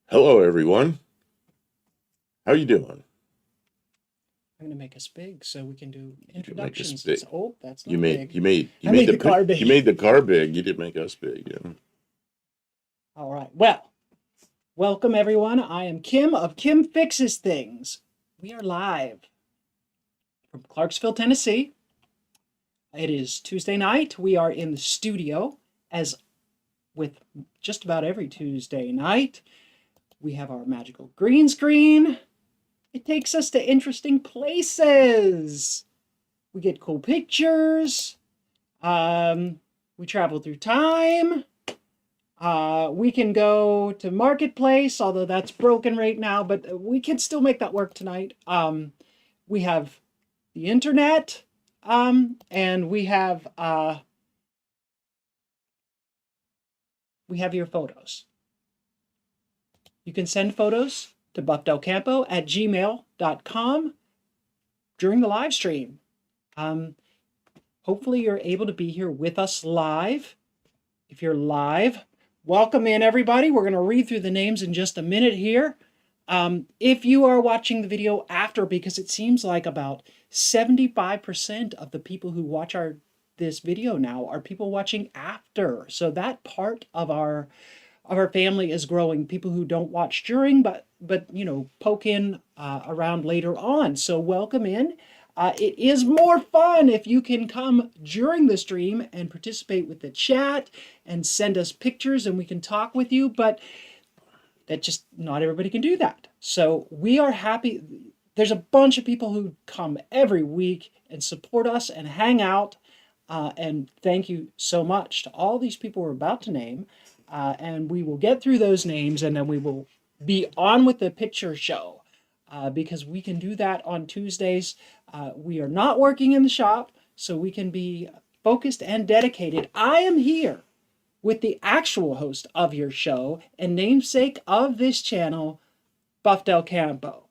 Hello, everyone. How you doing? I'm gonna make us big so we can do You did make us introductions. big. Oh, that's You not made big. you made you I made made the car you big. made the car big. You did make us big. Yeah. All right. Well, welcome everyone. I am Kim of Kim Fixes Things. We are live from Clarksville, Tennessee. It is Tuesday night. We are in the studio, as with just about every Tuesday night. We have our magical green screen. It takes us to interesting places. We get cool pictures. We travel through time. We can go to Marketplace, although that's broken right now, but we can still make that work tonight. We have the internet, and we have your photos. You can send photos to buffdelcampo@gmail.com during the live stream. Hopefully you're able to be here with us live. If you're live, welcome in everybody. We're going to read through the names in just a minute here. If you are watching the video after, because it seems like about 75% of the people who watch this video now are people watching after. So that part of our family is growing. People who don't watch during, but poke in around later on. So welcome in. It is more fun if you can come during the stream and participate with the chat and send us pictures and we can talk with you, but that just not everybody can do that. So we are happy. There's a bunch of people who come every week and support us and hang out. And thank you so much to all these people we're about to name. And we will get through those names and then we will be on with the picture show. Because we can do that on Tuesdays. We are not working in the shop, so we can be focused and dedicated. I am here with the actual host of your show and namesake of this channel, Buff Del Campo.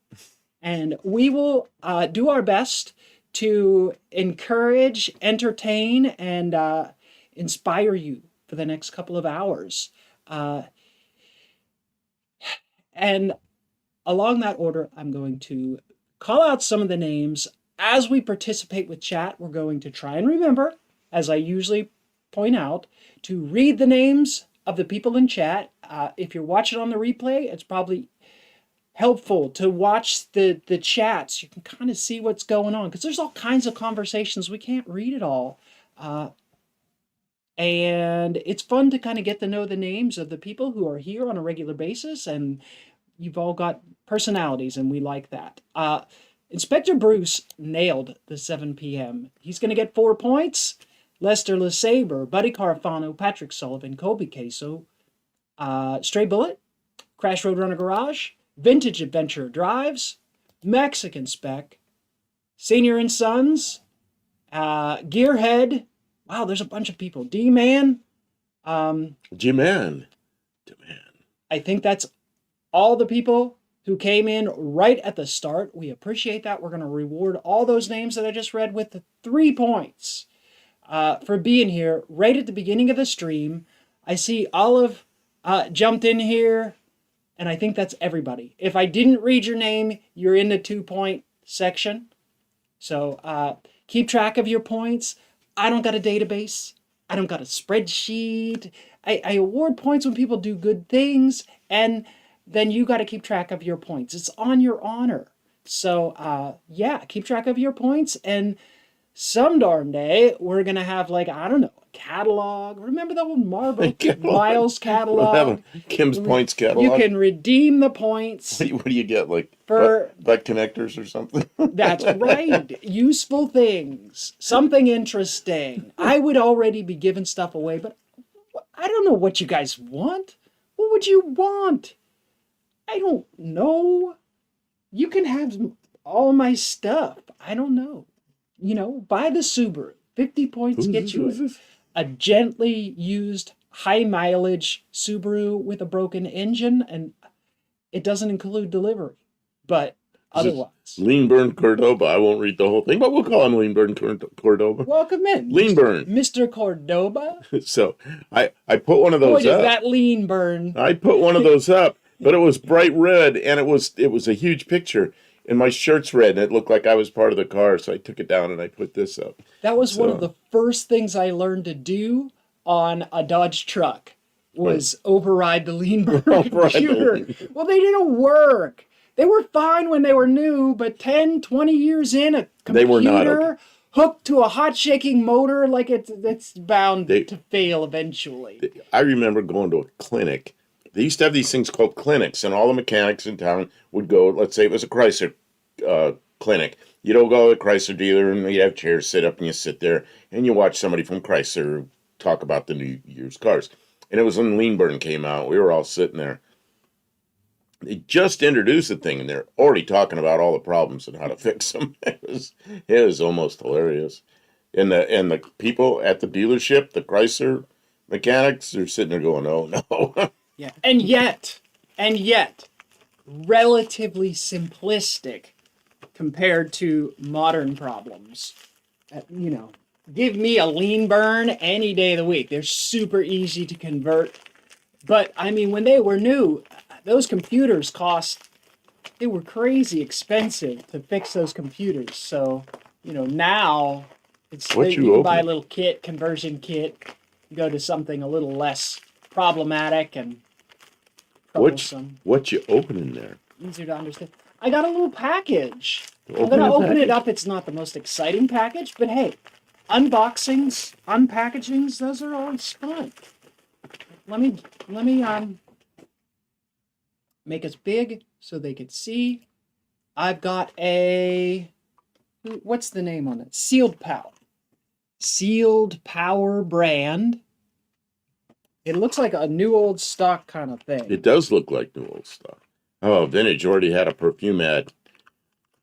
And we will do our best to encourage, entertain, and inspire you for the next couple of hours. And along that order, I'm going to call out some of the names. As we participate with chat, we're going to try and remember, as I usually point out, to read the names of the people in chat. If you're watching on the replay, it's probably helpful to watch the chats. You can kind of see what's going on, because there's all kinds of conversations. We can't read it all. And it's fun to kind of get to know the names of the people who are here on a regular basis, and you've all got personalities, and we like that. Inspector Bruce nailed the 7 p.m. He's going to get 4 points. Lester LeSabre, Buddy Carfano, Patrick Sullivan, Colby Queso, Stray Bullet, Crash Roadrunner Garage, Vintage Adventure Drives, Mexican Spec, Senior and Sons, Gearhead. Wow, there's a bunch of people. D-Man. G-Man. I think that's all the people who came in right at the start. We appreciate that. We're going to reward all those names that I just read with 3 points for being here right at the beginning of the stream. I see Olive jumped in here, and I think that's everybody. If I didn't read your name, you're in the 2-point section. So keep track of your points. I don't got a database. I don't got a spreadsheet. I award points when people do good things, and then you got to keep track of your points. It's on your honor. So, yeah, keep track of your points. And some darn day, we're going to have, like, I don't know, a catalog. Remember the old Marble Miles catalog? Kim's points catalog. You can redeem the points. What do you get, like for butt connectors or something? That's right. Useful things. Something interesting. I would already be giving stuff away, but I don't know what you guys want. What would you want? I don't know. You can have all my stuff. I don't know. Buy the Subaru. 50 points get you a gently used, high mileage Subaru with a broken engine, and it doesn't include delivery. But otherwise. Lean Burn Cordoba. I won't read the whole thing, but we'll call him Lean Burn Cordoba. Welcome in. Lean Burn. Mr. Cordoba. So I put one of those Boy, up. does that lean burn. I put one of those up, but it was bright red, and it was a huge picture. And my shirt's red, and it looked like I was part of the car, so I took it down and I put this up. That was one of So the first things I learned to do on a Dodge truck was override the Leanberg Override the computer. Leanberg. Well, they didn't work. They were fine when they were new, but 10, 20 years in, a They were not computer okay. hooked to a hot shaking motor, like it's bound to fail eventually. I remember going to a clinic. They used to have these things called clinics, and all the mechanics in town would go. Let's say it was a Chrysler clinic. You'd all go to the Chrysler dealer, and you have chairs set up, and you sit there, and you watch somebody from Chrysler talk about the new used cars. And it was when Leanburn came out. We were all sitting there. They just introduced the thing, and they're already talking about all the problems and how to fix them. It was almost hilarious. And the people at the dealership, the Chrysler mechanics, they're sitting there going, "Oh no." Yeah, and yet, relatively simplistic compared to modern problems. Give me a lean burn any day of the week. They're super easy to convert. But I mean, when they were new, those computers they were crazy expensive to fix those computers. So, now you can buy a little conversion kit, go to something a little less problematic and troublesome. What you opening there? Easier to understand. I got a little package. I'm Open gonna the open it package. up. It's not the most exciting package, but hey, unboxings, unpackagings, those are always fun. Let me make us big so they could see. I've got what's the name on it? Sealed Power. Sealed Power brand. It looks like a new old stock kind of thing. It does look like new old stuff. Oh, Vintage already had a perfume ad.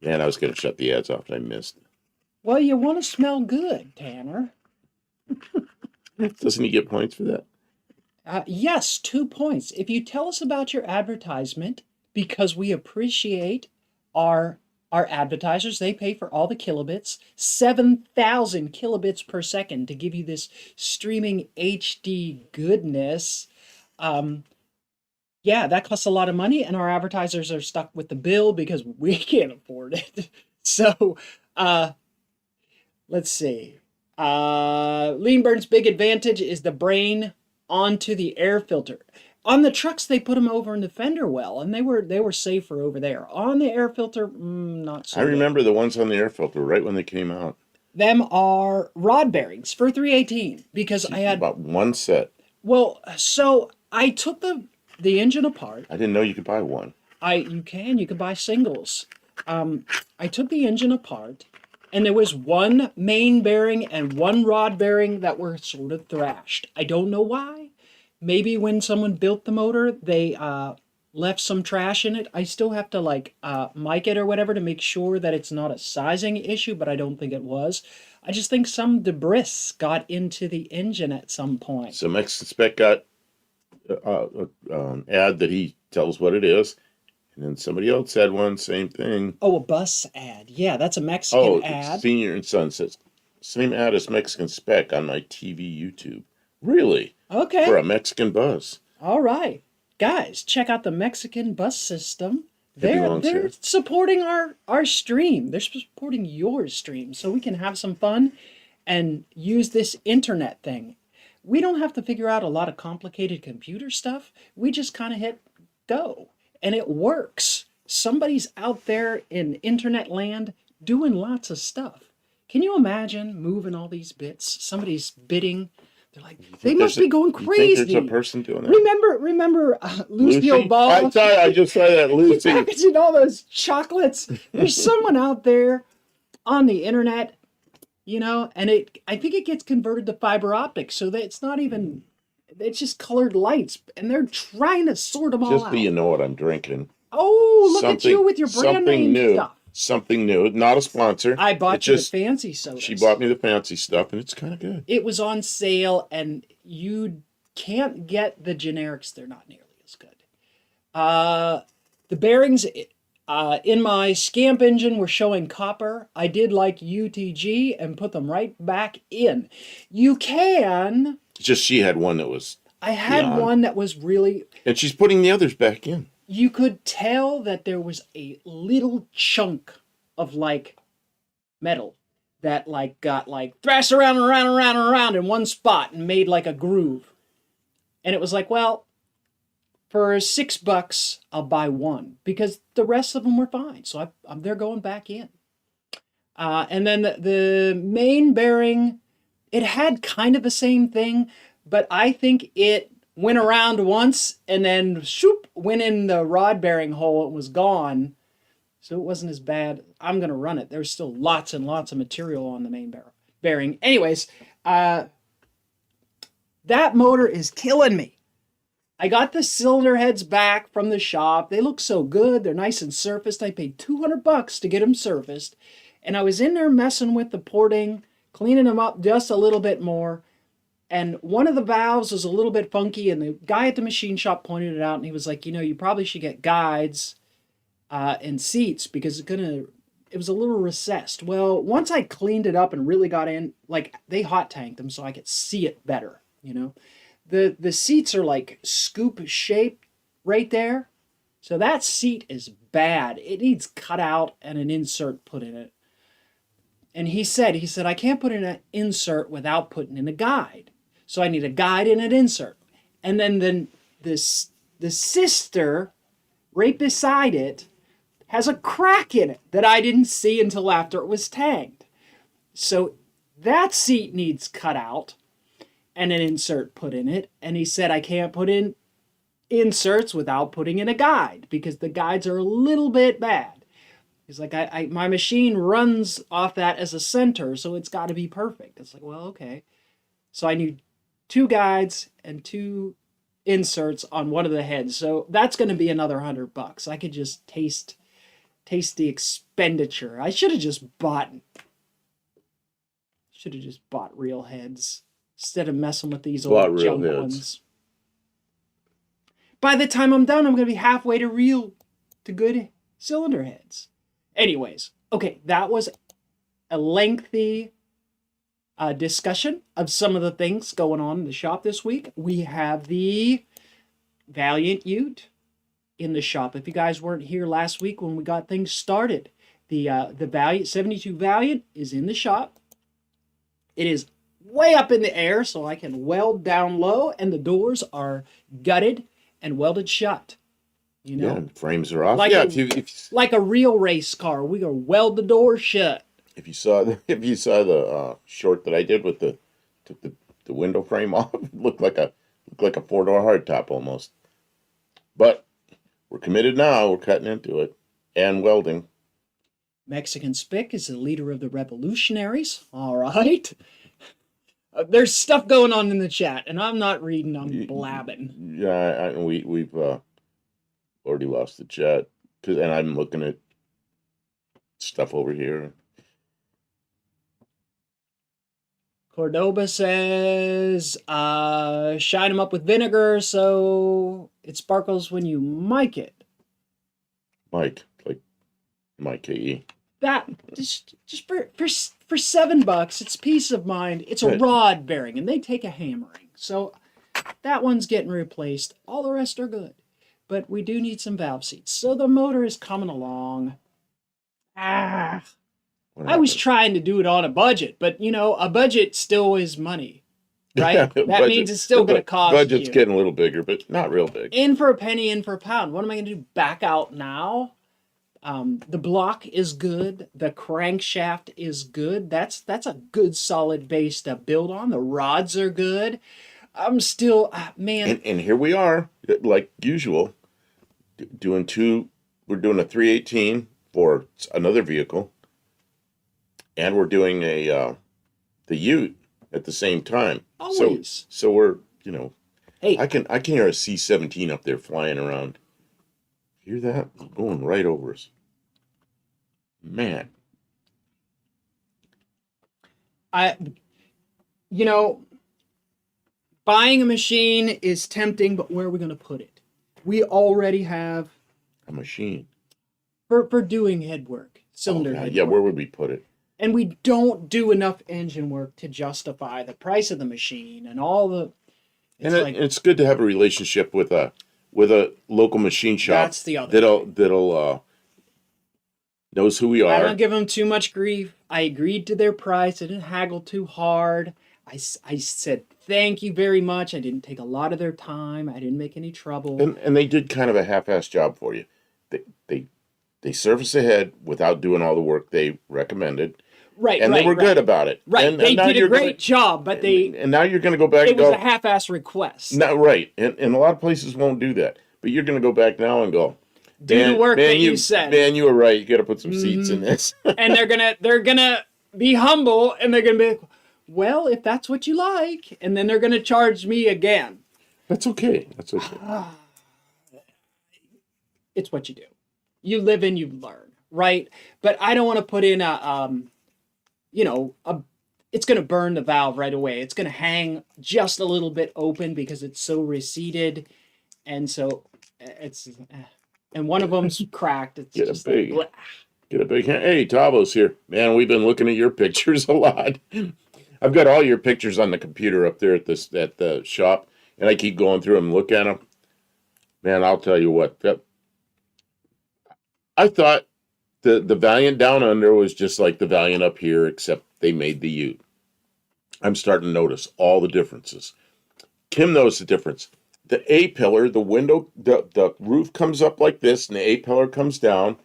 Man, I was going to shut the ads off, and I missed it. Well, you want to smell good, Tanner. Doesn't he get points for that? Yes, 2 points. If you tell us about your advertisement, because we appreciate our advertisers, they pay for all the kilobits, 7,000 kilobits per second to give you this streaming HD goodness. Yeah, that costs a lot of money, and our advertisers are stuck with the bill because we can't afford it. So, let's see. Leanburn's big advantage is the brain onto the air filter. On the trucks, they put them over in the fender well, and they were safer over there. On the air filter, not so. I remember the ones on the air filter right when they came out. Them are rod bearings for 318 because I had about one set. Well, so I took the engine apart. I didn't know you could buy one. You can buy singles. I took the engine apart, and there was one main bearing and one rod bearing that were sort of thrashed. I don't know why. Maybe when someone built the motor, they left some trash in it. I still have to mic it or whatever to make sure that it's not a sizing issue, but I don't think it was. I just think some debris got into the engine at some point. So Mexican Spec got ad that he tells what it is, and then somebody else had one, same thing. Oh, a bus ad. Yeah, that's a Mexican ad. Senior and Son says, same ad as Mexican Spec on my TV YouTube. Really? Okay. For a Mexican bus. All right. Guys, check out the Mexican bus system. They're supporting our stream. They're supporting your stream so we can have some fun and use this internet thing. We don't have to figure out a lot of complicated computer stuff. We just kind of hit go, and it works. Somebody's out there in internet land doing lots of stuff. Can you imagine moving all these bits? Somebody's bidding. They're like, they must be going crazy. You think there's a person doing that? Remember Lucio Ball? I just saw that, Lucy. Packaging all those chocolates. There's someone out there on the internet, and I think it gets converted to fiber optics, so that it's just colored lights, and they're trying to sort them all out. Just so you know what I'm drinking. Oh, look at you with your brand name stuff. Something new. Not a sponsor. I bought you the fancy sodas. She bought me the fancy stuff, and it's kind of good. It was on sale, and you can't get the generics. They're not nearly as good. The bearings in my Scamp engine were showing copper. I did like UTG and put them right back in. You can... It's just she had one that was... I had one that was really... And she's putting the others back in. you could tell that there was a little chunk of like metal that like got like thrashed around and around and around and around in one spot and made like a groove. And it was like, well, for $6, I'll buy one because the rest of them were fine. So they're going back in. And then the main bearing, it had kind of the same thing, but I think it went around once and then shoop, went in the rod bearing hole and was gone. So it wasn't as bad. I'm going to run it. There's still lots and lots of material on the main bearing. Anyways, that motor is killing me. I got the cylinder heads back from the shop. They look so good. They're nice and surfaced. I paid $200 to get them surfaced. And I was in there messing with the porting, cleaning them up just a little bit more. And one of the valves was a little bit funky, and the guy at the machine shop pointed it out, and he was like, you probably should get guides and seats because it was a little recessed. Well, once I cleaned it up and really got in, like they hot tanked them so I could see it better, The seats are like scoop shaped right there. So that seat is bad. It needs cut out and an insert put in it. And he said, I can't put in an insert without putting in a guide. So I need a guide and an insert. And then the sister right beside it has a crack in it that I didn't see until after it was tagged. So that seat needs cut out and an insert put in it. And he said, I can't put in inserts without putting in a guide because the guides are a little bit bad. He's like, my machine runs off that as a center, so it's got to be perfect. It's like, well, okay. So I need 2 guides and 2 inserts on one of the heads. So that's going to be another $100. I could just taste the expenditure. I should have just bought real heads instead of messing with these old junk ones. By the time I'm done, I'm going to be halfway to good cylinder heads. Anyways, okay, that was a lengthy discussion of some of the things going on in the shop this week. We have the Valiant Ute in the shop. If you guys weren't here last week when we got things started, the Valiant 72 Valiant is in the shop. It is way up in the air, so I can weld down low, and the doors are gutted and welded shut. Yeah, frames are off. Like if like a real race car, we gonna weld the door shut. If you saw the short that I did with took the window frame off, it looked like a 4-door hardtop almost. But we're committed now. We're cutting into it and welding. Mexican Spick is the leader of the revolutionaries. All right. There's stuff going on in the chat, and I'm not reading. I'm blabbing. Yeah, we've already lost the chat and I'm looking at stuff over here. Cordoba says, shine them up with vinegar so it sparkles when you mic it. Mike, like Mike KE. That just for $7, it's peace of mind. It's a rod bearing, and they take a hammering. So that one's getting replaced. All the rest are good. But we do need some valve seats. So the motor is coming along. I was trying to do it on a budget, but a budget still is money, right? Yeah, that means it's still going to cost budget's getting a little bigger, but not real big. In for a penny, in for a pound. What am I going to do? Back out now? The block is good. The crankshaft is good. That's a good solid base to build on. The rods are good. I'm still, man. And here we are, like usual, we're doing a 318 for another vehicle, and we're doing the Ute at the same time. Always. So we're, hey, I can hear a C-17 up there flying around. Hear that? Going right over us. Man. Buying a machine is tempting, but where are we going to put it? We already have a machine for doing head work, cylinder head yeah, work. where would we put it? And we don't do enough engine work to justify the price of the machine and all the. It's good to have a relationship with with a local machine shop That's the other that'll knows who we I are. don't give them too much grief. I agreed to their price. I didn't haggle too hard. I said thank you very much. I didn't take a lot of their time. I didn't make any trouble. And they did kind of a half-assed job for you. They they they service ahead without doing all the work they recommended, Right, and they were good about it. Right, And they now did a you're great job, but and now you're going to go back it and was go. a half-ass request. Not right, and a lot of places won't do that. But you're going to go back now and go. Do the work that you said. Man, you were right. You got to put some seats in this. And they're gonna be humble, and they're gonna be like, well, if that's what you like, and then they're gonna charge me again. That's okay. That's okay. It's what you do. You live and you learn, right? But I don't want to put in it's going to burn the valve right away. It's going to hang just a little bit open because it's so receded. And so and one of them's cracked. It's Get a just big, like, get a big hand. Hey, Tavo's here. Man, we've been looking at your pictures a lot. I've got all your pictures on the computer up there at the shop, and I keep going through them and look at them. Man, I'll tell you what. I thought the Valiant down under was just like the Valiant up here, except they made the Ute. I'm starting to notice all the differences. Kim knows the difference. The A-pillar, the window, the roof comes up like this, and the A-pillar comes down,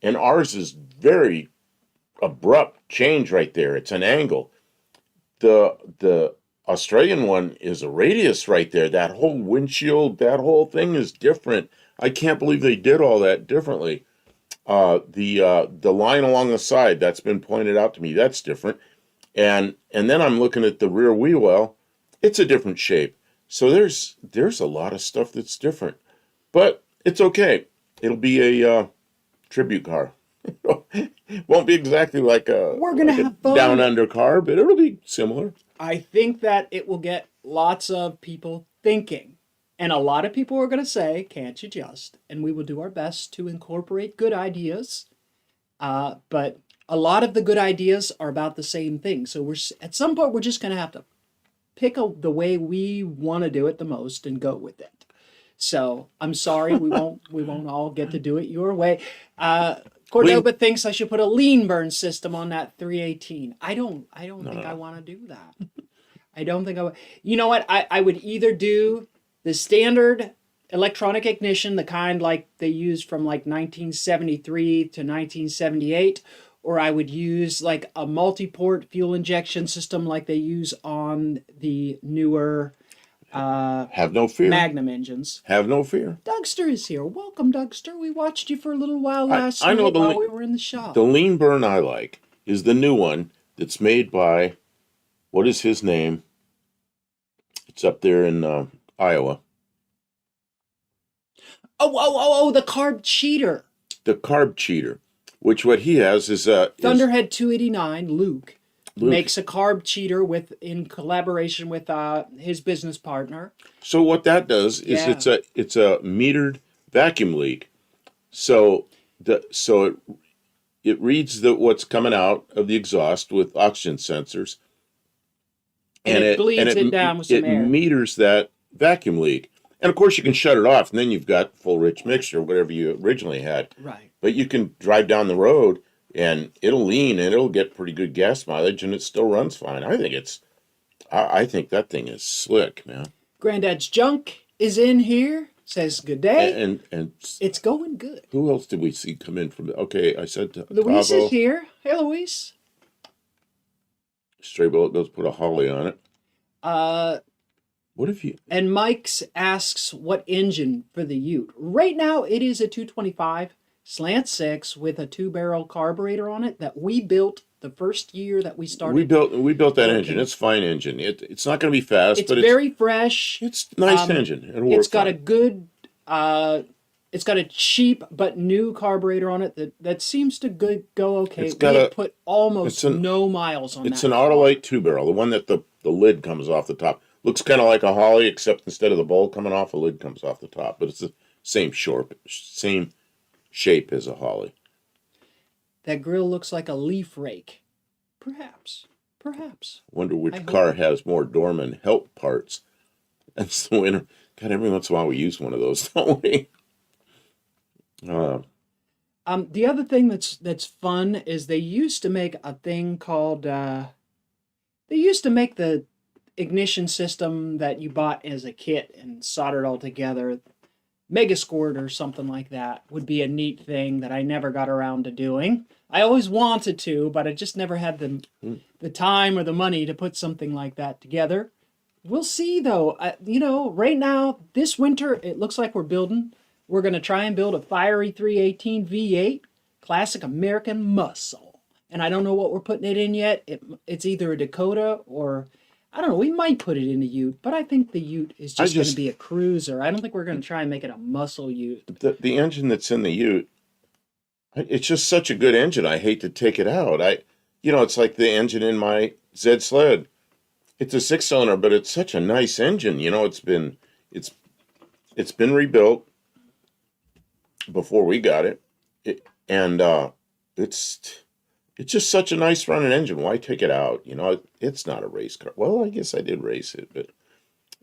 and ours is very abrupt change right there. It's an angle. The Australian one is a radius right there. That whole windshield, that whole thing is different. I can't believe they did all that differently. The line along the side that's been pointed out to me, that's different. And then I'm looking at the rear wheel well, it's a different shape. So there's a lot of stuff that's different. But it's okay. It'll be a tribute car. Won't be exactly like we're gonna have fun. Down under car, but it'll be similar. I think that it will get lots of people thinking. And a lot of people are going to say, can't you just? And we will do our best to incorporate good ideas. But a lot of the good ideas are about the same thing. So at some point, we're just going to have to pick the way we want to do it the most and go with it. So I'm sorry, we won't all get to do it your way. Cordoba thinks I should put a lean burn system on that 318. I don't think I want to do that. I don't think I would. You know what? I would either do the standard electronic ignition, the kind like they used from like 1973 to 1978, or I would use like a multi-port fuel injection system like they use on the newer have no fear. Magnum engines. Have no fear. Dougster is here. Welcome, Dougster. We watched you for a little while last night while we were in the shop. The lean burn I like is the new one that's made by, what is his name? It's up there in Iowa. Oh, the carb cheater. The carb cheater, which what he has is Thunderhead 289, Luke makes a carb cheater in collaboration with his business partner. So what that does is it's a metered vacuum leak. So it reads what's coming out of the exhaust with oxygen sensors. And it bleeds it down with some air. It meters that vacuum leak. And of course you can shut it off and then you've got full rich mixture, whatever you originally had. Right. But you can drive down the road and it'll lean and it'll get pretty good gas mileage and it still runs fine. I think that thing is slick, man. Granddad's Junk is in here. Says good day. And it's going good. Who else did we see come in from okay, I said to Luis Tavo, is here. Hey Luis. Stray Bullet goes put a Holly on it. What if you... And Mike's asks what engine for the Ute. Right now, it is a 225 slant 6 with a 2-barrel carburetor on it that we built the first year that we started. We built that engine. It's a fine engine. It's not going to be fast, but it's very fresh. It's a nice engine. It's got a good... it's got a cheap but new carburetor on it that seems to go okay. We put almost no miles on that. It's an Autolite 2-barrel, the one that the lid comes off the top. Looks kind of like a Holly, except instead of the bowl coming off, a lid comes off the top. But it's the same shape as a Holly. That grill looks like a leaf rake. Perhaps. Wonder which car has more Dorman help parts. That's the winner. God, every once in a while we use one of those, don't we? Uh, The other thing that's fun is they used to make a thing called they used to make the ignition system that you bought as a kit and soldered all together. Megasquirt or something like that would be a neat thing that I never got around to doing. I always wanted to, but I just never had the time or the money to put something like that together. We'll see though. Right now, this winter, it looks like we're going to try and build a fiery 318 V8 classic American muscle. And I don't know what we're putting it in yet. It's either a Dakota or I don't know. We might put it in a Ute, but I think the Ute is just going to be a cruiser. I don't think we're going to try and make it a muscle Ute. the engine that's in the Ute, it's just such a good engine. I hate to take it out. It's like the engine in my Zed sled. It's a 6-cylinder, but it's such a nice engine. It's been rebuilt before we got it, and it's just such a nice running engine. Why take it out? It's not a race car. Well, I guess I did race it, but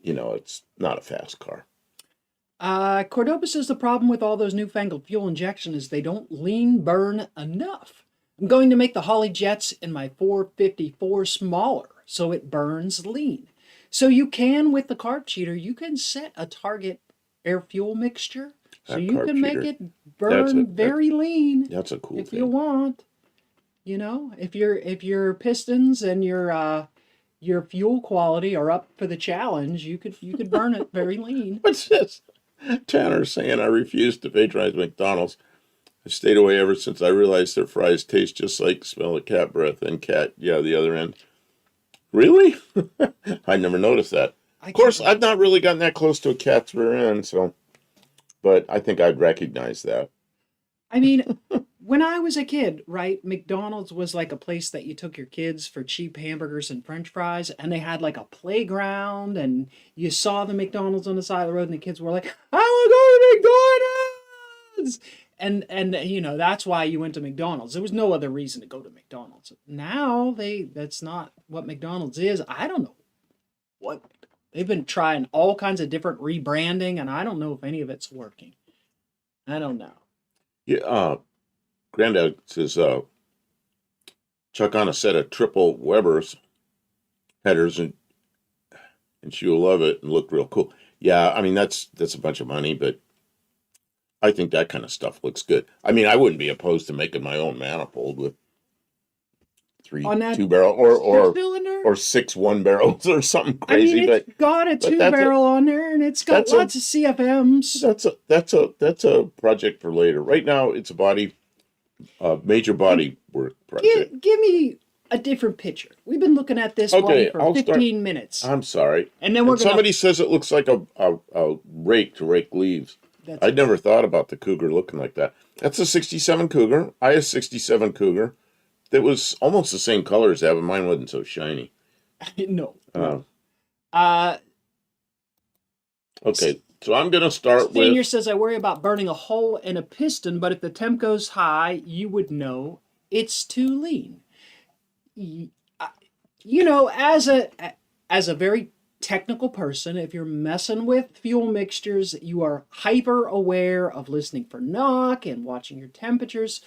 it's not a fast car. Cordoba says the problem with all those newfangled fuel injection is they don't lean burn enough. I'm going to make the Holly Jets in my 454 smaller so it burns lean. So you can, with the carb cheater, you can set a target air fuel mixture so you can make it burn very lean. That's a cool if thing. you want. If your pistons and your fuel quality are up for the challenge, you could burn it very lean. What's this? Tanner saying I refuse to patronize McDonald's. I stayed away ever since I realized their fries taste just like smell of cat breath and the other end. Really? I never noticed that. Of course, I've not really gotten that close to a cat's rear end, but I think I'd recognize that. I mean, when I was a kid, right, McDonald's was like a place that you took your kids for cheap hamburgers and French fries, and they had like a playground, and you saw the McDonald's on the side of the road, and the kids were like, "I want to go to McDonald's!" And that's why you went to McDonald's. There was no other reason to go to McDonald's. Now that's not what McDonald's is. I don't know what they've been trying all kinds of different rebranding, and I don't know if any of it's working. I don't know. Yeah, Granddad says, chuck on a set of triple Weber's headers and she will love it and look real cool. Yeah, I mean, that's a bunch of money, but I think that kind of stuff looks good. I mean, I wouldn't be opposed to making my own manifold with 3 2-barrel or 6 1-barrels or something crazy. It's got a 2-barrel on there, and it's got lots of CFMs. That's a project for later. Right now, it's a major body work project. Give me a different picture. We've been looking at this one for 15 minutes. I'm sorry. And then somebody says it looks like a rake to rake leaves. I'd never thought about the Cougar looking like that. That's a 67 Cougar. I had a 67 Cougar. That was almost the same color as that, but mine wasn't so shiny. No. Okay, so I'm going to start with... Senior says, I worry about burning a hole in a piston, but if the temp goes high, you would know it's too lean. As a very technical person, if you're messing with fuel mixtures, you are hyper aware of listening for knock and watching your temperatures.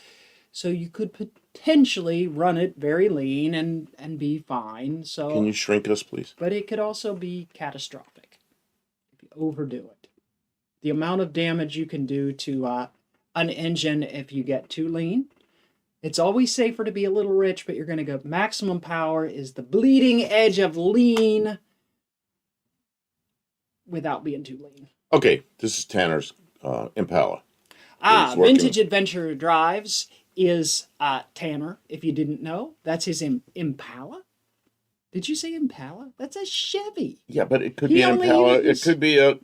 So you could potentially run it very lean and be fine. So can you shrink us, please? But it could also be catastrophic if you overdo it. The amount of damage you can do to an engine if you get too lean. It's always safer to be a little rich, but you're going to go maximum power is the bleeding edge of lean without being too lean. Okay, this is Tanner's Impala. Vintage Adventure Drives is Tanner, if you didn't know. That's his Impala. Did you say Impala? That's a Chevy. Yeah, but it could be an Impala. It could be a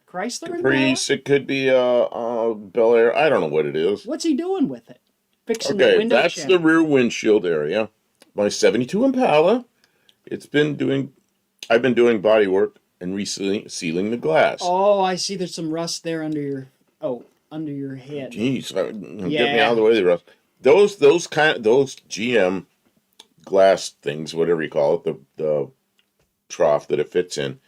Chrysler Caprice. Impala? It could be a Bel Air. I don't know what it is. What's he doing with it? Fixing the window that's channel. the rear windshield area. My 72 Impala. I've been doing body work and recently sealing the glass. Oh, I see. There's some rust there under your head. Jeez, get me out of the way, the rust. Those GM glass things, whatever you call it, the trough that it fits in.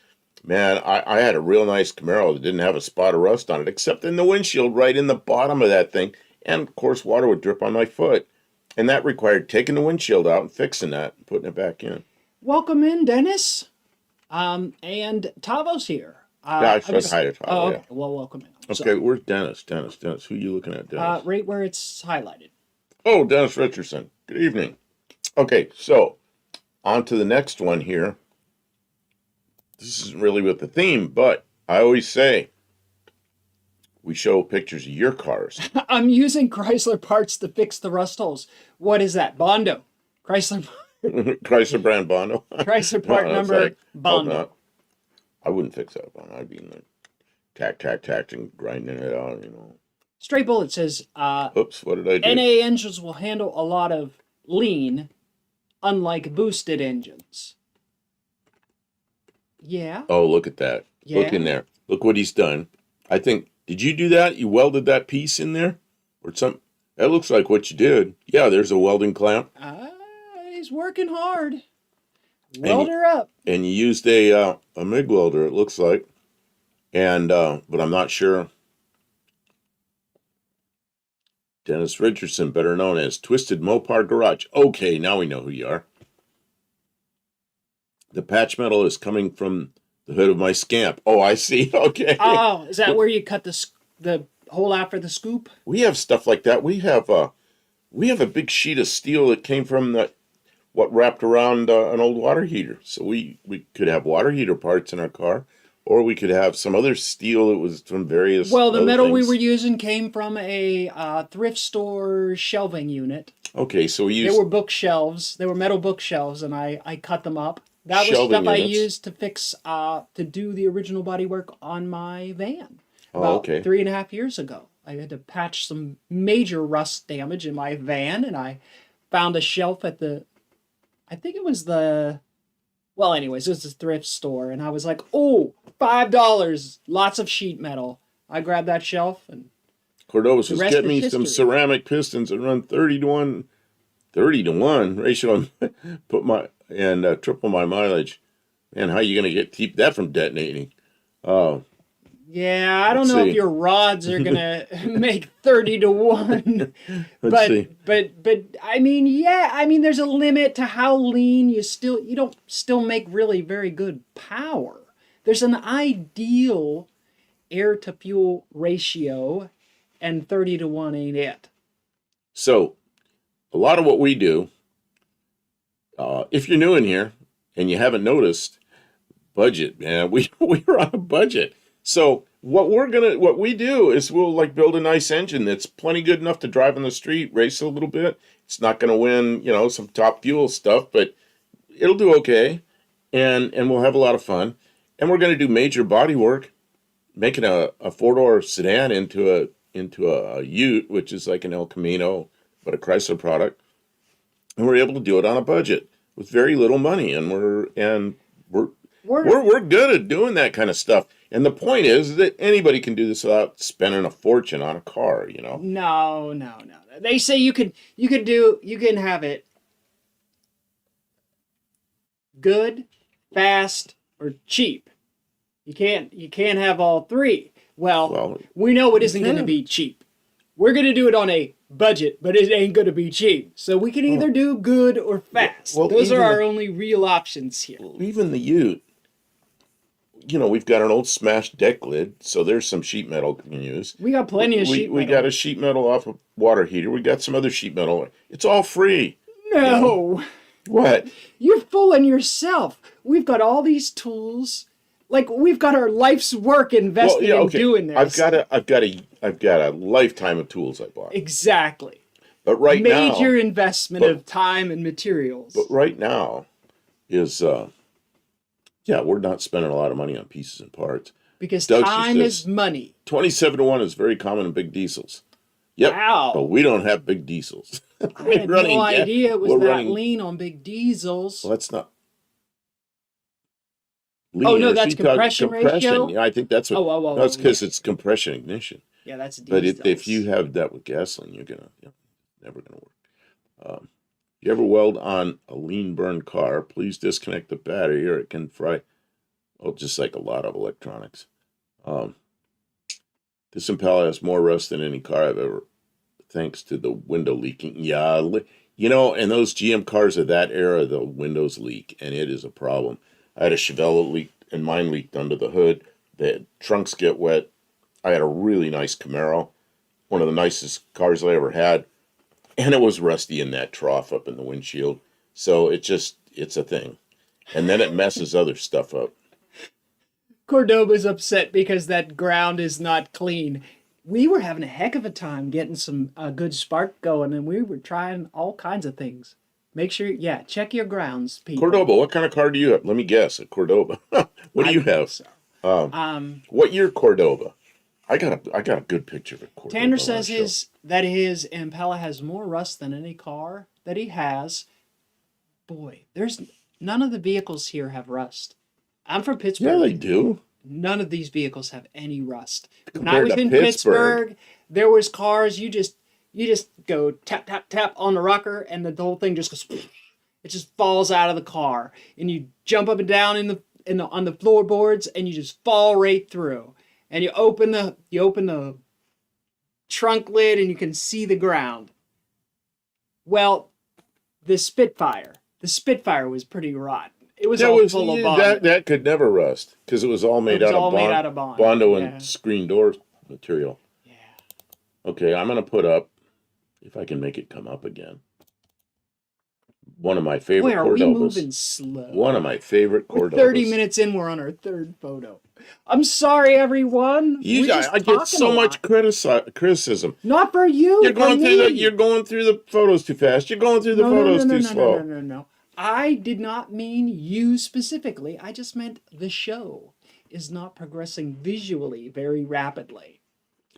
Man, I had a real nice Camaro that didn't have a spot of rust on it, except in the windshield right in the bottom of that thing. And of course, water would drip on my foot. And that required taking the windshield out and fixing that and putting it back in. Welcome in, Dennis. And Tavo's here. Yeah, I said hi to Tom. Oh, Yeah. okay. Well, welcome in. Okay, where's Dennis? Dennis. Who are you looking at, Dennis? Right where it's highlighted. Oh, Dennis Richardson. Good evening. Okay, so on to the next one here. This isn't really with the theme, but I always say we show pictures of your cars. I'm using Chrysler parts to fix the rust holes. What is that? Bondo. Chrysler Chrysler brand Bondo. Chrysler part number like, Bondo. I wouldn't fix that one. I'd be in the tack and grinding it out, you know. Stray Bullet says, Oops, what did I do? NA engines will handle a lot of lean, unlike boosted engines. Yeah. Oh, look at that. Yeah. Look in there. Look what he's done. I think, did you do that? You welded that piece in there? Or something? That looks like what you did. Yeah, there's a welding clamp. He's working hard. Welder up. And you used a MIG welder, it looks like. And, but I'm not sure. Dennis Richardson, better known as Twisted Mopar Garage. Okay, now we know who you are. The patch metal is coming from the hood of my Scamp. Oh, I see. Okay. Oh, is that where you cut the hole out for the scoop? We have stuff like that. We have a big sheet of steel that came from what wrapped around an old water heater. So we could have water heater parts in our car, or we could have some other steel that was from various. Well, the metal we things. were using came from a thrift store shelving unit. Okay, so we used. They were bookshelves. They were metal bookshelves, and I cut them up. That was Shelving stuff I units. used to fix to do the original bodywork on my van. Oh, About okay. 3.5 years ago. I had to patch some major rust damage in my van, and I found a shelf at I think it was well, anyways, it was a thrift store, and I was like, oh, $5, lots of sheet metal. I grabbed that shelf, and Cordovas was rest getting is me some history. ceramic pistons that run 30-to-1 ratio, and triple my mileage. Man, how are you going to keep that from detonating? yeah, I don't Let's know see. if your rods are gonna make 30-to-1. Let's see. But I mean, yeah, I mean, there's a limit to how lean you don't still make really very good power. There's an ideal air to fuel ratio, and 30-to-1 ain't it. So, a lot of what we do, if you're new in here and you haven't noticed, budget, man. We're on a budget. So what we do is we'll like build a nice engine that's plenty good enough to drive on the street, race a little bit. It's not going to win, some top fuel stuff, but it'll do okay, and we'll have a lot of fun. And we're going to do major body work, making a 4-door sedan into a Ute, which is like an El Camino, but a Chrysler product. And we're able to do it on a budget with very little money, and we're good at doing that kind of stuff. And the point is that anybody can do this without spending a fortune on a car, No. They say you can have it good, fast, or cheap. You can't have all three. Well, we know it isn't going to be cheap. We're going to do it on a budget, but it ain't going to be cheap. So we can either do good or fast. Well, those are even our only real options here. Even the Ute, we've got an old smashed deck lid, so there's some sheet metal we can use. We got plenty of sheet metal. We got a sheet metal off a water heater. We got some other sheet metal. It's all free. No. What? You're fooling yourself. We've got all these tools. Like, we've got our life's work invested in doing this. I've got a lifetime of tools I bought. Exactly. But right now, major investment of time and materials. But right now is we're not spending a lot of money on pieces and parts. Because Doug time says is money. 27-to-1 is very common in big diesels. Yep. Wow. But we don't have big diesels. I had no idea it was that running, lean on big diesels. Well, that's not. Lean, oh, no, that's compression ratio? Yeah, I think that's what. That's because it's compression ignition. Yeah, that's diesels. But if you have that with gasoline, you're never gonna work. You ever weld on a lean burn car? Please disconnect the battery, or it can fry. Oh, just like a lot of electronics. Um, this Impala has more rust than any car I've ever, thanks to the window leaking. Yeah, you know, and those GM cars of that era, the windows leak, and it is a problem. I had a Chevelle leak, and mine leaked under the hood. The trunks get wet. I had a really nice Camaro, one of the nicest cars I ever had, and it was rusty in that trough up in the windshield. So it's a thing. And then it messes other stuff up. Cordoba's upset because that ground is not clean. We were having a heck of a time getting some good spark going, and we were trying all kinds of things. Make sure, yeah, check your grounds, people. Cordoba, what kind of car do you have? Let me guess, a Cordoba. What do you have? So. What year Cordoba? I got a good picture of a Cordoba. Tanner says his Impala has more rust than any car that he has. Boy, there's none of the vehicles here have rust. I'm from Pittsburgh. Yeah, they do. None of these vehicles have any rust. When I Compared was to in Pittsburgh, there was cars you just go tap tap tap on the rocker, and the whole thing just goes. It just falls out of the car, and you jump up and down on the floorboards, and you just fall right through. And you open the trunk lid, and you can see the ground. Well, the Spitfire was pretty rotten. It was all full of bond. That could never rust because it was all made out of Bondo and screen door material. Yeah. Okay, I'm gonna put up, if I can make it come up again, one of my favorite Boy, are we Cordobas. moving slow. One of my favorite Cordobas. We're 30 minutes in, we're on our third photo. I'm sorry, everyone. I get so much criticism. Not for you. You're going through the photos too fast. You're going through the photos too slow. No. I did not mean you specifically. I just meant the show is not progressing visually very rapidly.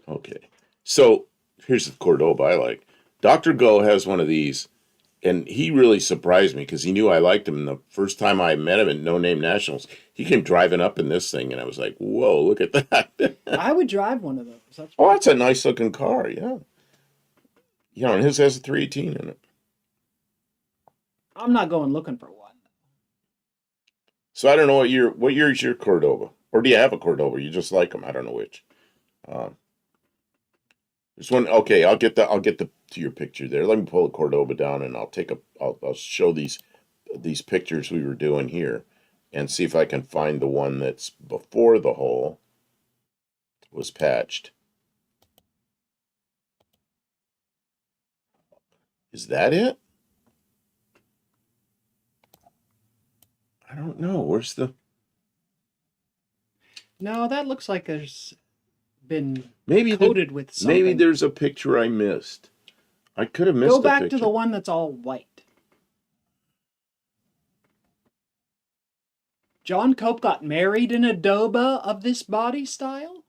Okay. So here's the Cordoba I like. Dr. Go has one of these, and he really surprised me because he knew I liked him. And the first time I met him at No Name Nationals, he came driving up in this thing, and I was like, whoa, look at that. I would drive one of those. That's a nice looking car, yeah. You know, and his has a 318 in it. I'm not going looking for one. So I don't know what year is your Cordoba? Or do you have a Cordoba? You just like them. I don't know which. There's one. Okay, I'll get to your picture there. Let me pull a Cordoba down, and I'll show these pictures we were doing here, and see if I can find the one that's before the hole was patched. Is that it? I don't know. Where's the... No, that looks like there's been maybe coated with something. Maybe there's a picture I missed. I could have missed a picture. Go back to the one that's all white. John Cope got married in a Doba of this body style?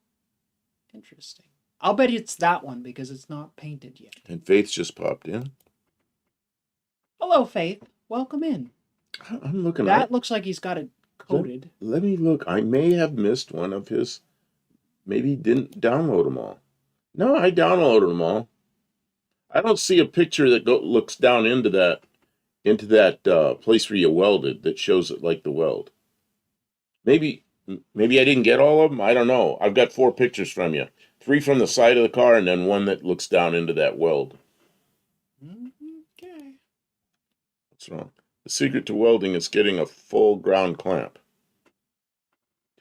Interesting. I'll bet it's that one because it's not painted yet. And Faith just popped in. Hello, Faith. Welcome in. I'm looking at at that. Looks like he's got it coated. Let me look. I may have missed one of his. Maybe didn't download them all. No, I downloaded them all. I don't see a picture that looks down into that place where you welded that shows it like the weld. Maybe I didn't get all of them. I don't know. I've got 4 pictures from you. 3 from the side of the car and then one that looks down into that weld. Okay. What's wrong? The secret to welding is getting a full ground clamp.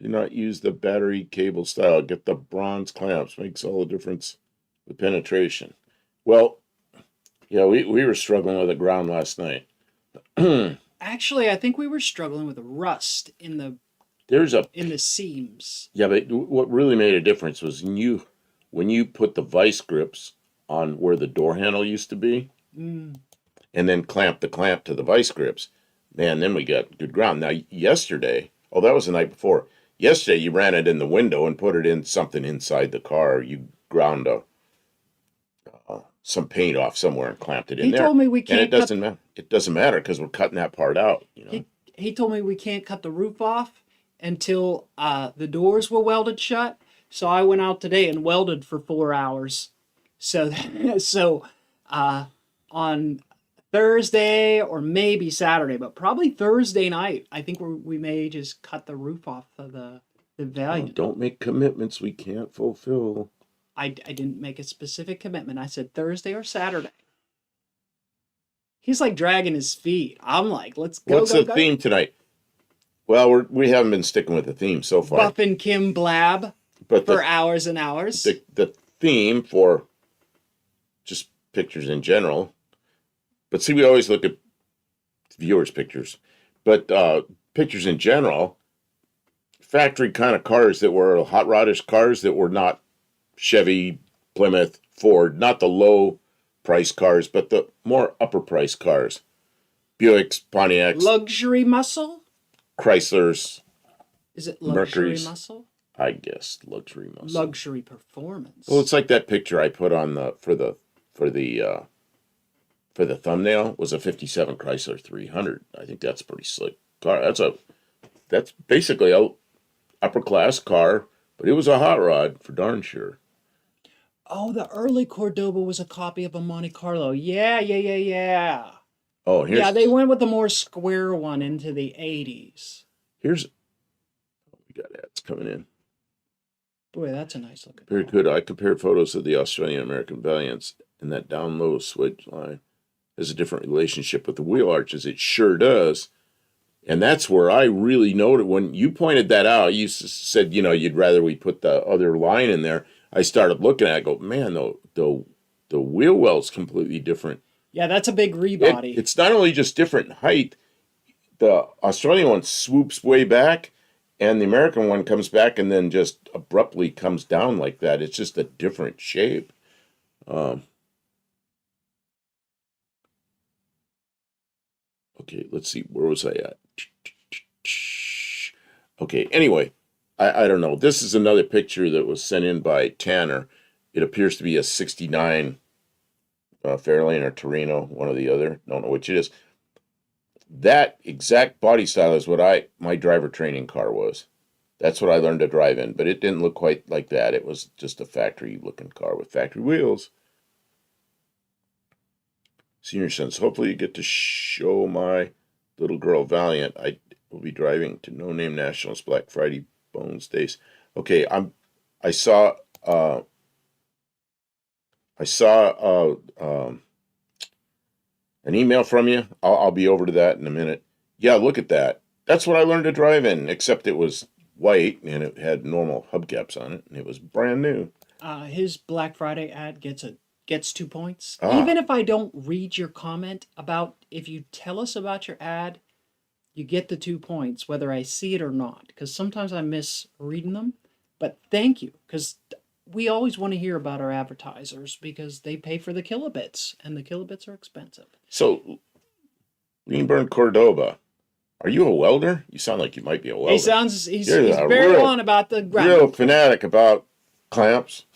Do not use the battery cable style. Get the bronze clamps. Makes all the difference with penetration. Well, yeah, we were struggling with the ground last night. Actually, I think we were struggling with rust in the seams. Yeah, but what really made a difference was when you put the vice grips on where the door handle used to be, and then clamp the clamp to the vice grips, man, then we got good ground. Now, yesterday, that was the night before. Yesterday, you ran it in the window and put it in something inside the car. You ground some paint off somewhere and clamped it in there. He told me we can't. And it doesn't matter. It doesn't matter because we're cutting that part out. You know. He told me we can't cut the roof off until the doors were welded shut. So I went out today and welded for 4 hours. So on Thursday or maybe Saturday, but probably Thursday night. I think we may just cut the roof off of the Oh, Valiant. don't make commitments we can't fulfill. I didn't make a specific commitment. I said Thursday or Saturday. He's like dragging his feet. I'm like, let's go. What's go, the go. theme tonight? Well, we haven't been sticking with the theme so far. Buff and Kim blab but for hours and hours. The theme for just pictures in general. But see, we always look at viewers' pictures. But pictures in general, factory kind of cars that were hot rodish cars that were not Chevy, Plymouth, Ford, not the low price cars, but the more upper price cars. Buicks, Pontiacs, Luxury muscle? Chryslers. Is it luxury Mercurys. muscle? I guess luxury muscle. Luxury performance. Well, it's like that picture I put on for the thumbnail was a '57 Chrysler 300. I think that's a pretty slick car. That's basically a upper class car, but it was a hot rod for darn sure. Oh, the early Cordoba was a copy of a Monte Carlo. Yeah. Oh, Yeah, they went with the more square one into the 80s. We got ads coming in. Boy, that's a nice looking Very good. I compared photos of the Australian American Valiants, and that down low switch line has a different relationship with the wheel arches. It sure does. And that's where I really noted when you pointed that out. You said, you'd rather we put the other line in there. I started looking at it, go, man, the wheel well's completely different. Yeah, that's a big rebody. It's not only just different height. The Australian one swoops way back, and the American one comes back and then just abruptly comes down like that. It's just a different shape. Okay, let's see. Where was I at? Okay, anyway, I don't know. This is another picture that was sent in by Tanner. It appears to be a 69 Fairlane or Torino, one or the other. Don't know which it is. That exact body style is what my driver training car was. That's what I learned to drive in, but it didn't look quite like that. It was just a factory-looking car with factory wheels. Senior Sense. Hopefully you get to show my little girl Valiant. I will be driving to No Name Nationals Black Friday Bones Days. Okay, I saw an email from you. I'll be over to that in a minute. Yeah, look at that. That's what I learned to drive in, except it was white and it had normal hubcaps on it, and it was brand new. His Black Friday ad gets 2 points. Ah. Even if I don't read your comment if you tell us about your ad, you get the 2 points, whether I see it or not, because sometimes I miss reading them. But thank you, because we always want to hear about our advertisers because they pay for the kilobits, and the kilobits are expensive. So, Leanburn Cordoba, are you a welder? You sound like you might be a welder. He's very on about the ground. Real fanatic about clamps.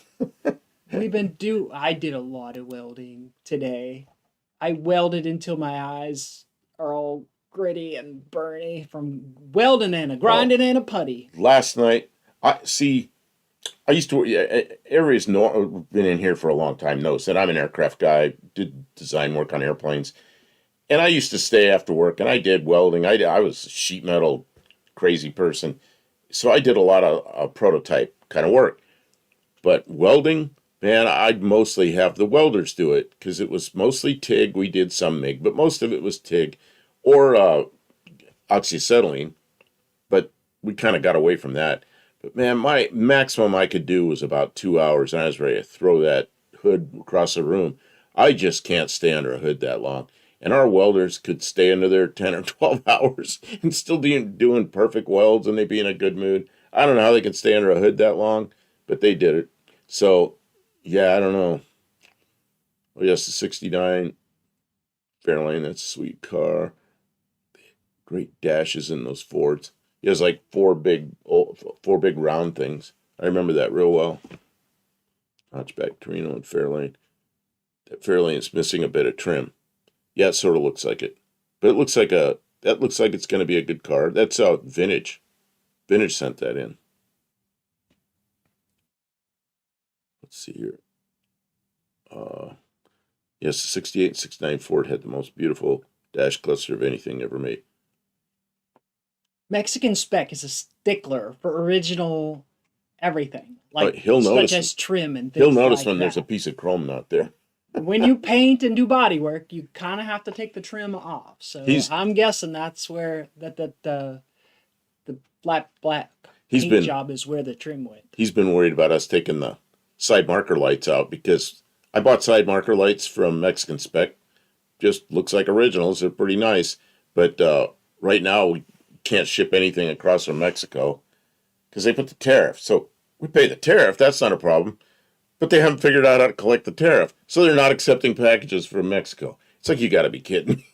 I did a lot of welding today. I welded until my eyes are all gritty and burny from welding and a grinding and a putty. Last night, I used to, everybody's been in here for a long time knows that I'm an aircraft guy, did design work on airplanes. And I used to stay after work, and I did welding. I was a sheet metal crazy person. So I did a lot of prototype kind of work. But welding, man, I'd mostly have the welders do it because it was mostly TIG. We did some MIG, but most of it was TIG or oxyacetylene. But we kind of got away from that. But man, my maximum I could do was about 2 hours, and I was ready to throw that hood across the room. I just can't stay under a hood that long. And our welders could stay under there 10 or 12 hours and still doing perfect welds, and they'd be in a good mood. I don't know how they could stay under a hood that long, but they did it. So, yeah, I don't know. Oh, yes, the 69 Fairlane, that's a sweet car. Great dashes in those Fords. He has like four big round things. I remember that real well. Notchback Torino and Fairlane. That Fairlane is missing a bit of trim. Yeah, it sort of looks like it. But that looks like it's going to be a good car. That's Vintage. Vintage sent that in. Let's see here. Yes, the 68 and 69 Ford had the most beautiful dash cluster of anything ever made. Mexican Spec is a stickler for original everything, like He'll such notice. as trim and He'll things notice like when there's a that. piece of chrome not there. When you paint and do body work, you kind of have to take the trim off. So He's I'm guessing that's where the black he's paint been job is where the trim went. he's been worried about us taking the side marker lights out because I bought side marker lights from Mexican Spec. Just looks like originals. They're pretty nice, but right now we can't ship anything across from Mexico because they put the tariff. So we pay the tariff. That's not a problem. But they haven't figured out how to collect the tariff. So they're not accepting packages from Mexico. It's like, you got to be kidding.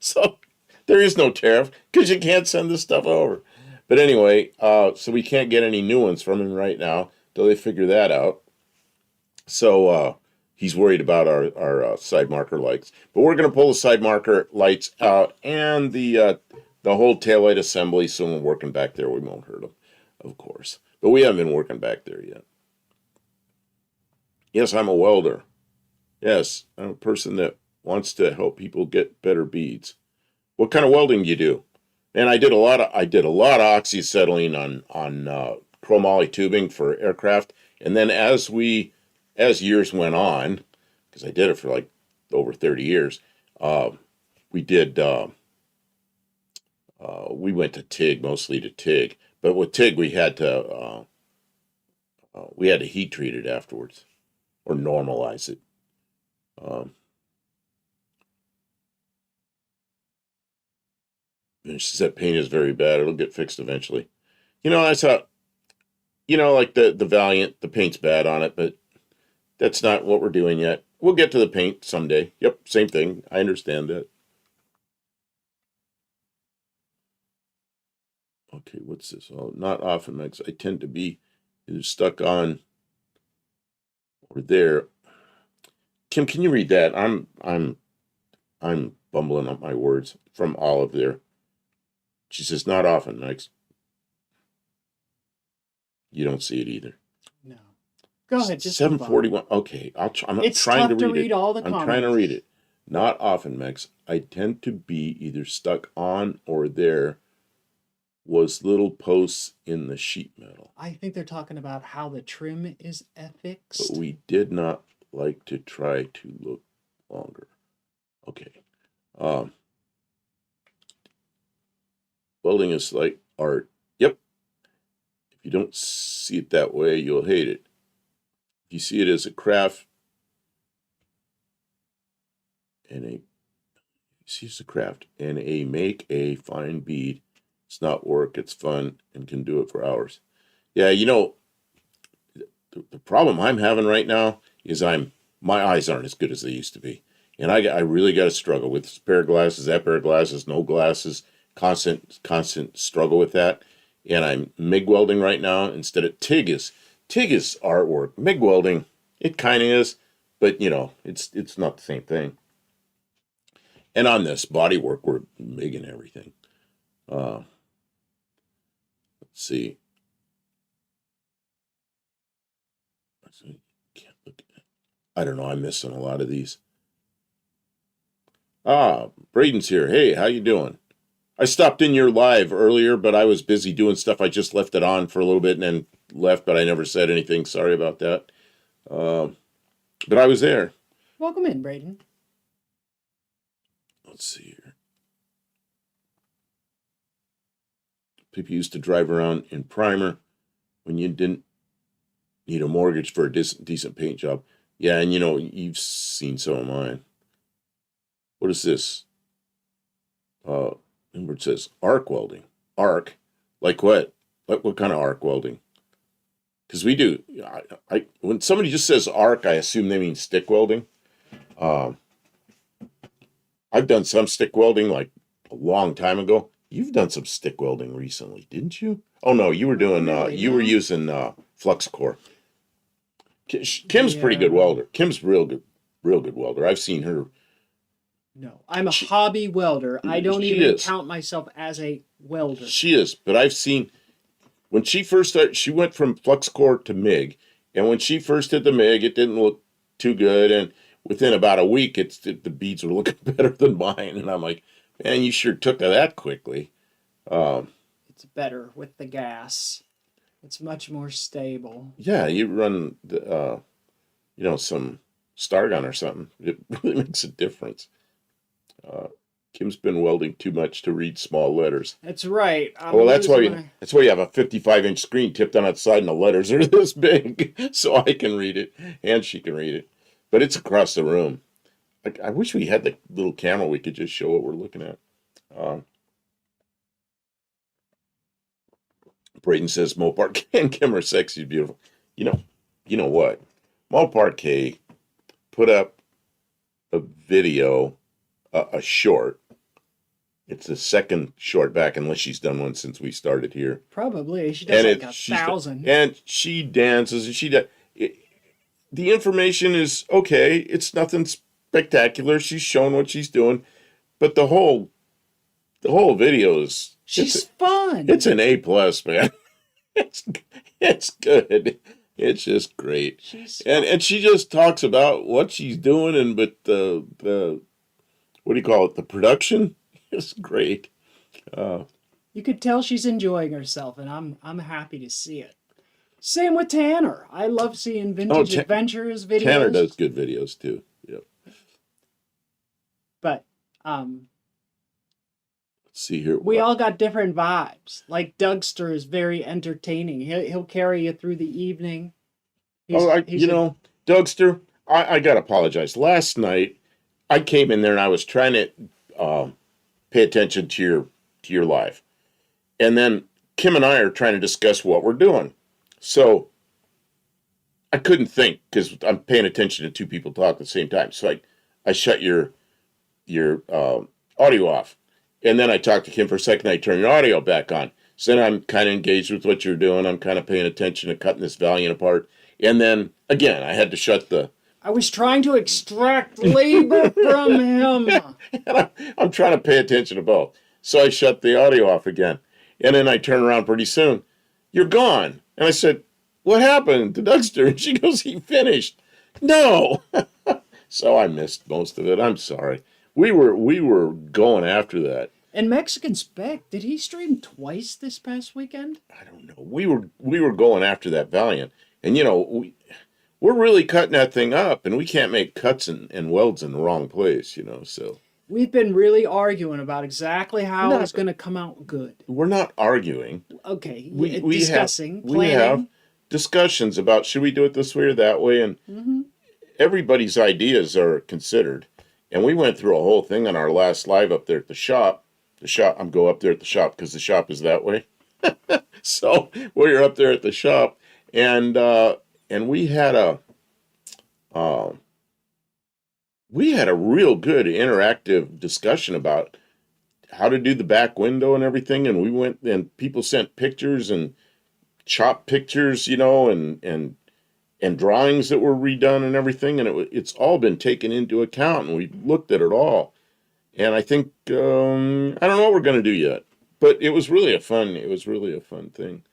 So there is no tariff because you can't send this stuff over. But anyway, so we can't get any new ones from him right now till they figure that out. So he's worried about our side marker lights. But we're going to pull the side marker lights out and the whole taillight assembly. So when we're working back there, we won't hurt them, of course. But we haven't been working back there yet. Yes, I'm a welder. Yes, I'm a person that wants to help people get better beads. What kind of welding do you do? And I did a lot of oxyacetylene on chromoly tubing for aircraft. And then as years went on, because I did it for like over 30 years, we did we went to TIG, mostly to TIG. But with TIG we had to heat treat it afterwards or normalize it. And she said paint is very bad. It'll get fixed eventually. I thought, like the Valiant, the paint's bad on it, but that's not what we're doing yet. We'll get to the paint someday. Yep, same thing. I understand that. Okay, what's this? Oh, not often, Max. I tend to be either stuck on or there. Kim, can you read that? I'm bumbling up my words from Olive there. She says, not often, Max. You don't see it either. No. Go ahead, just 741. Okay, I'm it's trying tough to read it. all the I'm comments. trying to read it. Not often, Max. I tend to be either stuck on or there was little posts in the sheet metal. I think they're talking about how the trim is affixed. But we did not like to try to look longer. Okay. Welding is like art. Yep. If you don't see it that way, you'll hate it. If you see it as a craft and make a fine bead, it's not work, it's fun, and can do it for hours. Yeah, the problem I'm having right now is my eyes aren't as good as they used to be. And I really got to struggle with this pair of glasses, that pair of glasses, no glasses, constant struggle with that. And I'm MIG welding right now instead of TIG is artwork. MIG welding, it kind of is, but it's not the same thing. And on this body work, we're MIGing everything. Let's see. Can't look at it. I don't know. I'm missing a lot of these. Braden's here. Hey, how you doing? I stopped in your live earlier, but I was busy doing stuff. I just left it on for a little bit and then left, but I never said anything. Sorry about that. But I was there. Welcome in, Braden. Let's see here. People used to drive around in primer when you didn't need a mortgage for a decent paint job. Yeah, and you've seen some of mine. What is this? Remember it says arc welding. Arc? Like what? Like what kind of arc welding? Because we do. When somebody just says arc, I assume they mean stick welding. I've done some stick welding like a long time ago. You've done some stick welding recently, didn't you? Oh no, you were doing. You were using flux core. Kim's pretty good welder. Kim's real good welder. I've seen her. No, I'm a hobby welder. I don't even count myself as a welder. She is, but I've seen when she first started. She went from flux core to MIG, and when she first did the MIG, it didn't look too good. And within about a week, the beads were looking better than mine, and I'm like, man, you sure took to that quickly. It's better with the gas. It's much more stable. Yeah, you run some Stargun or something. It really makes a difference. Uh, Kim's been welding too much to read small letters. That's right. Well, that's why you have a 55-inch screen tipped on its side, and the letters are this big, so I can read it and she can read it. But it's across the room. I wish we had the little camera we could just show what we're looking at. Braden says Mopar and Kim are sexy, beautiful. You know what? Mopar K put up a video, a short. It's the second short back, unless she's done one since we started here. Probably. She does like 1,000. And she dances, and the information is okay. It's nothing spectacular. She's showing what she's doing, but the whole video is she's fun. It's an A+, man. It's good. It's just great. And she just talks about what she's doing, but the what do you call it? The production is great. You could tell she's enjoying herself, and I'm happy to see it. Same with Tanner. I love seeing Vintage Adventures videos. Tanner does good videos too. Yep. But let's see here. We all got different vibes. Like Dougster is very entertaining. He'll carry you through the evening. Dougster, I gotta apologize. Last night I came in there and I was trying to pay attention to your live, and then Kim and I are trying to discuss what we're doing. So I couldn't think because I'm paying attention to two people talk at the same time. So I shut your audio off, and then I talked to Kim for a second. I turned your audio back on. So then I'm kind of engaged with what you're doing. I'm kind of paying attention to cutting this Valiant apart. And then again, I had to shut I was trying to extract labor from him. And I'm trying to pay attention to both. So I shut the audio off again. And then I turn around pretty soon. You're gone. And I said, what happened to Dougster? And she goes, he finished. No. So I missed most of it. I'm sorry. We were going after that. And Mexican Spec, did he stream twice this past weekend? I don't know. We were going after that Valiant. And we're really cutting that thing up, and we can't make cuts and welds in the wrong place, so. We've been really arguing about exactly how it's going to come out good. We're not arguing. Okay, planning. We have discussions about should we do it this way or that way, and everybody's ideas are considered. And we went through a whole thing on our last live up there at the shop. I'm going up there at the shop because the shop is that way. So we're up there at the shop, and we had a real good interactive discussion about how to do the back window and everything. And we went and people sent pictures and chopped pictures, and drawings that were redone and everything. And it's all been taken into account, and we looked at it all. And I think, I don't know what we're going to do yet, but it was really a fun thing.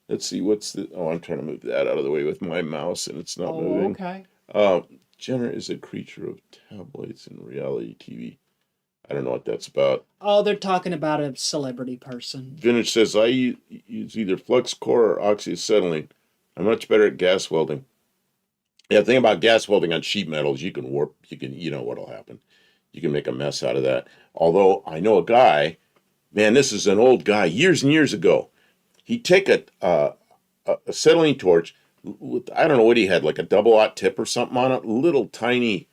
Let's see, I'm trying to move that out of the way with my mouse, and it's not moving. Okay. Jenner is a creature of tabloids and reality TV. I don't know what that's about. Oh, they're talking about a celebrity person. Vintage says, I use either flux core or oxyacetylene. I'm much better at gas welding. Yeah, the thing about gas welding on sheet metals, you can warp, what'll happen. You can make a mess out of that. Although I know a guy, man, this is an old guy, years and years ago. He'd take a acetylene torch with, I don't know what he had, like a double-aught tip or something on it, little tiny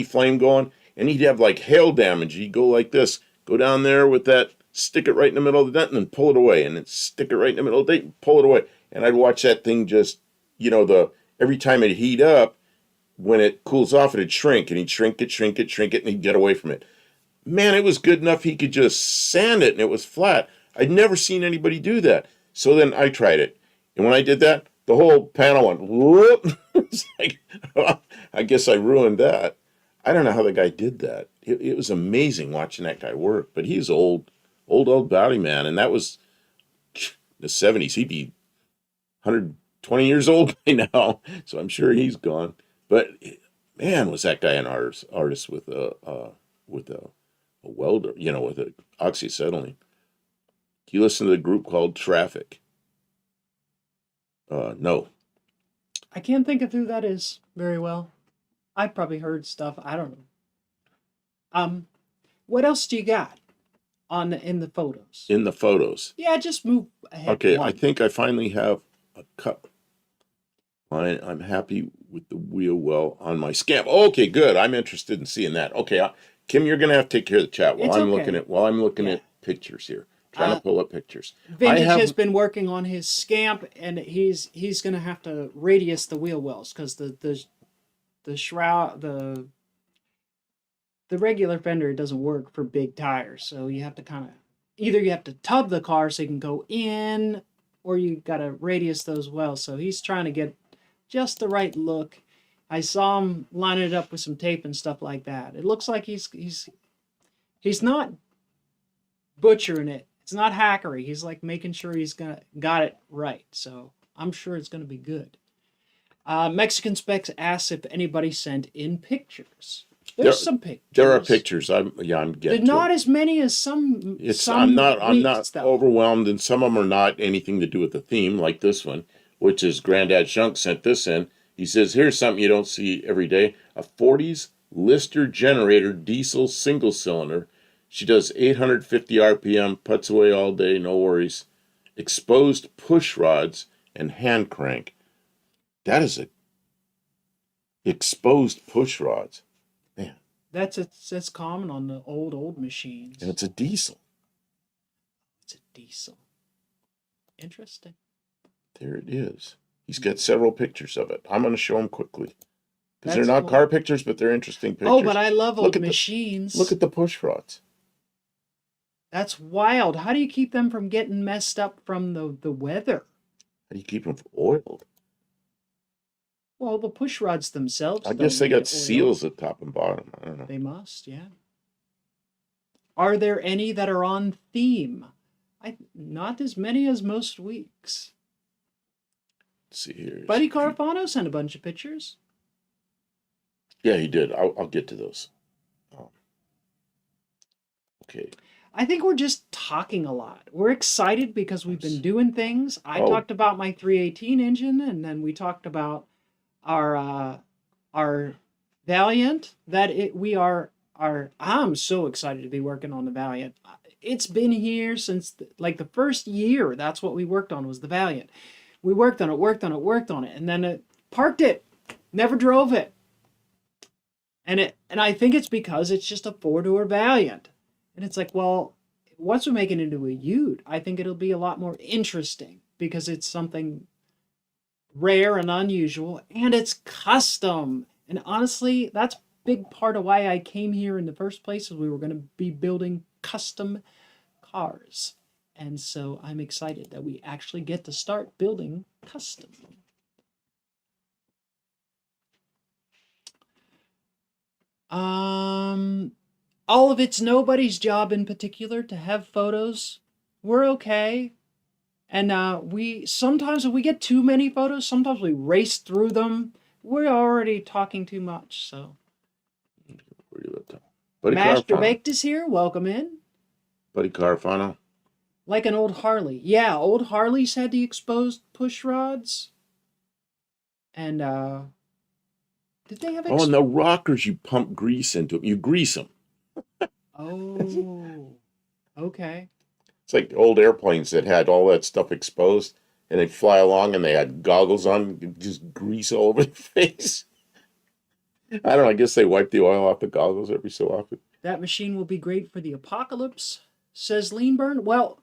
flame going, and he'd have like hail damage. He'd go like this, go down there with that, stick it right in the middle of the dent, and then pull it away, and then stick it right in the middle of the dent, and pull it away. And I'd watch that thing just, every time it'd heat up, when it cools off, it'd shrink, and he'd shrink it, and he'd get away from it. Man, it was good enough he could just sand it, and it was flat. I'd never seen anybody do that. So then I tried it. And when I did that, the whole panel went, whoop. It's like, well, I guess I ruined that. I don't know how the guy did that. It was amazing watching that guy work. But he's old body man. And that was the 70s. He'd be 120 years old by now. So I'm sure he's gone. But, Man, was that guy an artist with a welder, with a oxyacetylene. Do you listen to the group called Traffic? No. I can't think of who that is very well. I've probably heard stuff. I don't know. What else do you got in the photos? In the photos. Yeah, just move ahead. Okay, one. I think I finally have a cup. I'm happy with the wheel well on my scam. Okay, good. I'm interested in seeing that. Okay, Kim, you're gonna have to take care of the chat while It's I'm okay. looking Yeah. at pictures here. Trying to pull up pictures. Vintage has been working on his scamp, and he's gonna have to radius the wheel wells because the shroud the regular fender doesn't work for big tires, so you have to kind of either you have to tub the car so you can go in, or you got to radius those wells. So he's trying to get just the right look. I saw him line it up with some tape and stuff like that. It looks like he's not butchering it. It's not hackery. He's like making sure he's got it right. So I'm sure it's gonna be good. Mexican Specs asks if anybody sent in pictures. There's some pictures. There are pictures. I'm getting. Not as many as some. I'm not stuff. overwhelmed, and some of them are not anything to do with the theme, like this one, which is Granddad Shunk sent this in. He says, "Here's something you don't see every day: a '40s Lister generator diesel single cylinder. She does 850 RPM, puts away all day, no worries. Exposed push rods and hand crank. That is a exposed push rods. Man, That's common on the old machines. and it's a diesel. It's a diesel. Interesting. There it is. He's got several pictures of it. I'm going to show them quickly. Because they're That's not cool. car pictures, but they're interesting pictures. Oh, but I love Look old at machines. Look at the push rods. That's wild. How do you keep them from getting messed up from the weather? How do you keep them oiled? Well, the push rods themselves. I guess they don't got need oil. seals at top and bottom. I don't know. They must, yeah. Are there any that are on theme? Not as many as most weeks. Let's see here. Buddy Carfano sent a bunch of pictures. Yeah, he did. I'll get to those. Okay. I think we're just talking a lot. We're excited because we've been doing things. I talked about my 318 engine, and then we talked about our Valiant. I'm so excited to be working on the Valiant. It's been here since the first year. That's what we worked on, was the Valiant. We worked on it, and then it parked it. Never drove it. And I think it's because it's just a 4-door Valiant. And it's like, well, once we make it into a Ute, I think it'll be a lot more interesting because it's something rare and unusual, and it's custom. And honestly, that's a big part of why I came here in the first place, is we were going to be building custom cars. And so I'm excited that we actually get to start building custom. All of it's nobody's job in particular to have photos. We're okay. And sometimes if we get too many photos, sometimes we race through them. We're already talking too much, so. Master Baked is here. Welcome in. Buddy Carfano. Like an old Harley. Yeah, old Harleys had the exposed push rods. And did they have and the rockers, you pump grease into them. You grease them. Oh, okay. It's like old airplanes that had all that stuff exposed, and they'd fly along and they had goggles on, just grease all over the face. I don't know, I guess they wipe the oil off the goggles every so often. That machine will be great for the apocalypse, says Leanburn. Well,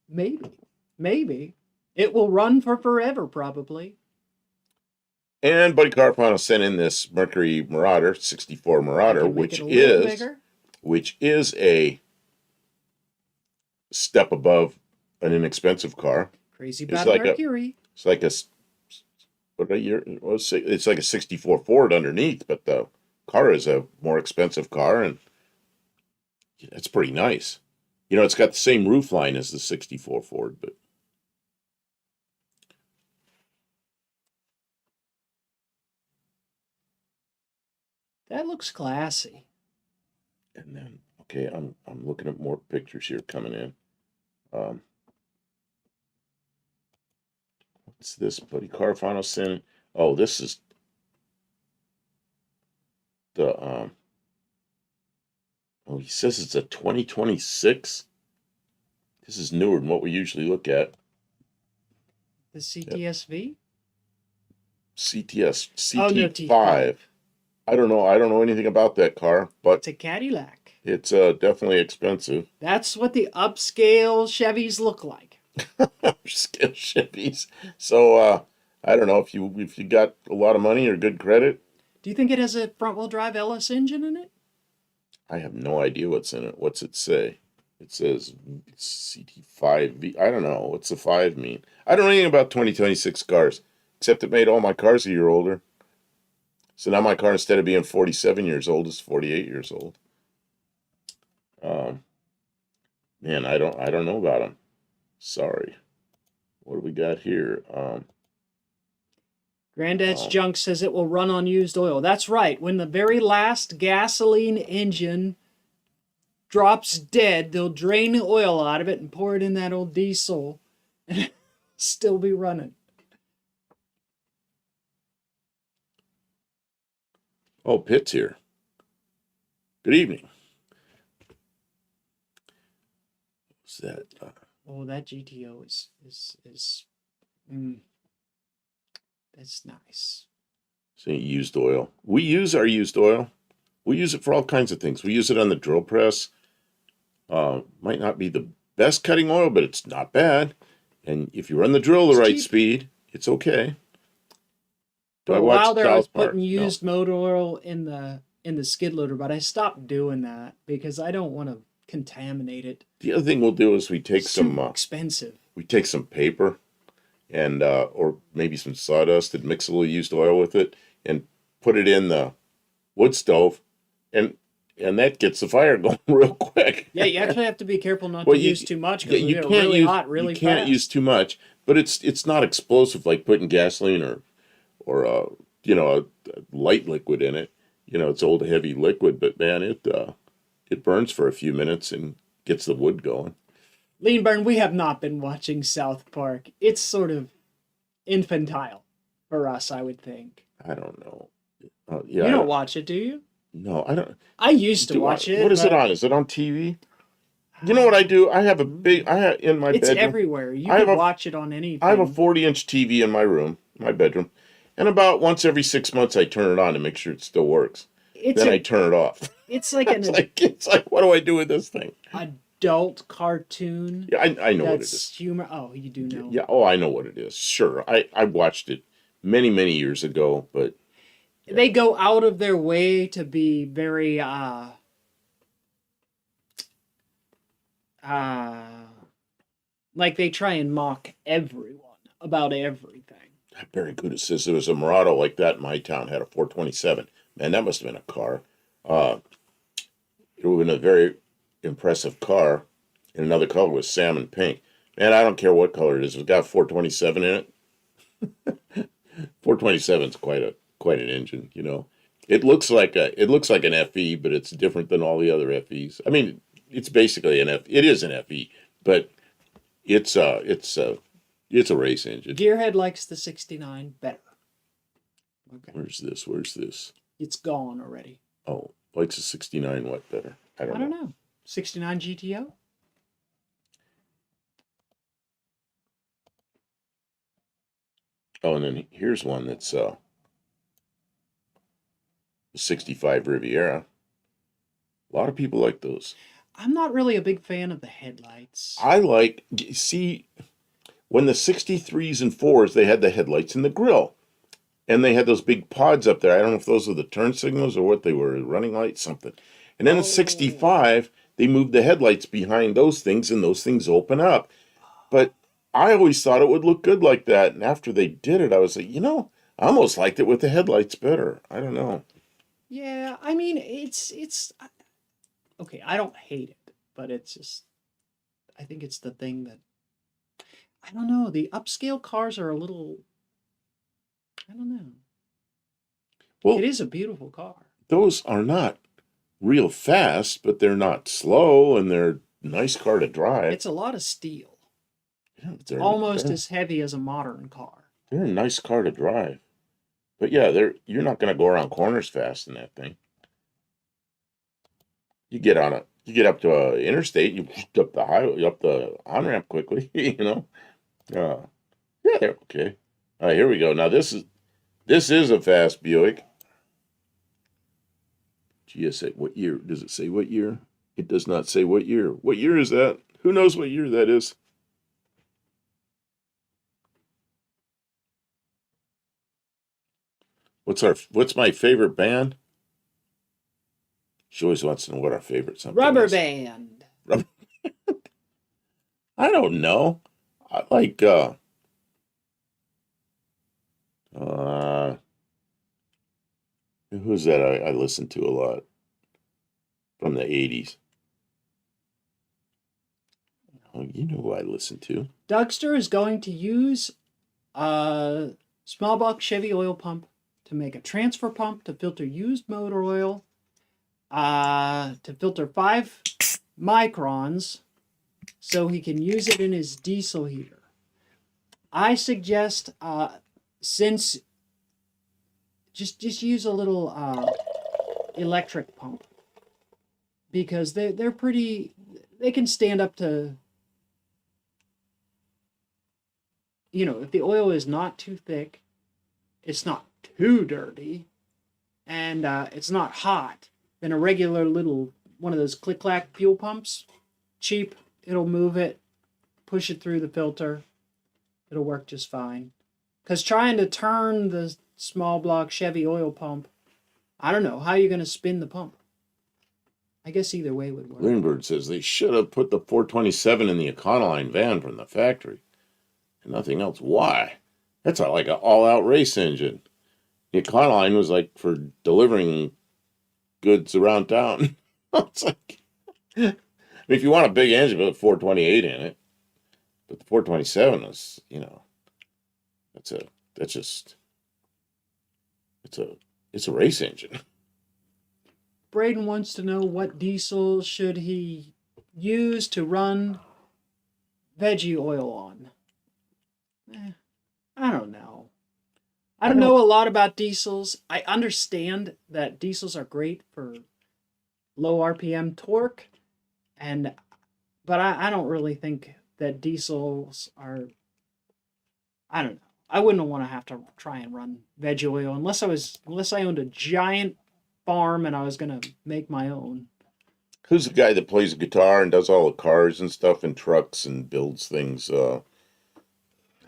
maybe. It will run for forever, probably. And Buddy Carfano sent in this Mercury Marauder, 64 Marauder, which is a step above an inexpensive car. Crazy about Mercury. It's like it's like a 64 Ford underneath, but the car is a more expensive car, and it's pretty nice. It's got the same roof line as the 64 Ford, but That looks classy. And then, okay, I'm looking at more pictures here coming in. What's this, buddy? Carfano sent. Oh, this is the Oh, he says it's a 2026. This is newer than what we usually look at. The CTSV? CTS Oh, no, CT5. T5. I don't know. I don't know anything about that car, but It's a Cadillac. it's definitely expensive. That's what the upscale Chevys look like. Scale Chevys. So I don't know if you got a lot of money or good credit. Do you think it has a front-wheel drive LS engine in it? I have no idea what's in it. What's it say? It says CT5V. I don't know. What's the 5 mean? I don't know anything about 2026 cars, except it made all my cars a year older. So now my car, instead of being 47 years old, is 48 years old. Man, I don't know about them. Sorry. What do we got here? Granddad's Junk says it will run on used oil. That's right. When the very last gasoline engine drops dead, they'll drain the oil out of it and pour it in that old diesel and still be running. Oh, Pitt's here. Good evening. What's that? Oh, that GTO is that's nice. See, used oil. We use our used oil. We use it for all kinds of things. We use it on the drill press. Might not be the best cutting oil, but it's not bad. And if you run the drill the right speed, it's okay. For a while there, I was putting used motor oil in the skid loader, but I stopped doing that because I don't want to contaminate it. The other thing we'll do is we take some expensive. We take some paper and or maybe some sawdust and mix a little used oil with it and put it in the wood stove, and that gets the fire going real quick. Yeah, you actually have to be careful not to use too much because you get really hot really fast. You can't use too much, but it's not explosive like putting gasoline or a light liquid in it. It's old heavy liquid, but man, it burns for a few minutes and gets the wood going. Lean Burn, we have not been watching South Park. It's sort of infantile for us, I would think. I don't know. You don't watch it, do you? No, I don't. I used to watch it. What is it on? Is it on TV? You know what I do? I have in my bedroom. It's everywhere. You can watch it on anything. I have a 40-inch TV in my room, my bedroom, and about once every 6 months I turn it on to make sure it still works. Then I turn it off. It's like it's like what do I do with this thing? Adult cartoon. Yeah, I know what it is. Humor. Oh, you do know. Yeah. Oh, I know what it is. Sure, I watched it many years ago, but yeah. They go out of their way to be very like they try and mock everyone about everything. Very good. It says there was a Murado like that in my town, had a 427. Man, that must have been a car. It would have been a very impressive car. And another color was salmon pink. Man, I don't care what color it is. It's got 427 in it. 427 is quite an engine, It looks like an FE, but it's different than all the other FEs. I mean, it's basically it is an FE, but it's a race engine. Gearhead likes the 69 better. Okay. Where's this? It's gone already. Oh, likes a 69 what better? I don't know. 69 GTO? Oh, and then here's one that's the 65 Riviera. A lot of people like those. I'm not really a big fan of the headlights. See, when the 63s and 4s, they had the headlights in the grill. And they had those big pods up there. I don't know if those were the turn signals or what they were, running lights, something. And then the 65, they moved the headlights behind those things, and those things open up. But I always thought it would look good like that. And after they did it, I was like, I almost liked it with the headlights better. I don't know. Yeah, I mean, it's okay, I don't hate it, but it's just, I think it's the thing that, I don't know, the upscale cars are a little, I don't know. Well, it is a beautiful car. those are not real fast, but they're not slow, and they're a nice car to drive. It's a lot of steel. Yeah, It's almost as heavy as a modern car. they're a nice car to drive. But yeah, you're not going to go around corners fast in that thing. You get up to a interstate, you up the highway, up the on ramp quickly. You know, yeah, they're okay. All right, here we go. Now this is a fast Buick. GSA. What year does it say? What year? It does not say what year. What year is that? Who knows what year that is? What's my favorite band? She always wants to know what our favorite something Rubber is. band. I don't know. I like uh who's that I listen to a lot from the 80s. Oh, you know who I listen to. Dougster is going to use a small block Chevy oil pump to make a transfer pump to filter used motor oil, to filter 5 microns so he can use it in his diesel heater. I suggest, since just use a little electric pump, because they're pretty, they can stand up to, you know, if the oil is not too thick, it's not too dirty, and it's not hot, then a regular little one of those click-clack fuel pumps, cheap, it'll move it, push it through the filter, it'll work just fine. Because trying to turn the small block Chevy oil pump, I don't know, how are you going to spin the pump? I guess either way would work. Lindbergh says they should have put the 427 in the Econoline van from the factory. And nothing else. Why? That's like an all-out race engine. The Econoline was like for delivering goods around town. It's like, I mean, if you want a big engine, put a 428 in it. But the 427 is, you know, it's a race engine. Braden wants to know what diesel should he use to run veggie oil on. I don't know. I don't know a lot about diesels. I understand that diesels are great for low RPM torque, but I don't really think that diesels are. I don't know. I wouldn't want to have to try and run veggie oil unless I owned a giant farm and I was gonna make my own. Who's the guy that plays the guitar and does all the cars and stuff and trucks and builds things?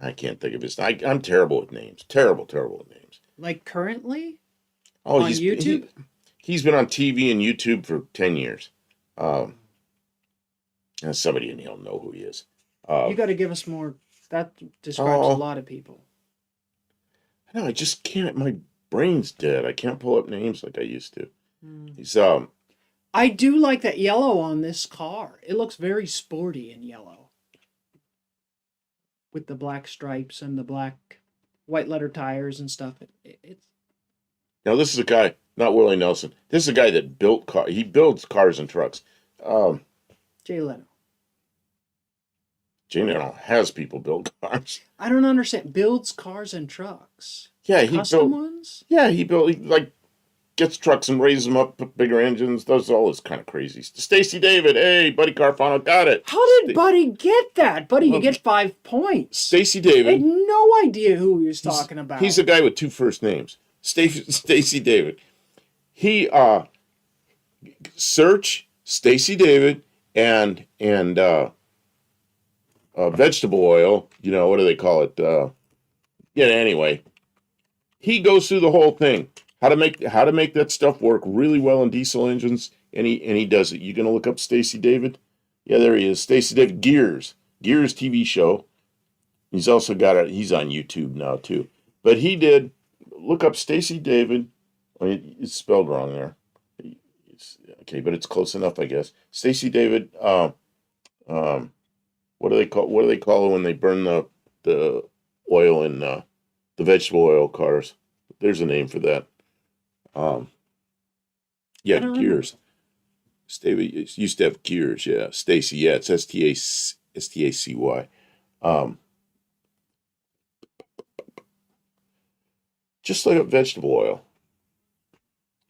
I can't think of his. I'm terrible with names. Terrible with names. Like currently? Oh, on YouTube? He's been on TV and YouTube for 10 years. And somebody in here will know who he is. You got to give us more. That describes a lot of people. No, I just can't. My brain's dead. I can't pull up names like I used to. He's I do like that yellow on this car. It looks very sporty in yellow, with the black stripes and the black white letter tires and stuff. It's now this is a guy, not Willie Nelson. This is a guy that built car. He builds cars and trucks. Jay Leno. Jay Leno has people build cars. I don't understand. Builds cars and trucks. Yeah, he Custom built ones? Yeah, he like gets trucks and raises them up, put bigger engines, does all this kind of crazy. Stacy David, hey, Buddy Carfano, got it. How did Buddy get that? Buddy, you get 5 points. Stacy I David. had no idea who he was talking about. He's a guy with 2 first names. Stacy David. He search Stacy David and vegetable oil. You know, what do they call it? Yeah. Anyway, he goes through the whole thing. How to make that stuff work really well in diesel engines, and he does it. You gonna look up Stacy David? Yeah, there he is. Stacy David. Gears TV show. He's also got he's on YouTube now too. But he did look up Stacy David. It's spelled wrong there. Okay, but it's close enough, I guess. Stacy David. What do they call it when they burn the oil in the vegetable oil cars? There's a name for that. Yeah, I don't remember. gears. Stacy used to have gears. Yeah, Stacy. Yeah, it's Stacy. Just like a vegetable oil.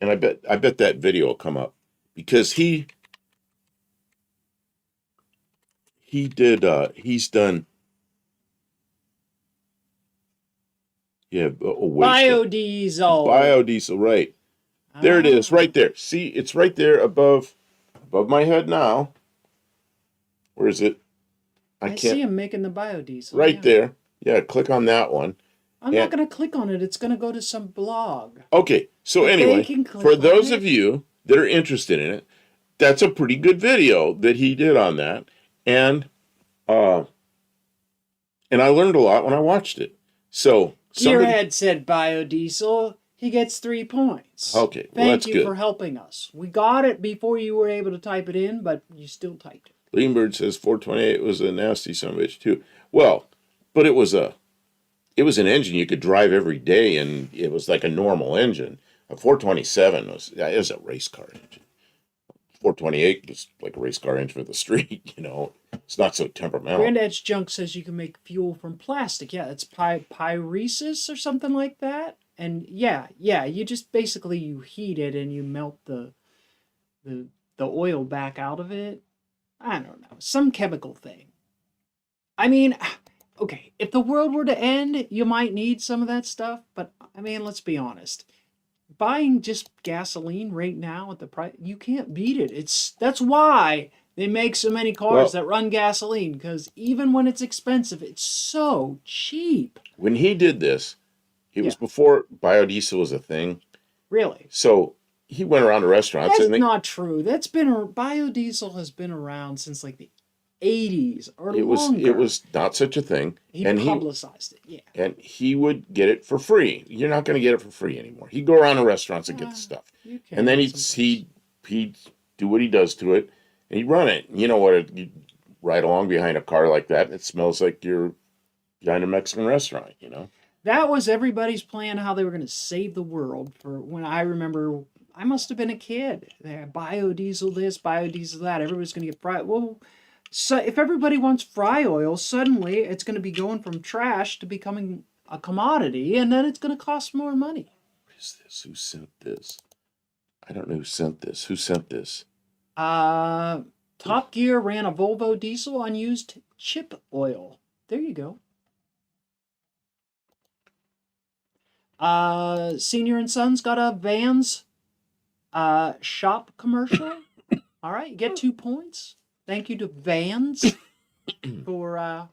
And I bet that video will come up because he did he's done yeah a waste oil. Biodiesel. Biodiesel, right. There it is, Ah, right there. See, it's right there above my head now. Where is it? I I see can't him making the biodiesel. right Yeah. there. Yeah, click on that one. I'm not And going to click on it. It's going to go to some blog. okay, so But they anyway, can for click on those of it. you that are interested in it, that's a pretty good video that he did on that. And uh and I learned a lot when I watched it. So somebody Gearhead said biodiesel. He gets 3 points. okay, well Thank that's you for good. helping us. We got it before you were able to type it in, but you still typed it. Leanbird says 428 was a nasty son of a bitch too. Well, but it was an engine you could drive every day, and it was like a normal engine. A 427 was a race car engine. 428 was like a race car engine for the street. It's not so temperamental. Granddad's Junk says you can make fuel from plastic. Yeah, it's pyresis or something like that. And yeah, you just basically you heat it and you melt the the oil back out of it. I don't know, some chemical thing. I mean, okay, if the world were to end, you might need some of that stuff, but I mean, let's be honest. Buying just gasoline right now at the price, you can't beat it. That's why they make so many cars Well, that run gasoline, because even when it's expensive, it's so cheap. when he did this, it Yeah, was before biodiesel was a thing. really. So he went around to restaurants That's and not true. Biodiesel has been around since like the 80s or it longer. was not such a thing. He And publicized it. Yeah. he would get it for free. You're not going to get it for free anymore. He'd go around to restaurants and get the stuff, You and then can someplace. he'd do what he does to it, and he'd run it. You know what? You ride along behind a car like that, and it smells like you're behind a Mexican restaurant. That was everybody's plan how they were going to save the world. For when I remember, I must have been a kid. Biodiesel this, biodiesel that. Everybody's going to get fried. Well, so if everybody wants fry oil, suddenly it's going to be going from trash to becoming a commodity, and then it's going to cost more money. What is this? Who sent this? I don't know who sent this. Who sent this? Top Gear ran a Volvo diesel on used chip oil. There you go. Senior and Sons got a Vans shop commercial. All right, you get 2 points. Thank you to Vans for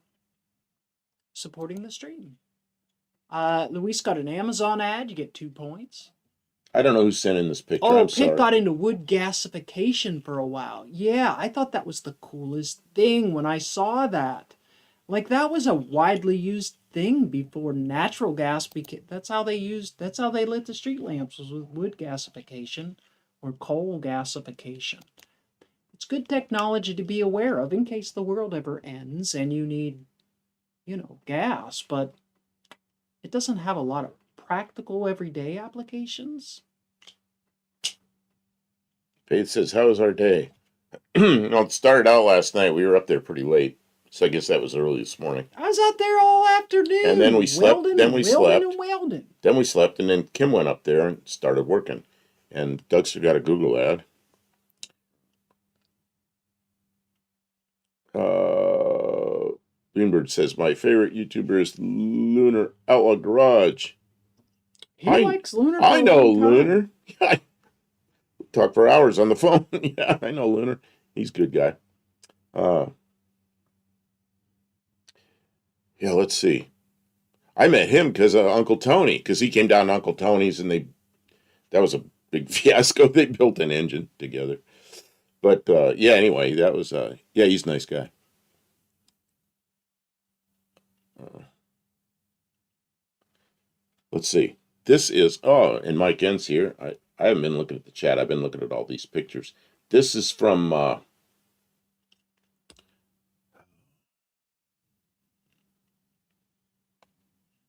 supporting the stream. Luis got an Amazon ad. You get 2 points. I don't know who sent in this picture. Oh, I'm Pitt sorry. got into wood gasification for a while. Yeah, I thought that was the coolest thing when I saw that. Like, that was a widely used thing before natural gas became. That's how they lit the street lamps, was with wood gasification or coal gasification. It's good technology to be aware of in case the world ever ends and you need, gas, but it doesn't have a lot of practical everyday applications. Faith says, "How was our day?" Well, it started out last night. We were up there pretty late, so I guess that was early this morning. I was out there all afternoon. And then we slept. Welding Then and we welding slept. and welding. Then we slept, and then Kim went up there and started working. And Dougster got a Google ad. Greenberg says, "My favorite YouTuber is Lunar Outlaw Garage." He I likes Lunar. I know Lunar. I talk for hours on the phone. Yeah, I know Lunar. He's a good guy. Yeah, let's see. I met him because of Uncle Tony, because he came down to Uncle Tony's, and that was a big fiasco. They built an engine together. But yeah, anyway, that was yeah, he's a nice guy. Let's see. This is and Mike N's here. I haven't been looking at the chat. I've been looking at all these pictures. This is from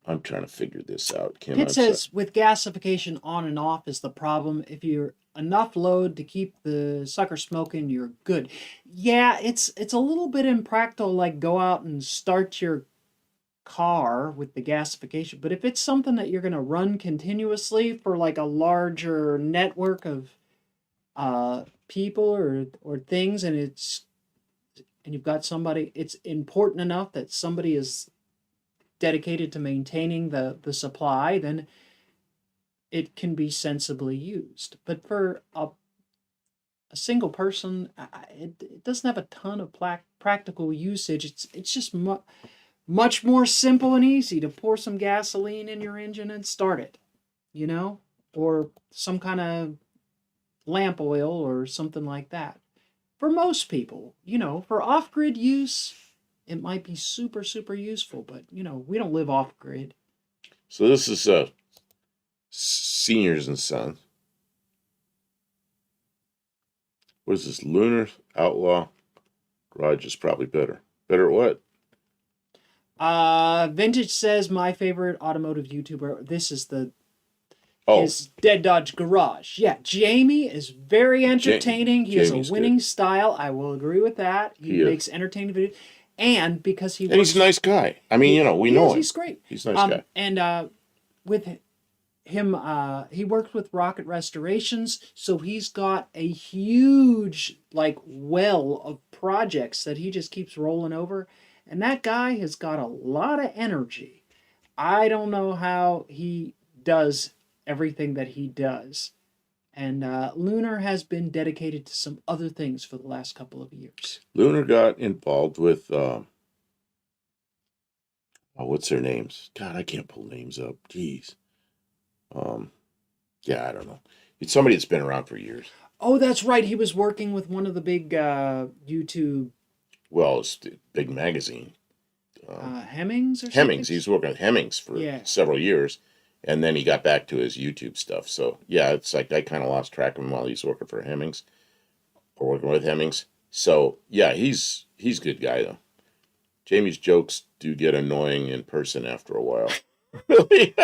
I'm trying to figure this out. Kim, Pitt says with gasification on and off is the problem. If you're enough load to keep the sucker smoking, you're good. Yeah, it's a little bit impractical, like go out and start your car with the gasification. But if it's something that you're going to run continuously for like a larger network of people or things, and you've got somebody, it's important enough that somebody is dedicated to maintaining the supply, then it can be sensibly used. But for a single person, it doesn't have a ton of practical usage. It's just much more simple and easy to pour some gasoline in your engine and start it, you know, or some kind of lamp oil or something like that. For most people, you know, for off-grid use, it might be super, super useful, but, you know, we don't live off-grid. So this is Seniors and Sons. What is this? Lunar Outlaw Garage is probably better. Better at what? Vintage says my favorite automotive YouTuber. This is Oh, his Dead Dodge Garage. Yeah, Jamie is very entertaining. He has a Jamie's winning good. style. I will agree with that. He Is. makes entertaining videos, and because he And he's a nice guy. I mean, you know, we know him. He's great. He's a nice guy. And with him, he works with Rocket Restorations, so he's got a huge like well of projects that he just keeps rolling over. And that guy has got a lot of energy. I don't know how he does everything that he does. And Lunar has been dedicated to some other things for the last couple of years. Lunar got involved with, what's their names? God, I can't pull names up. Jeez. Yeah, I don't know. It's somebody that's been around for years. Oh, that's right. He was working with one of the big YouTube. Well, it's a big magazine. Hemmings or something? Hemmings. He's working with Hemmings for several years. And then he got back to his YouTube stuff. So, yeah, it's like I kind of lost track of him while he's working for Hemmings. Or working with Hemmings. So, yeah, he's a good guy, though. Jamie's jokes do get annoying in person after a while. Really?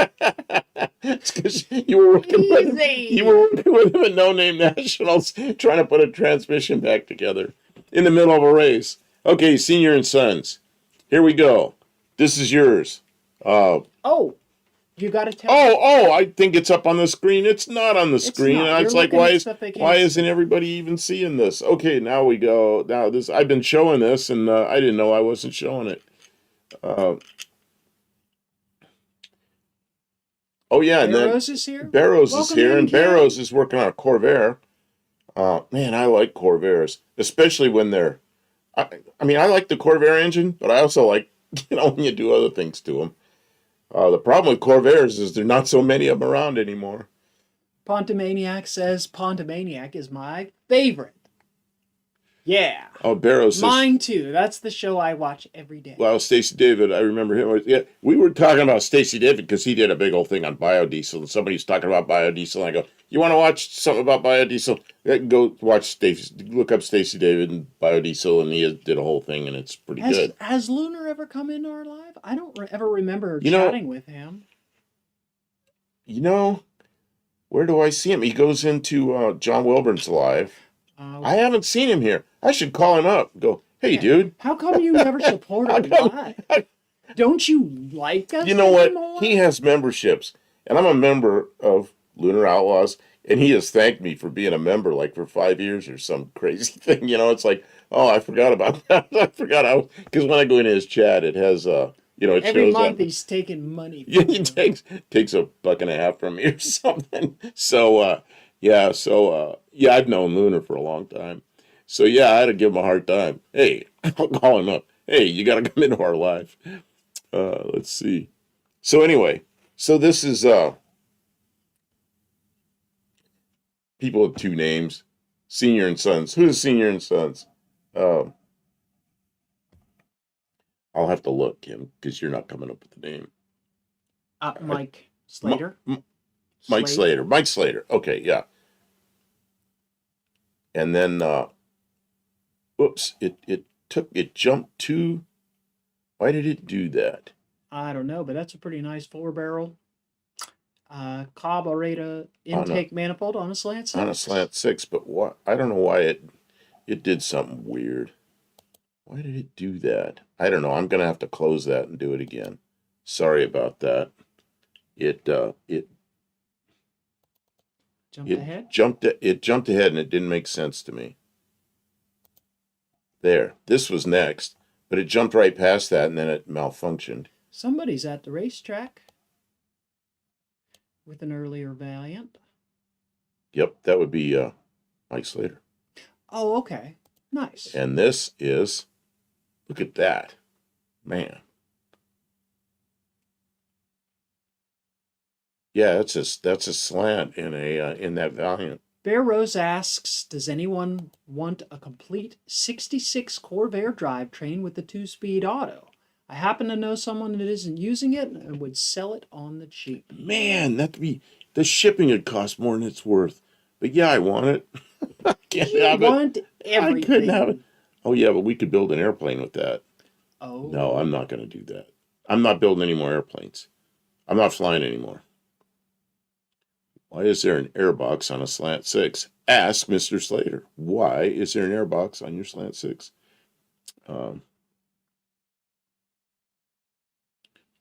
It's because you were working with him at No Name Nationals, trying to put a transmission back together in the middle of a race. Okay, Senior and Sons. Here we go. This is yours. You got to tell. Oh! I think it's up on the screen. It's not on the screen. It's like, why isn't everybody even seeing this? Okay, now we go. Now this. I've been showing this, and I didn't know I wasn't showing it. Oh yeah, and Barrows then is here. Barrows is Welcome here, in, and Ken. Barrows is working on a Corvair. Man, I like Corvairs, especially when they're. I mean, I like the Corvair engine, but I also like when you do other things to them. The problem with Corvairs is there's not so many of them around anymore. Pontomaniac says Pontomaniac is my favorite. Yeah. Oh, Barrows. Mine too. That's the show I watch every day. Well, Stacey David, I remember him. Yeah, we were talking about Stacey David because he did a big old thing on biodiesel, and somebody was talking about biodiesel, and I go, "You want to watch something about biodiesel? Go watch Stacey. Look up Stacey David and biodiesel, and he did a whole thing, and it's pretty good." Has Lunar ever come into our live? I don't ever remember chatting with him. Where do I see him? He goes into John Wilburn's live. I haven't seen him here. I should call him up. Go, hey, dude. How come you never support our live? Don't you like us? You know anymore? What? He has memberships, and I'm a member of Lunar Outlaws, and he has thanked me for being a member like for 5 years or some crazy thing. It's like, oh, I forgot about that. I forgot how, because when I go into his chat, it has it every shows month that. He's taking money. Yeah, he takes $1.50 from me or something. So yeah, I've known Lunar for a long time. So yeah, I had to give him a hard time. Hey, I'll call him up. Hey, you got to come into our live. Let's see. So anyway, this is people with two names, Senior and Sons. Who's Senior and Sons? I'll have to look, Kim, because you're not coming up with the name. Mike Slater. Mike Slater. Mike Slater. Okay, yeah. And then, oops, it jumped to, why did it do that? I don't know, but that's a pretty nice 4-barrel. carburetor intake manifold on a slant six. On a slant six, but what? I don't know why it did something weird. Why did it do that? I don't know. I'm gonna have to close that and do it again. Sorry about that. It Jumped ahead. It jumped ahead and it didn't make sense to me. There. This was next, but it jumped right past that and then it malfunctioned. Somebody's at the racetrack with an earlier Valiant. Yep, that would be Mike Slater. Oh, okay. Nice. And this is, look at that. Man. Yeah, that's a slant in that Valiant. Bear Rose asks, does anyone want a complete 66 Corvair drivetrain with the 2-speed auto? I happen to know someone that isn't using it and would sell it on the cheap. Man, the shipping would cost more than it's worth. But yeah, I want it. I can't have it. Want everything. I couldn't have it. Oh yeah, but we could build an airplane with that. Oh. No, I'm not going to do that. I'm not building any more airplanes. I'm not flying anymore. Why is there an airbox on a slant six? Ask Mr. Slater. Why is there an airbox on your slant six? I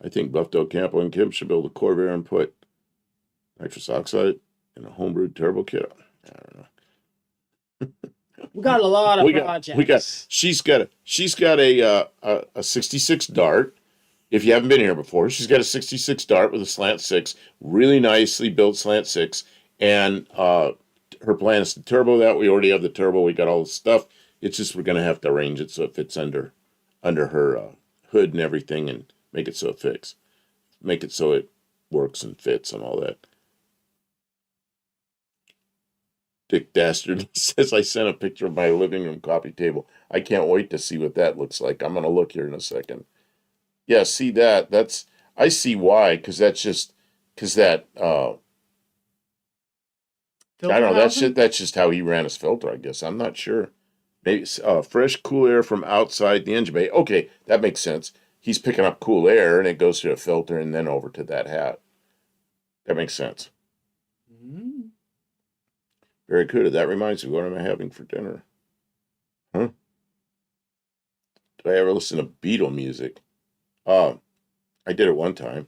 think Buffalo, Campo, and Kim should build a Corvair and put nitrous oxide in a homebrewed turbo kit. I don't know. We got a lot of projects. She's got a 66 Dart. If you haven't been here before, she's got a 66 Dart with a slant six, really nicely built slant six, and her plan is to turbo that. We already have the turbo. We got all the stuff. It's just we're gonna have to arrange it so it fits under her hood and everything, and make it so it fits. Make it so it works and fits and all that. Dick Dastard says, I sent a picture of my living room coffee table. I can't wait to see what that looks like. I'm going to look here in a second. Yeah, see that? I see why, because that's just, I don't know, that's just how he ran his filter, I guess. I'm not sure. Maybe fresh, cool air from outside the engine bay. Okay, that makes sense. He's picking up cool air, and it goes through a filter and then over to that hat. That makes sense. Mm-hmm. Very good. That reminds me, what am I having for dinner? Huh? Do I ever listen to Beatle music? I did it one time.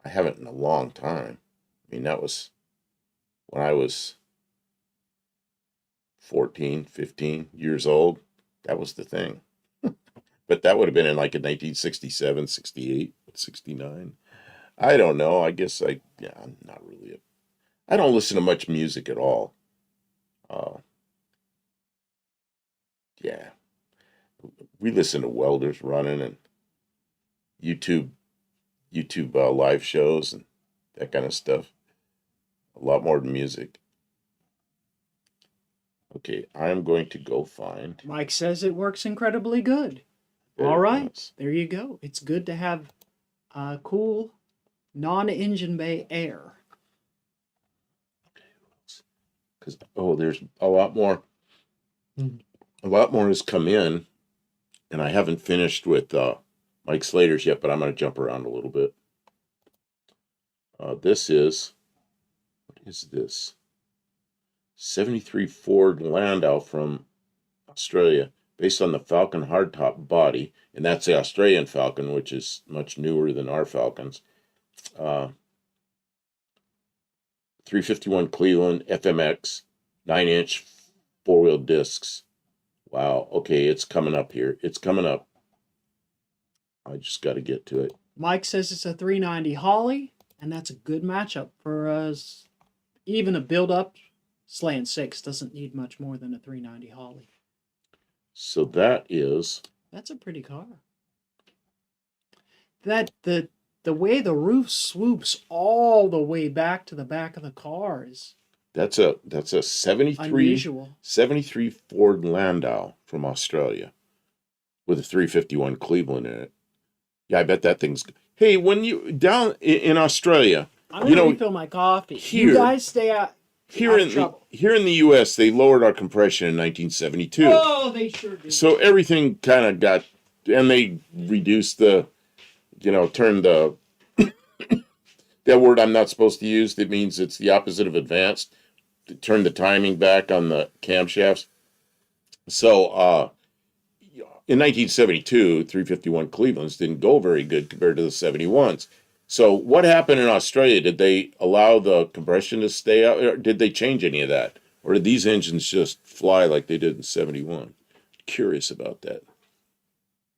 I haven't in a long time. I mean, that was when I was 14, 15 years old. That was the thing. But that would have been in like in 1967, 68, 69. I don't know. I guess I'm not really I don't listen to much music at all. Yeah. We listen to welders running and YouTube live shows and that kind of stuff. A lot more than music. Okay, I'm going to go find. Mike says it works incredibly good. All right, there you go. It's good to have cool non-engine bay air. Because there's a lot more. A lot more has come in, and I haven't finished with Mike Slater's yet, but I'm going to jump around a little bit. What is this? 73 Ford Landau from Australia, based on the Falcon hardtop body, and that's the Australian Falcon, which is much newer than our Falcons. 351 Cleveland FMX, 9-inch 4-wheel discs. Wow. Okay, it's coming up here. It's coming up. I just got to get to it. Mike says it's a 390 Holly, and that's a good matchup for us. Even a build-up slant six doesn't need much more than a 390 Holly. So that's a pretty car. That the way the roof swoops all the way back to the back of the car is that's a 73 unusual. 73 Ford Landau from Australia with a 351 Cleveland in it. Yeah, I bet that thing's. Hey, when you down in Australia, I'm gonna refill my coffee. Here, you guys stay out. Here in the U.S., they lowered our compression in 1972. Oh, they sure did. So everything kind of got, and they reduced turned the that word I'm not supposed to use. That means it's the opposite of advanced. To turn the timing back on the camshafts. So in 1972, 351 Clevelands didn't go very good compared to the 71s. So what happened in Australia? Did they allow the compression to stay out, or did they change any of that? Or did these engines just fly like they did in 71? Curious about that.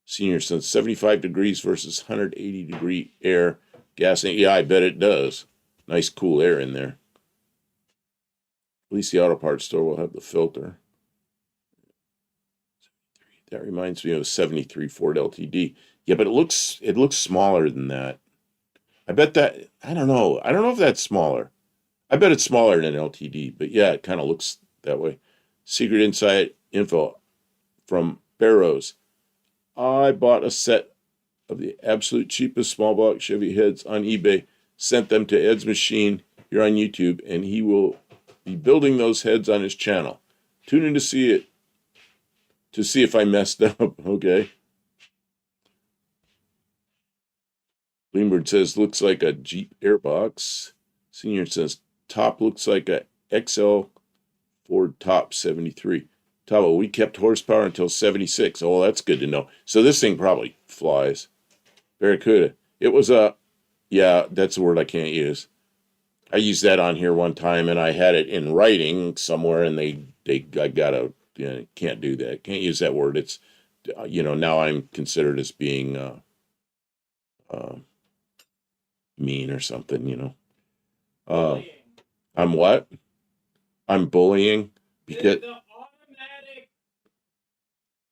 Senior says 75 degrees versus 180-degree air gas. Yeah, I bet it does. Nice cool air in there. At least the auto parts store will have the filter. That reminds me of a 73 Ford LTD. Yeah, but it looks smaller than that. I bet that, I don't know. I don't know if that's smaller. I bet it's smaller than an LTD, but yeah, it kind of looks that way. Secret Insight info from Barrows. I bought a set of the absolute cheapest small block Chevy heads on eBay, sent them to Ed's machine here on YouTube, and he will be building those heads on his channel. Tune in to see if I messed up, okay? Greenberg says, looks like a Jeep airbox. Senior says, top looks like a XL Ford Top 73. Tavo, we kept horsepower until 76. Oh, that's good to know. So this thing probably flies. Barracuda. It was yeah, that's a word I can't use. I used that on here one time, and I had it in writing somewhere, and I gotta, can't do that. Can't use that word. It's, now I'm considered as being mean or something, I'm what? I'm bullying because The automatic.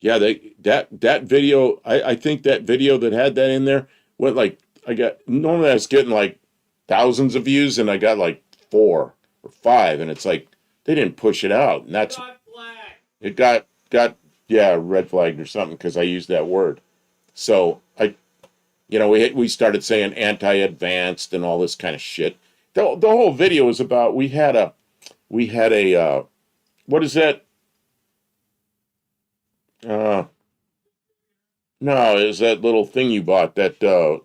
yeah, that video. I think that video that had that in there went like normally I was getting like thousands of views, and I got like 4 or 5, and it's like they didn't push it out, and that's it got yeah, red flagged or something because I used that word. So we started saying anti-advanced and all this kind of shit. The whole video was about we had a what is that? No, is that little thing you bought, that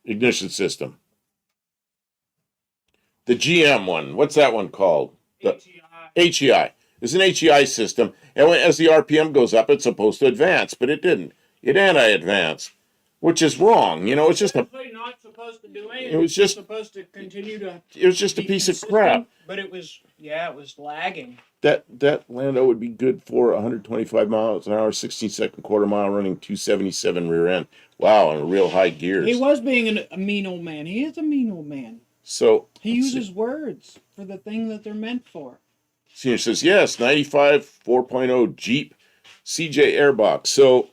ignition system? The GM one. What's that one called? The HEI. It's an HEI system, and as the RPM goes up, it's supposed to advance, but it didn't. It anti-advanced, which is wrong. It's just not supposed to do anything. It was just supposed to continue to. It was just a piece of crap. But it was lagging. That Lando would be good for 125 miles an hour, 16-second quarter mile, running 277 rear end. Wow, and real high gears. He was being a mean old man. He is a mean old man. So he uses words for the thing that they're meant for. Senior says, yes, 95 4.0 Jeep CJ airbox. So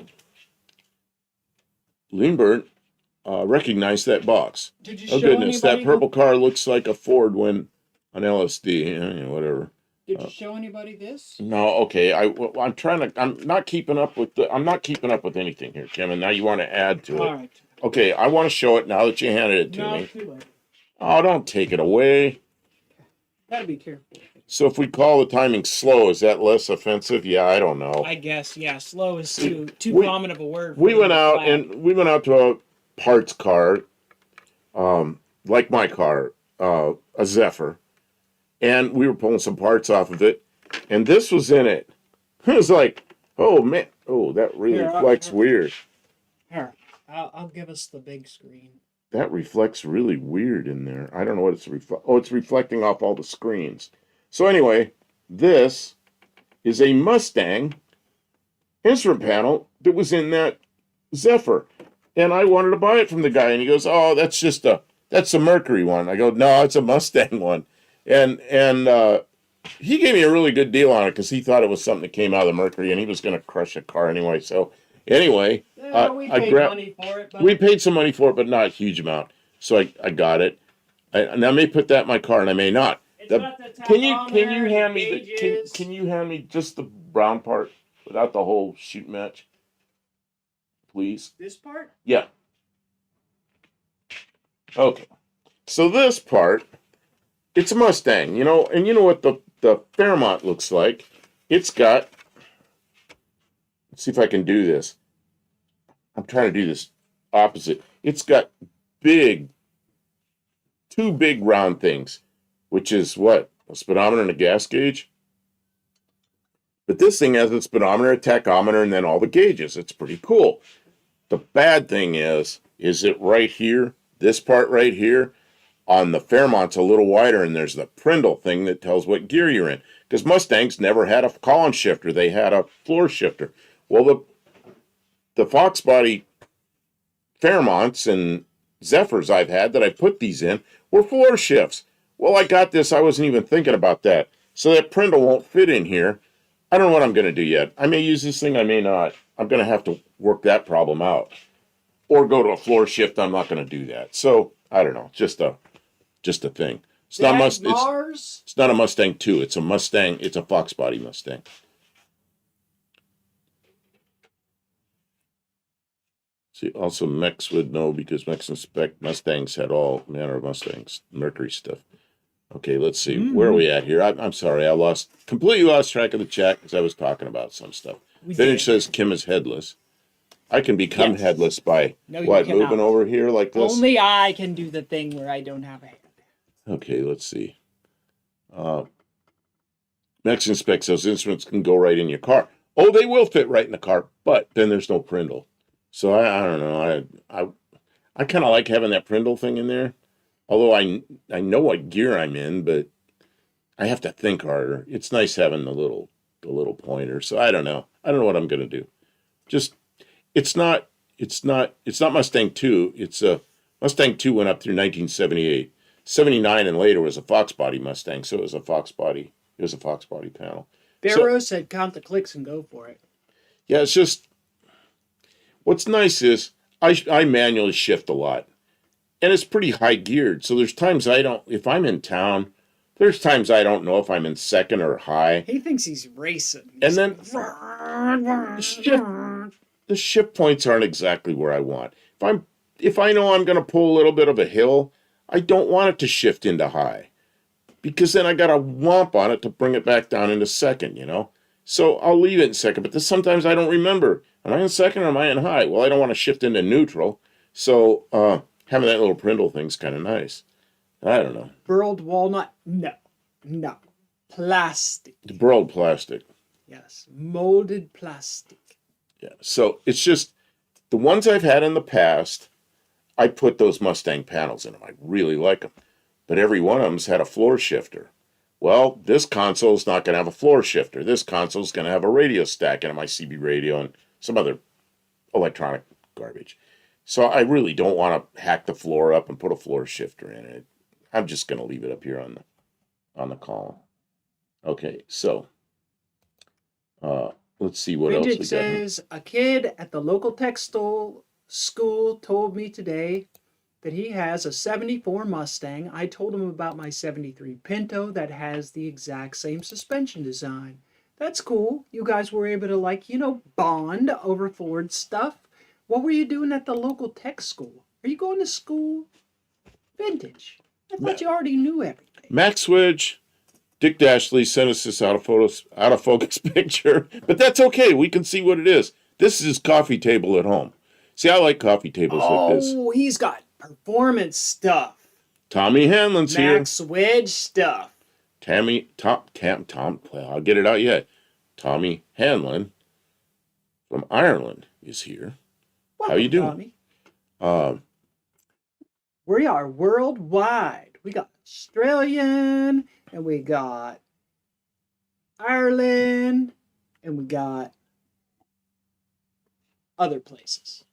Lindbergh recognized that box. Did you oh, show goodness, anybody that purple car looks like a Ford when on LSD. Whatever. Did you show anybody this? No, okay. I'm not keeping up with anything here, Kim, and now you want to add to it. All right. Okay, I want to show it now that you handed it to me. Too late. Oh, don't take it away. Gotta be careful. So if we call the timing slow, is that less offensive? Yeah, I don't know. I guess, yeah. Slow is too common of a word. We went out to a parts car, like my car, a Zephyr, and we were pulling some parts off of it, and this was in it. It was like, oh man, oh, that really reflects weird. Here, I'll give us the big screen. That reflects really weird in there. I don't know what it's it's reflecting off all the screens. So anyway, this is a Mustang instrument panel that was in that Zephyr. And I wanted to buy it from the guy, and he goes, oh, that's a Mercury one. I go, no, it's a Mustang one. And he gave me a really good deal on it because he thought it was something that came out of the Mercury, and he was going to crush a car anyway. So anyway, we paid money for it. We paid some money for it, but not a huge amount. So I got it. And I may put that in my car, and I may not. Can you hand me just the brown part without the whole shoot match, please? This part? Yeah. Okay. So this part, it's a Mustang, and you know what the Fairmont looks like. It's got. Let's see if I can do this. I'm trying to do this opposite. It's got big two big round things, which is what? A speedometer and a gas gauge? But this thing has a speedometer, a tachometer, and then all the gauges. It's pretty cool. The bad thing is it right here, this part right here, on the Fairmont's a little wider, and there's the Prindle thing that tells what gear you're in. Because Mustangs never had a column shifter. They had a floor shifter. Well, the Fox body Fairmonts and Zephyrs I've had that I put these in were floor shifts. Well, I got this. I wasn't even thinking about that. So that Prindle won't fit in here. I don't know what I'm going to do yet. I may use this thing. I may not. I'm going to have to work that problem out. Or go to a floor shift. I'm not going to do that. So, I don't know. Just a thing. It's not Mars? It's not a Mustang 2. It's a Mustang. It's a Fox body Mustang. See, also Mex would know because Mex and Spec Mustangs had all manner of Mustangs, Mercury stuff. Okay, let's see. Where are we at here? I'm sorry. I completely lost track of the chat because I was talking about some stuff. Vintage says Kim is headless. I can become headless by moving over here like this? Only I can do the thing where I don't have a head. Okay, let's see. Mexican Specs, those instruments can go right in your car. Oh, they will fit right in the car, but then there's no Prindle. So I don't know. I kind of like having that Prindle thing in there. Although I know what gear I'm in, but I have to think harder. It's nice having the little pointer. So I don't know. I don't know what I'm gonna do. Just it's not Mustang 2. It's a Mustang 2 went up through 1978. 79 and later was a Fox body Mustang, so it was a Fox body. It was a Fox body panel. Barrow said count the clicks and go for it. Yeah, it's just what's nice is I manually shift a lot. And it's pretty high geared. So there's times if I'm in town, there's times I don't know if I'm in second or high. He thinks he's racing. And then the shift points aren't exactly where I want. If I know I'm going to pull a little bit of a hill, I don't want it to shift into high. Because then I got to whomp on it to bring it back down into second, So I'll leave it in second. But sometimes I don't remember. Am I in second or am I in high? Well, I don't want to shift into neutral. So, having that little Prindle thing's kind of nice. I don't know. Burled walnut? No. Plastic. The burled plastic. Yes. Molded plastic. Yeah. So it's just the ones I've had in the past, I put those Mustang panels in them. I really like them. But every one of them's had a floor shifter. Well, this console's not going to have a floor shifter. This console's going to have a radio stack in it, my CB radio and some other electronic garbage. So I really don't want to hack the floor up and put a floor shifter in it. I'm just going to leave it up here on the column. Okay, so let's see what else we got. Vintage says, a kid at the local textile school told me today that he has a 74 Mustang. I told him about my 73 Pinto that has the exact same suspension design. That's cool. You guys were able to bond over Ford stuff. What were you doing at the local tech school? Are you going to school? Vintage. I thought you already knew everything. Max Swidge, Dick Dashley sent us this out of focus picture, but that's okay. We can see what it is. This is his coffee table at home. See, I like coffee tables like this. Oh, he's got performance stuff. Tommy Hanlon's here. Max Wedge stuff. Tom. Well, I'll get it out yet. Tommy Hanlon from Ireland is here. Welcome, how you doing, Tommy? We are worldwide. We got Australian, and we got Ireland, and we got other places.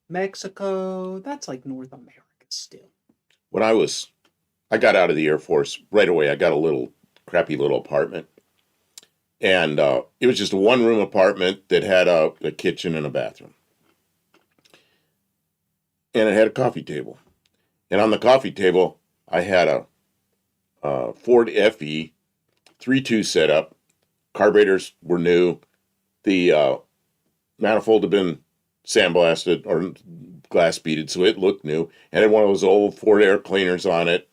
Mexico, that's like North America still. When I got out of the Air Force right away, I got a crappy little apartment. And it was just a one-room apartment that had a kitchen and a bathroom. And it had a coffee table. And on the coffee table, I had a Ford FE 3.2 setup. Carburetors were new. The manifold had been sandblasted or glass beaded, so it looked new. And it had one of those old Ford air cleaners on it.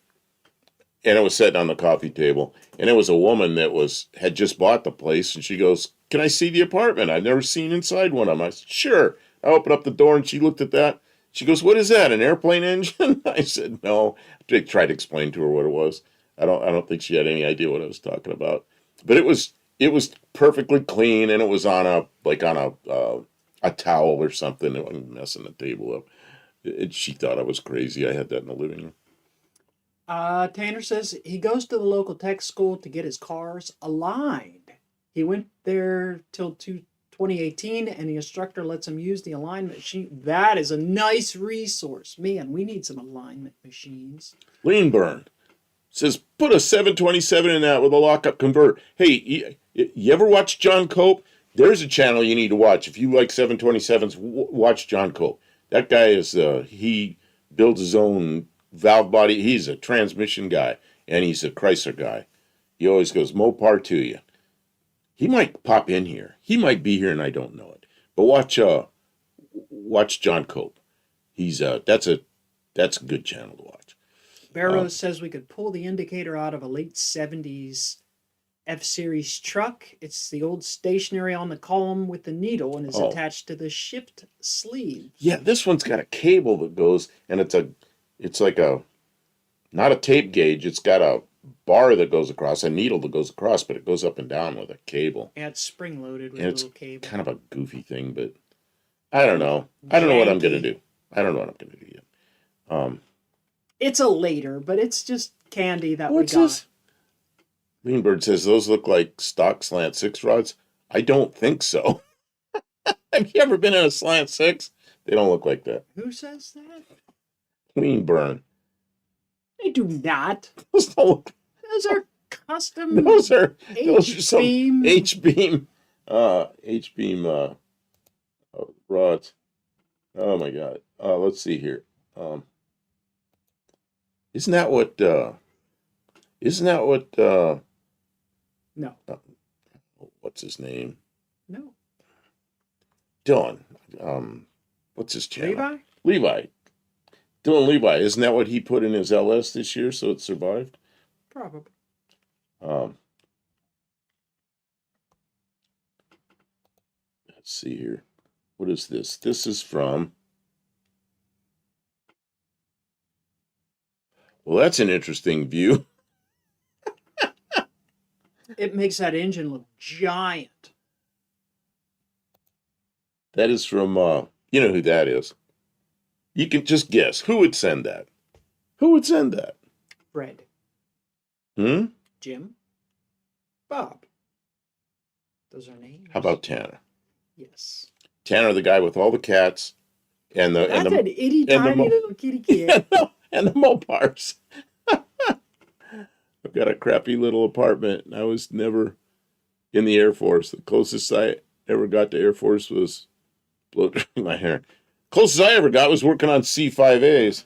And it was sitting on the coffee table. And it was a woman that had just bought the place. And she goes, "Can I see the apartment? I've never seen inside one of them." I said, "Sure." I opened up the door and she looked at that. She goes, "What is that? An airplane engine?" I said, "No." I tried to explain to her what it was. I don't think she had any idea what I was talking about. But it was perfectly clean, and it was on a towel or something. It wasn't messing the table up. She thought I was crazy. I had that in the living room. Tanner says he goes to the local tech school to get his cars aligned. He went there till 2018, and the instructor lets him use the alignment machine. That is a nice resource. Man, we need some alignment machines. Lean burn says, "Put a 727 in that with a lockup convert." Hey, you ever watch John Cope? There's a channel you need to watch. If you like 727s, watch John Cope. That guy he builds his own valve body. He's a transmission guy, and he's a Chrysler guy. He always goes, "Mopar to you." He might pop in here. He might be here, and I don't know it. But watch John Cope. That's a good channel to watch. Barrows says we could pull the indicator out of a late 70s F-Series truck. It's the old stationary on the column with the needle and is attached to the shift sleeve. Yeah, this one's got a cable that goes, and it's like not a tape gauge. It's got a bar that goes across, a needle that goes across, but it goes up and down with a cable. Yeah, it's spring-loaded with And a it's little cable. kind of a goofy thing, but I don't know. I don't know what I'm going to do. I don't know what I'm going to do yet. It's a later, but it's just candy that What's we got. this? Greenbird says those look like stock slant 6 rods. I don't think so. Have you ever been in a slant 6? They don't look like that. Who says that? Clean burn. They do not. Those don't look. Those are custom. Those are some H-beam. H-beam rods. Oh my God. Let's see here. Isn't that what No. what's his name? No. Dylan. What's his channel? Levi? Dylan Levi. Isn't that what he put in his LS this year so it survived? Probably. Let's see here. What is this? This is from. Well, that's an interesting view. It makes that engine look giant. That is from, you know who that is. You can just guess. Who would send that? Who would send that? Fred. Jim? Bob. Those are names. How about Tanner? Yes. Tanner, the guy with all the cats and the That's an itty tiny little kitty kid. and the Mopars. I've got a crappy little apartment, and I was never in the Air Force. The closest I ever got to Air Force was blow drying my hair. Closest I ever got was working on C5As.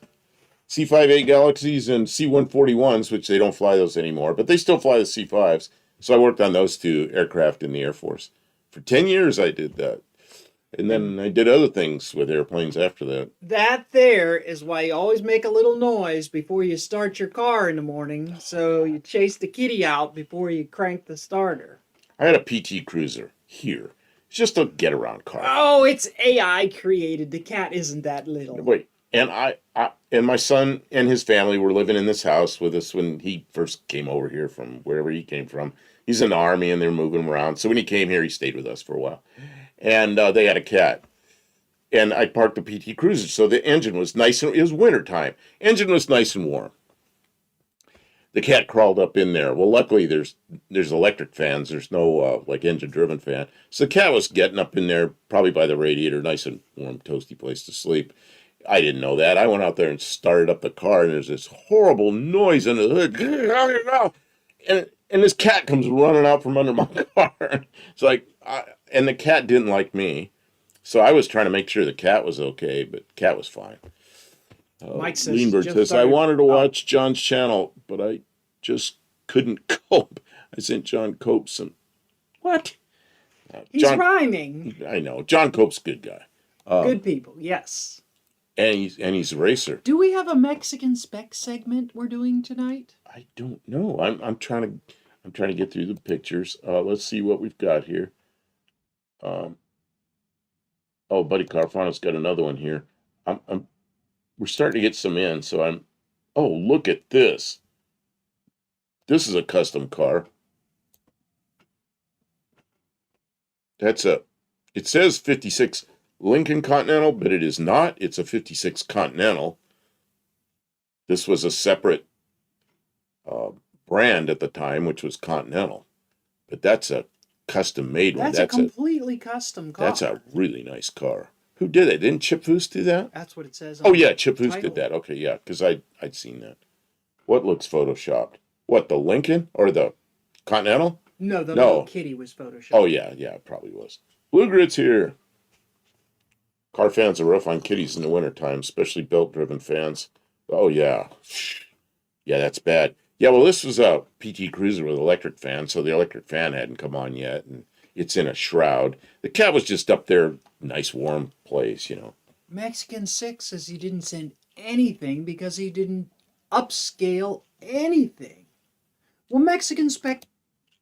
C5A Galaxies and C141s, which they don't fly those anymore, but they still fly the C5s. So I worked on those 2 aircraft in the Air Force. For 10 years I did that. And then I did other things with airplanes after that. That there is why you always make a little noise before you start your car in the morning, so you chase the kitty out before you crank the starter. I had a PT Cruiser here. It's just a get-around car. Oh, it's AI created. The cat isn't that little. Wait, and I and my son and his family were living in this house with us when he first came over here from wherever he came from. He's in the Army, and they're moving him around. So when he came here, he stayed with us for a while. And they had a cat. And I parked the PT Cruiser, so the engine was nice. It was winter time. Engine was nice and warm. The cat crawled up in there. Well, luckily there's electric fans. There's no like engine-driven fan. So the cat was getting up in there, probably by the radiator, nice and warm, toasty place to sleep. I didn't know that. I went out there and started up the car, and there's this horrible noise in the hood. And this cat comes running out from under my car. It's like, and the cat didn't like me. So I was trying to make sure the cat was okay, but the cat was fine. Mike says, Greenberg says, I wanted to watch John's channel, but I just couldn't cope. I sent John Cope some. What? He's rhyming. I know. John Cope's a good guy. Good people, yes. And he's a racer. Do we have a Mexican spec segment we're doing tonight? I don't know. I'm trying to get through the pictures. Let's see what we've got here. Buddy Carfano's got another one here. we're starting to get some in. So oh, look at this. This is a custom car. It says 56 Lincoln Continental, but it is not. It's a 56 Continental. This was a separate brand at the time, which was Continental. But that's a custom made one. That's a completely custom car. That's a really nice car. Who did it? Didn't Chip Foose do that? That's what it says. Oh yeah, Chip Foose did that. Okay, yeah, because I'd seen that. What looks photoshopped? What, the Lincoln or the Continental? No, the little kitty was photoshopped. Oh yeah, it probably was. Blue Grit's here. Car fans are rough on kitties in the wintertime, especially belt-driven fans. Oh yeah. Yeah, that's bad. Yeah, well, this was a PT Cruiser with electric fan, so the electric fan hadn't come on yet, and it's in a shroud. The cat was just up there, nice warm place, Mexican 6 says he didn't send anything because he didn't upscale anything. Well, Mexican Spec,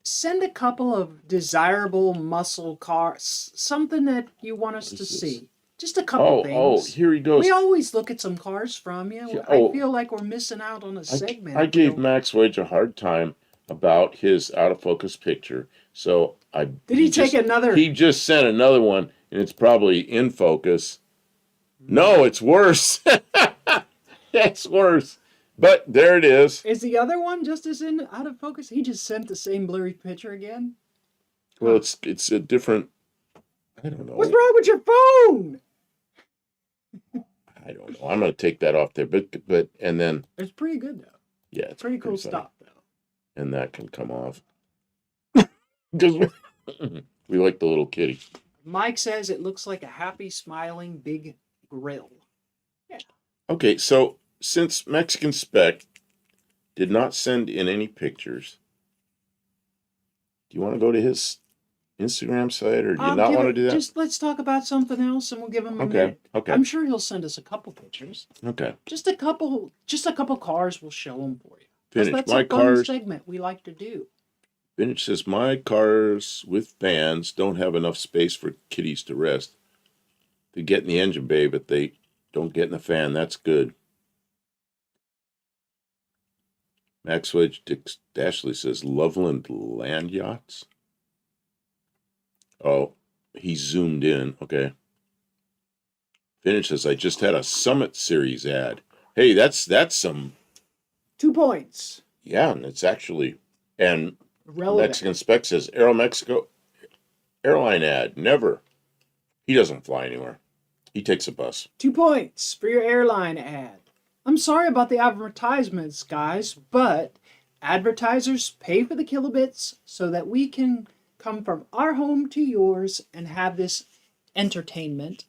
send a couple of desirable muscle cars, something that you want us to see. Just a couple things. Oh, here he goes. We always look at some cars from you. Yeah, I feel like we're missing out on a segment. I gave Max Wedge a hard time about his out of focus picture. So Did he take another? He just sent another one, and it's probably in focus. No, it's worse. It's worse. But there it is. Is the other one just as out of focus? He just sent the same blurry picture again? Well, it's a different. I don't know. What's wrong with your phone? I don't know. I'm going to take that off there, but and then it's pretty good though. Yeah, it's pretty cool stuff though. And that can come off. Because we like the little kitty. Mike says it looks like a happy, smiling, big grill. Yeah. Okay, so since Mexican Spec did not send in any pictures, do you want to go to his Instagram site, or do you not want to do that? Just let's talk about something else, and we'll give him a minute. Okay. I'm sure he'll send us a couple pictures. Okay. Just a couple cars. We'll show them for you. Vintage. That's a fun segment we like to do. Vintage says, my cars with fans don't have enough space for kitties to rest. They get in the engine bay, but they don't get in the fan. That's good. Max Wedge Dashley says, Loveland Land Yachts. Oh, he zoomed in. Okay. Vintage says, I just had a Summit Series ad. Hey, that's some... 2 points. Yeah, and it's actually... And relevant. Mexican Spec says, Aeromexico airline ad. Never. He doesn't fly anywhere. He takes a bus. 2 points for your airline ad. I'm sorry about the advertisements, guys, but advertisers pay for the kilobits so that we can come from our home to yours and have this entertainment.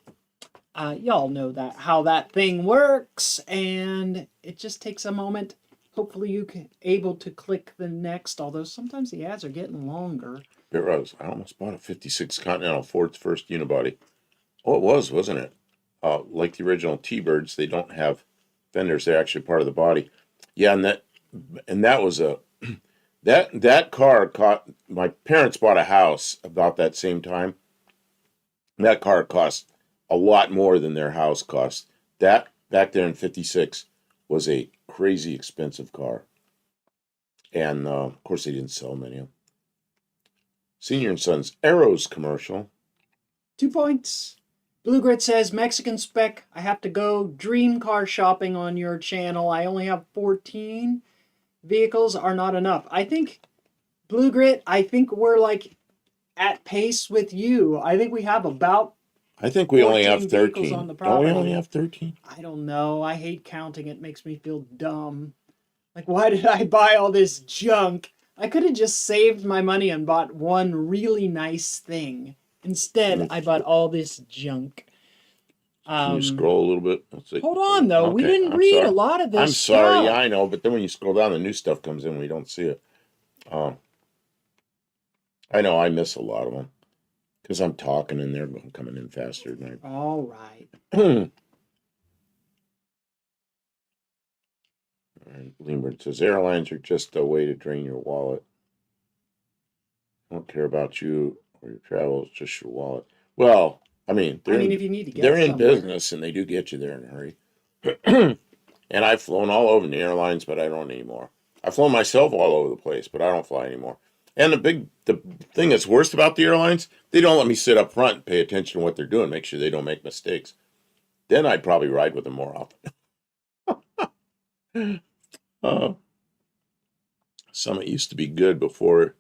Y'all know how that thing works, and it just takes a moment. Hopefully you can able to click the next, although sometimes the ads are getting longer. I almost bought a 56 Continental, Ford's first unibody. Oh, it was, wasn't it? Like the original T-Birds, they don't have fenders. They're actually part of the body. Yeah, and that was a... That car my parents bought a house about that same time. That car cost a lot more than their house cost. That, back there in 56, was a crazy expensive car. And, of course, they didn't sell many of them. Senior & Sons Arrows commercial. 2 points. Blue Grit says, Mexican Spec, I have to go dream car shopping on your channel. I only have 14. Vehicles are not enough. I think, Blue Grit, we're like at pace with you. I think we have about... I think we only have 13. On the Don't we only have 13? I don't know. I hate counting. It makes me feel dumb. Like, why did I buy all this junk? I could have just saved my money and bought one really nice thing. Instead, I bought all this junk. Can you scroll a little bit? Hold on, though. Okay, we didn't read a lot of this stuff. I'm sorry. Yeah, I know. But then when you scroll down, the new stuff comes in. We don't see it. I know. I miss a lot of them. Because I'm talking and they're coming in faster than I... All right. Lindbergh says, airlines are just a way to drain your wallet. I don't care about you or your travel. It's just your wallet. Well, I mean, if you need to get they're in somewhere. business and they do get you there in a hurry. And I've flown all over the airlines, but I don't anymore. I've flown myself all over the place, but I don't fly anymore. And the thing that's worst about the airlines, they don't let me sit up front and pay attention to what they're doing, make sure they don't make mistakes. Then I'd probably ride with them more often. uh, Summit used to be good before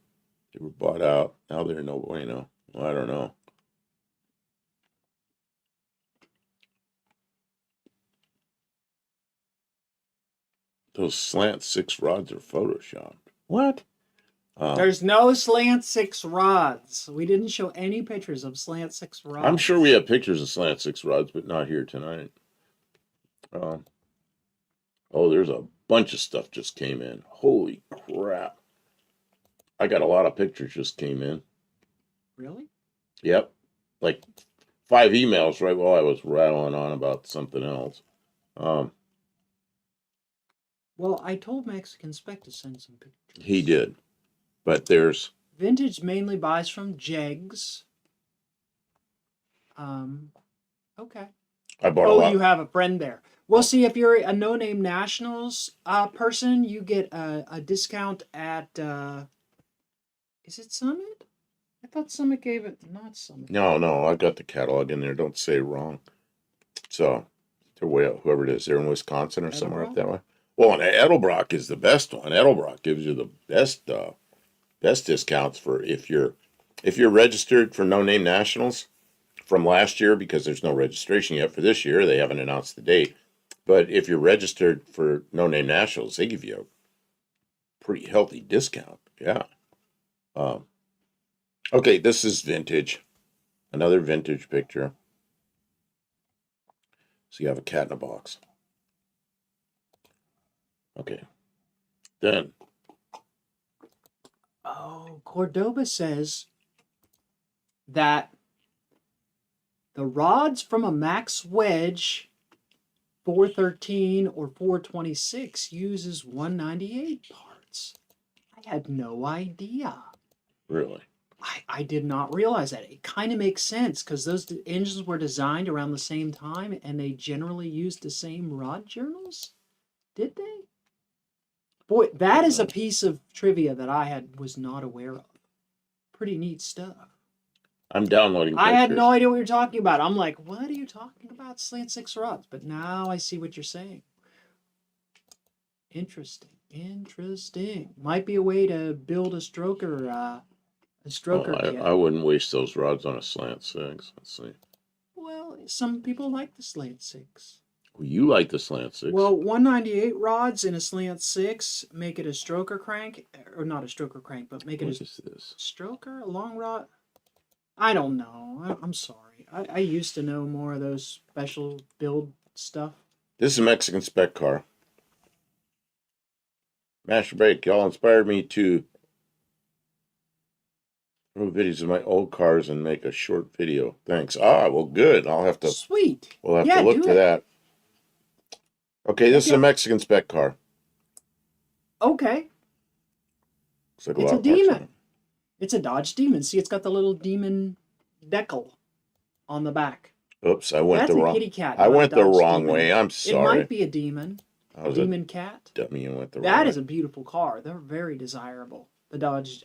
they were bought out. Now they're no bueno. Well, I don't know. Those slant 6 rods are photoshopped. What? There's no slant 6 rods. We didn't show any pictures of slant 6 rods. I'm sure we have pictures of slant 6 rods, but not here tonight. Oh, there's a bunch of stuff just came in. Holy crap. I got a lot of pictures just came in. Really? Yep. Like 5 emails right while I was rattling on about something else. Well, I told Mexican Spec to send some pictures. He did. But there's... Vintage mainly buys from Jegs. Okay. I bought a lot. You have a friend there. Well, see, if you're a No Name Nationals person, you get a discount at... is it Summit? I thought Summit gave it... Not Summit. No, I got the catalog in there. Don't say it wrong. So, they're way out, whoever it is. They're in Wisconsin or somewhere up that way. Well, and Edelbrock is the best one. Edelbrock gives you the best discounts for if you're registered for No Name Nationals from last year, because there's no registration yet for this year. They haven't announced the date. But if you're registered for No Name Nationals, they give you a pretty healthy discount. Yeah. Okay, this is vintage. Another vintage picture. So you have a cat in a box. Okay. Then. Oh, Cordoba says that the rods from a Max Wedge 413 or 426 uses 198 parts. I had no idea. Really? I did not realize that. It kind of makes sense because those engines were designed around the same time and they generally used the same rod journals. Did they? Boy, that is a piece of trivia that I was not aware of. Pretty neat stuff. I'm downloading pictures. I had no idea what you're talking about. I'm like, what are you talking about, slant 6 rods? But now I see what you're saying. Interesting. Might be a way to build a stroker kit. I wouldn't waste those rods on a slant 6. Let's see. Well, some people like the slant 6. Well, you like the slant 6. Well, 198 rods in a slant 6 make it a stroker crank, or not a stroker crank, but make it what is this? Stroker, a long rod. I don't know. I'm sorry. I used to know more of those special build stuff. This is a Mexican Spec car. Master Break, y'all inspired me to throw videos of my old cars and make a short video. Thanks. Well, good. I'll have to. Sweet. We'll have to look for that. Okay, this is a Mexican Spec car. Okay. Like it's a Demon. It's a Dodge Demon. See, it's got the little Demon decal on the back. Oops, I went That's the wrong. Kitty cat. I went the wrong way. I'm sorry. It might be a Demon. Demon cat. Dummy, and went the wrong That way. is a beautiful car. They're very desirable. The Dodge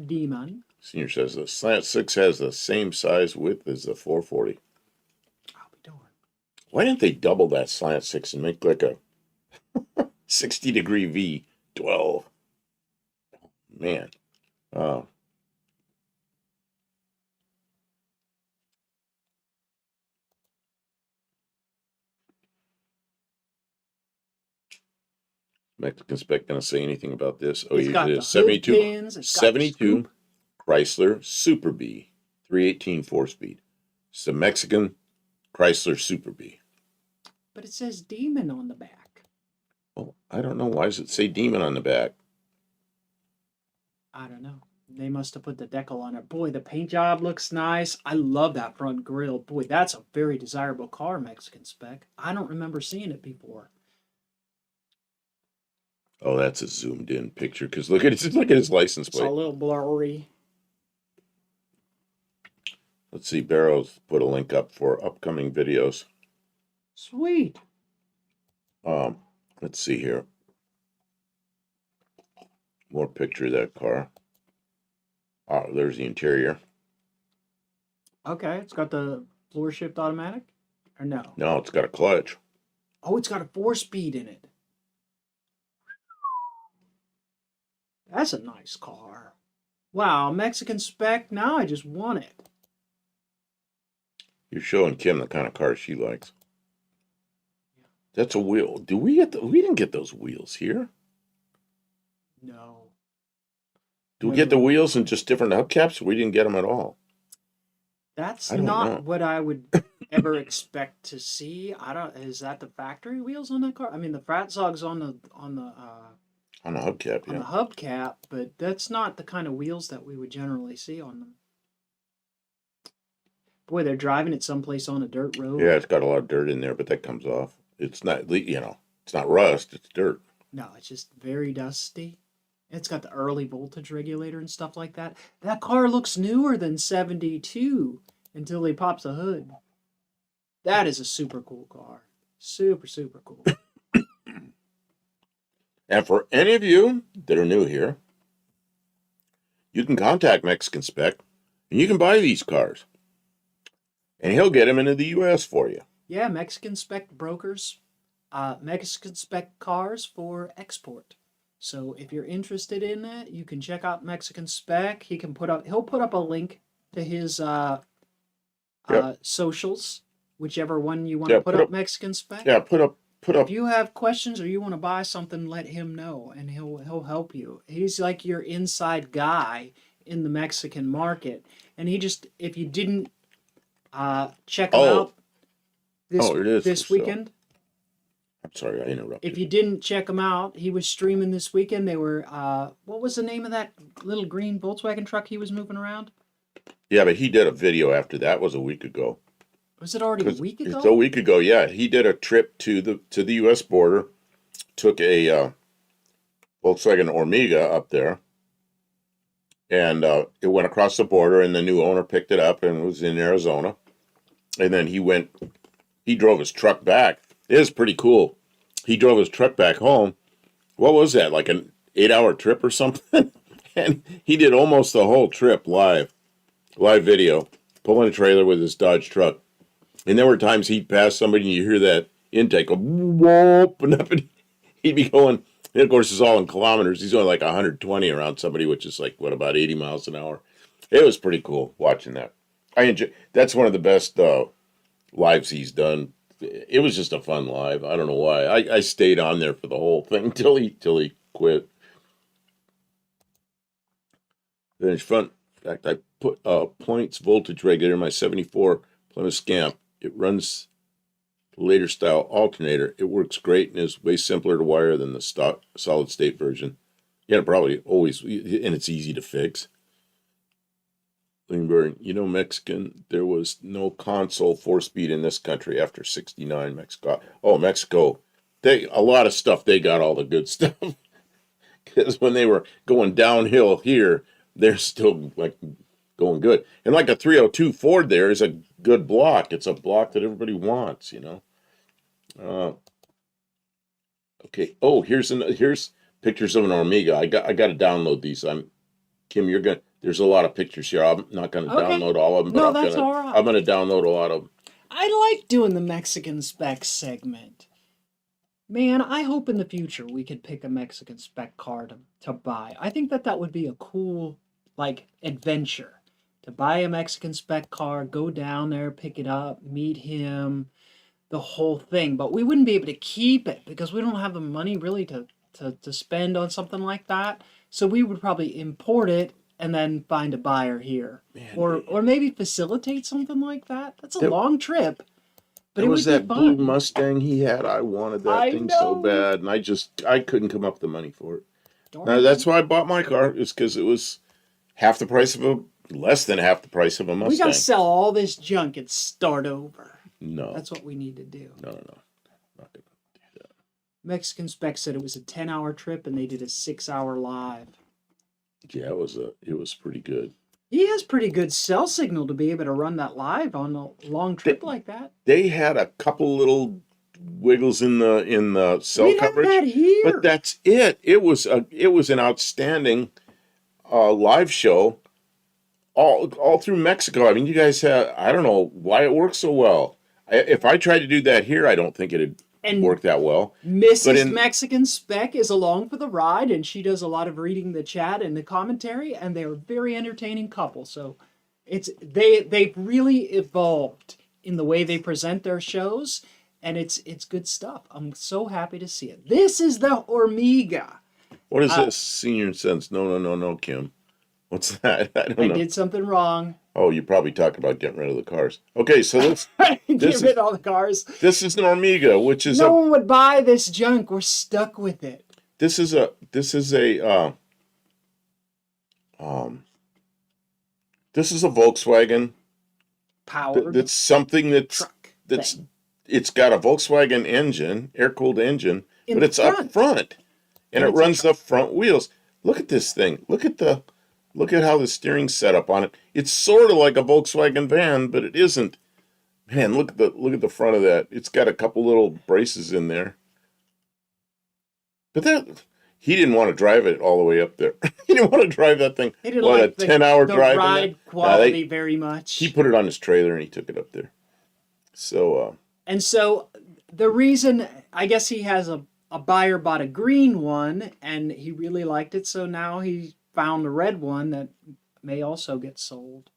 Demon. Senior says the slant 6 has the same size width as the 440. I'll be darned. Why didn't they double that slant 6 and make like a 60-degree V12? Man. Mexican Spec gonna say anything about this? Oh, It's got the 72, pins, it's got 72 Chrysler Super B, 318 4-speed. It's the Mexican Chrysler Super B. But it says Demon on the back. Well, I don't know. Why does it say Demon on the back? I don't know. They must have put the decal on it. Boy, the paint job looks nice. I love that front grille. Boy, that's a very desirable car, Mexican Spec. I don't remember seeing it before. Oh, that's a zoomed in picture because look at his license plate. It's a little blurry. Let's see. Barrow's put a link up for upcoming videos. Sweet. Um, let's see here. More picture of that car. Oh, there's the interior. Okay, it's got the floor shift automatic, or no? No, it's got a clutch. Oh, it's got a 4-speed in it. That's a nice car. Wow, Mexican spec. Now I just want it. You're showing Kim the kind of car she likes. That's a wheel. Do we get we didn't get those wheels here. No. Do we get the Never. wheels in just different hubcaps? We didn't get them at all. That's I don't not know. what I would ever expect to see. I don't. Is that the factory wheels on that car? I mean, the Fratzog's On the hubcap, on the yeah. hubcap, but that's not the kind of wheels that we would generally see on them. Boy, they're driving it someplace on a dirt road. Yeah, it's got a lot of dirt in there, but that comes off. It's not, it's not rust, it's dirt. No, it's just very dusty. It's got the early voltage regulator and stuff like that. That car looks newer than 72 until he pops a hood. That is a super cool car. Super, super cool. And for any of you that are new here, you can contact Mexican Spec and you can buy these cars. And he'll get them into the U.S. for you. Yeah, Mexican spec brokers, Mexican spec cars for export. So if you're interested in it, you can check out Mexican spec. He'll put up a link to his Yep. socials, whichever one you want Yeah, to put up Mexican spec. Yeah, put up. If you have questions or you want to buy something, let him know and he'll help you. He's like your inside guy in the Mexican market. And he just, if you didn't check him Oh, out this it is this for sale. weekend, I'm sorry, I interrupted. if you didn't check him out, he was streaming this weekend. They were what was the name of that little green Volkswagen truck he was moving around? Yeah, but he did a video after that. Was a week ago. Was it already a 'Cause week it's ago? a week ago. Yeah, he did a trip to the U.S. border. Took a Volkswagen Omega up there, and it went across the border. And the new owner picked it up and was in Arizona. And then he drove his truck back. It was pretty cool. He drove his truck back home. What was that? Like an 8-hour trip or something? And he did almost the whole trip live video, pulling a trailer with his Dodge truck. And there were times he'd pass somebody and you hear that intake go whoop, and he'd be going, and of course it's all in kilometers. He's going like 120 around somebody, which is like, what, about 80 miles an hour. It was pretty cool watching that. I enjoy. That's one of the best lives he's done. It was just a fun live. I don't know why. I stayed on there for the whole thing till he quit. Then it's fun. In fact, I put points voltage regulator in my 74 Plymouth Scamp. It runs the later style alternator. It works great and is way simpler to wire than the stock solid state version. Yeah, probably always, and it's easy to fix. Lindbergh, Mexican, there was no console 4-speed in this country after 69. Mexico. Oh, Mexico. A lot of stuff, they got all the good stuff. Because when they were going downhill here, they're still like going good. And like a 302 Ford there is a good block. It's a block that everybody wants, Okay. Oh, here's pictures of an Omega. I got to download these. Kim, there's a lot of pictures here. I'm not gonna download all of them, but No, that's all right. I'm gonna download a lot of them. I like doing the Mexican spec segment. Man, I hope in the future we could pick a Mexican spec car to buy. I think that would be a cool, like, adventure. To buy a Mexican spec car, go down there, pick it up, meet him, the whole thing. But we wouldn't be able to keep it because we don't have the money really to spend on something like that. So we would probably import it and then find a buyer here. Man, Or maybe facilitate something like that. That's a There- long trip. But It it was would be that blue fun. Mustang he had. I wanted that I thing so know. bad, and I couldn't come up with the money for it. Darn That's why I bought my car. Is because it was less than half the price of a Mustang. We gotta sell all this junk and start over. No, That's what we need to do. no. Not gonna do that. Mexican Spec said it was a 10-hour trip and they did a 6-hour live. Yeah, it was pretty good. He has pretty good cell signal to be able to run that live on a long trip like that. They had a couple little wiggles in the cell We have coverage. that here. But that's it. It was an outstanding live show all through Mexico. I mean, you guys have, I don't know why it works so well. If I tried to do that here, I don't think it'd work that well. Mrs. Mexican Spec is along for the ride, and she does a lot of reading the chat and the commentary, and they're a very entertaining couple. So they've really evolved in the way they present their shows, and it's good stuff. I'm so happy to see it. This is the Hormiga. What is this? Senior Sense. No, Kim. What's that? I don't know. I did something wrong. Oh, you probably talk about getting rid of the cars. Okay, so let's get rid of all the cars. This is an Hormiga, which is no one would buy this junk. We're stuck with it. This is a Volkswagen powered. That's something that's it's got a Volkswagen engine, air-cooled engine, but it's up front, and it runs the front wheels. Look at this thing. Look at how the steering's set up on it. It's sort of like a Volkswagen van, but it isn't. Man, look at the front of that. It's got a couple little braces in there. But he didn't want to drive it all the way up there. He didn't want to drive that thing. He didn't like a 10-hour drive. The ride quality very much. He put it on his trailer and he took it up there. So. And so the reason, I guess he has a buyer bought a green one and he really liked it, so now he found a red one that may also get sold.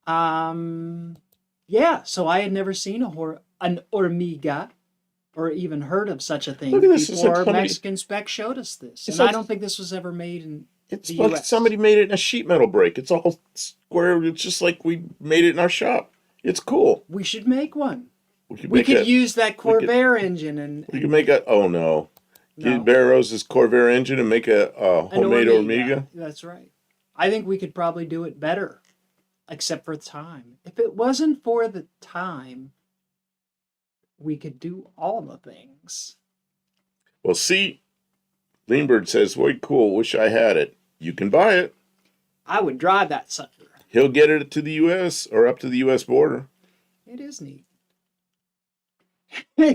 Yeah, so I had never seen an Hormiga or even heard of such a thing before Mexican Spec showed us this. And I don't think this was ever made in the US. Somebody made it in a sheet metal brake. It's all square. It's just like we made it in our shop. It's cool. We should make one. We could use that Corvair engine and we could make get Barrow's Corvair engine and make a homemade Hormiga. That's right. I think we could probably do it better, except for time. If it wasn't for the time, we could do all the things. Well, see, Leanbird says, "Way cool. Wish I had it." You can buy it. I would drive that sucker. He'll get it to the U.S. or up to the U.S. border. It is neat.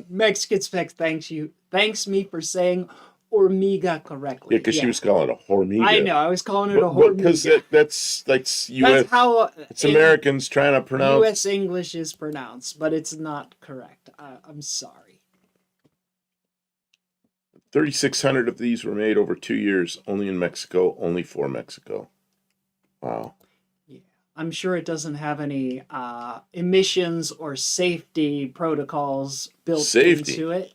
Mexican Spec thanks me for saying Hormiga correctly. Yeah, because she was calling it a Hormiga. I know, I was calling it a Hormiga. Because that's U.S. That's how it's Americans trying to pronounce. U.S. English is pronounced, but it's not correct. I'm sorry. 3,600 of these were made over 2 years, only in Mexico, only for Mexico. Wow. Yeah, I'm sure it doesn't have any emissions or safety protocols built into it.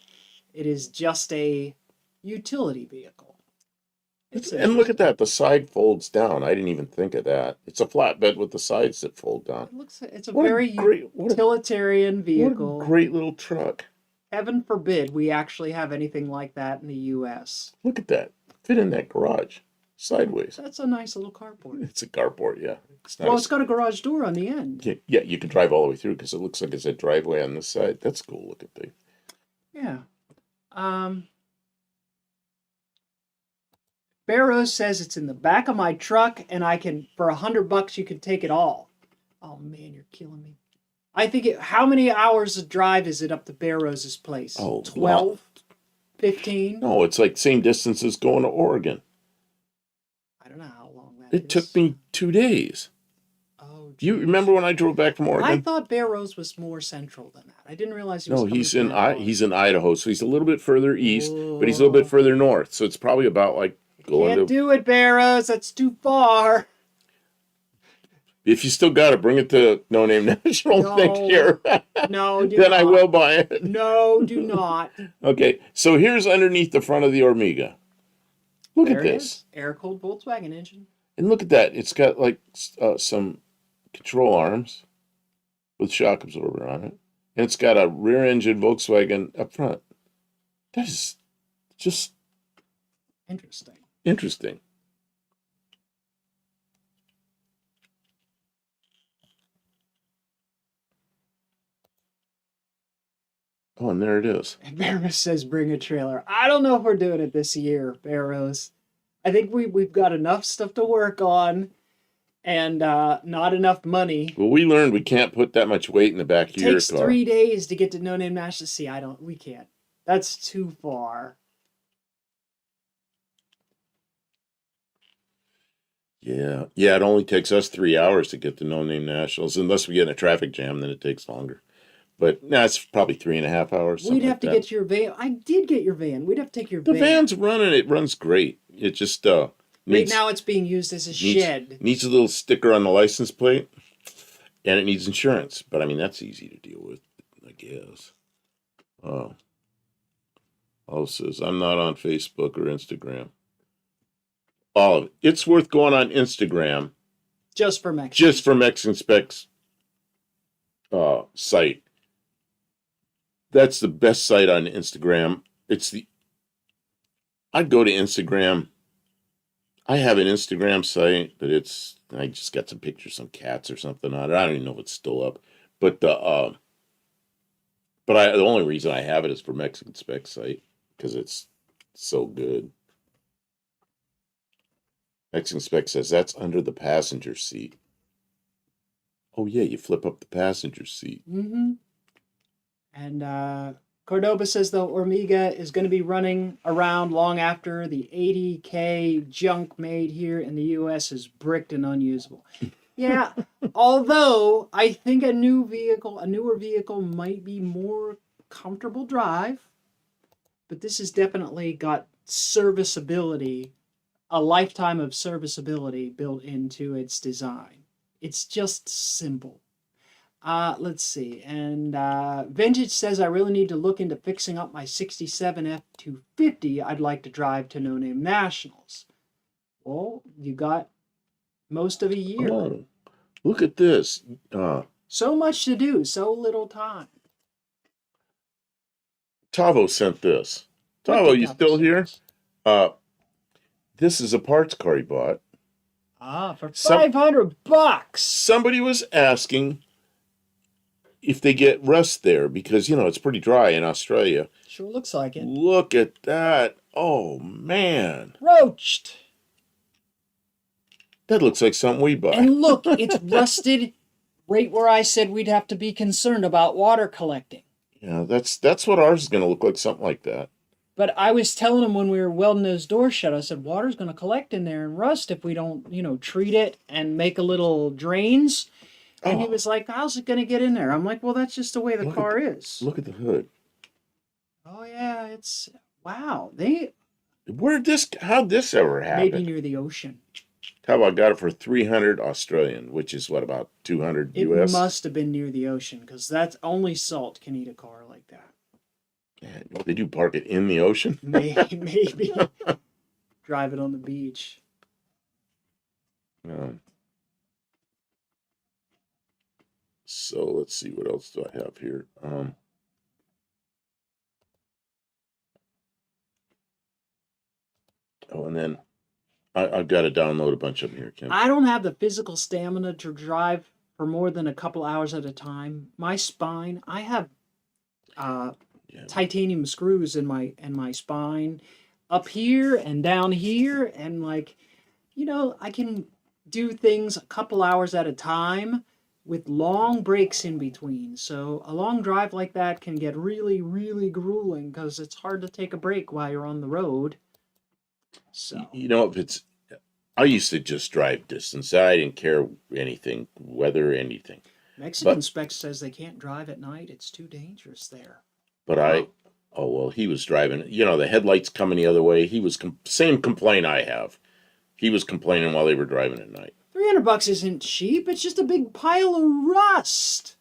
It is just a utility vehicle. And look at that, the side folds down. I didn't even think of that. It's a flatbed with the sides that fold down. It's a very utilitarian vehicle. What a great little truck. Heaven forbid we actually have anything like that in the U.S. Look at that. Fit in that garage. Sideways. That's a nice little carport. It's a carport, yeah. It's got a garage door on the end. Yeah, you can drive all the way through because it looks like it's a driveway on this side. That's a cool looking thing. Yeah. Barrows says it's in the back of my truck and I can, for $100 you can take it all. Oh man, you're killing me. I think how many hours of drive is it up to Barrows' place? Oh, 12? 15? No, it's like same distance as going to Oregon. I don't know how long that is. It took me 2 days. Oh, geez. You remember when I drove back from Oregon? I thought Barrows was more central than that. I didn't realize he was he's in Idaho, so he's a little bit further east, but he's a little bit further north. So it's probably about like going Can't do it, Barrows. That's too far. If you still got it, bring it to No Name National next year. No, do then not. I will buy it. No, do not. Okay, so here's underneath the front of the Hormiga. Look at this. Air-cooled Volkswagen engine. And look at that. It's got like some control arms with shock absorber on it. And it's got a rear engine Volkswagen up front. That is just interesting. Oh, and there it is. And Barrows says bring a trailer. I don't know if we're doing it this year, Barrows. I think we've got enough stuff to work on. and not enough money. Well, we learned we can't put that much weight in the back It of your takes car. 3 days to get to No Name National. See, we can't. That's too far. Yeah. Yeah, it only takes us 3 hours to get to No Name Nationals. Unless we get in a traffic jam, then it takes longer. But no, it's probably 3.5 hours. We'd have like to that. get your van. I did get your van. We'd have to take your The van. van's running. It runs great. It just Right needs now, it's being used as a needs, shed. needs a little sticker on the license plate, and it needs insurance. But I mean, that's easy to deal with, I guess. Oh, says I'm not on Facebook or Instagram. All of it. It's worth going on Instagram Just for Mexico. just for Mexican Specs site. That's the best site on Instagram. I'd go to Instagram. I have an Instagram site, but I just got some pictures, some cats or something on it. I don't even know if it's still up. But the only reason I have it is for Mexican Spec site because it's so good. Mexican Spec says that's under the passenger seat. Oh yeah, you flip up the passenger seat. Mm-hmm. And Cordoba says the Omega is going to be running around long after the 80K junk made here in the U.S. is bricked and unusable. Yeah, although I think a newer vehicle might be more comfortable drive, but this has definitely got serviceability, a lifetime of serviceability built into its design. It's just simple. Let's see. And Vintage says I really need to look into fixing up my 67 F250 I'd like to drive to No Name Nationals. Well, you got most of a year. Oh, look at this. So much to do, so little time. Tavo sent this. What Tavo, did you Tavo still send here? us? This is a parts car he bought. For $500. Somebody was asking if they get rust there because, it's pretty dry in Australia. Sure looks like it. Look at that. Oh, man. Roached. That looks like something we buy. And look, it's rusted right where I said we'd have to be concerned about water collecting. Yeah, that's what ours is going to look like, something like that. But I was telling him when we were welding those doors shut, I said, water's going to collect in there and rust if we don't, treat it and make a little drains. And he was like, how's it going to get in there? I'm like, well, that's just the way the car is. Look at the hood. Oh, yeah, wow. How'd this ever happen? Maybe near the ocean. How about I got it for 300 Australian, which is what, about 200 It US? must have been near the ocean because that's only salt can eat a car like that. Yeah, did you park it in the ocean? Maybe. Drive it on the beach. So let's see, what else do I have here? And then I've got to download a bunch of them here, Kim. I don't have the physical stamina to drive for more than a couple hours at a time. My spine, I have titanium screws in my spine, up here and down here, and I can do things a couple hours at a time with long breaks in between. So a long drive like that can get really, really grueling because it's hard to take a break while you're on the road. So I used to just drive distance. I didn't care anything, weather, anything. Mexican Spec says they can't drive at night. It's too dangerous there. But he was driving. The headlights coming the other way. He was same complaint I have. He was complaining while they were driving at night. $300 isn't cheap. It's just a big pile of rust.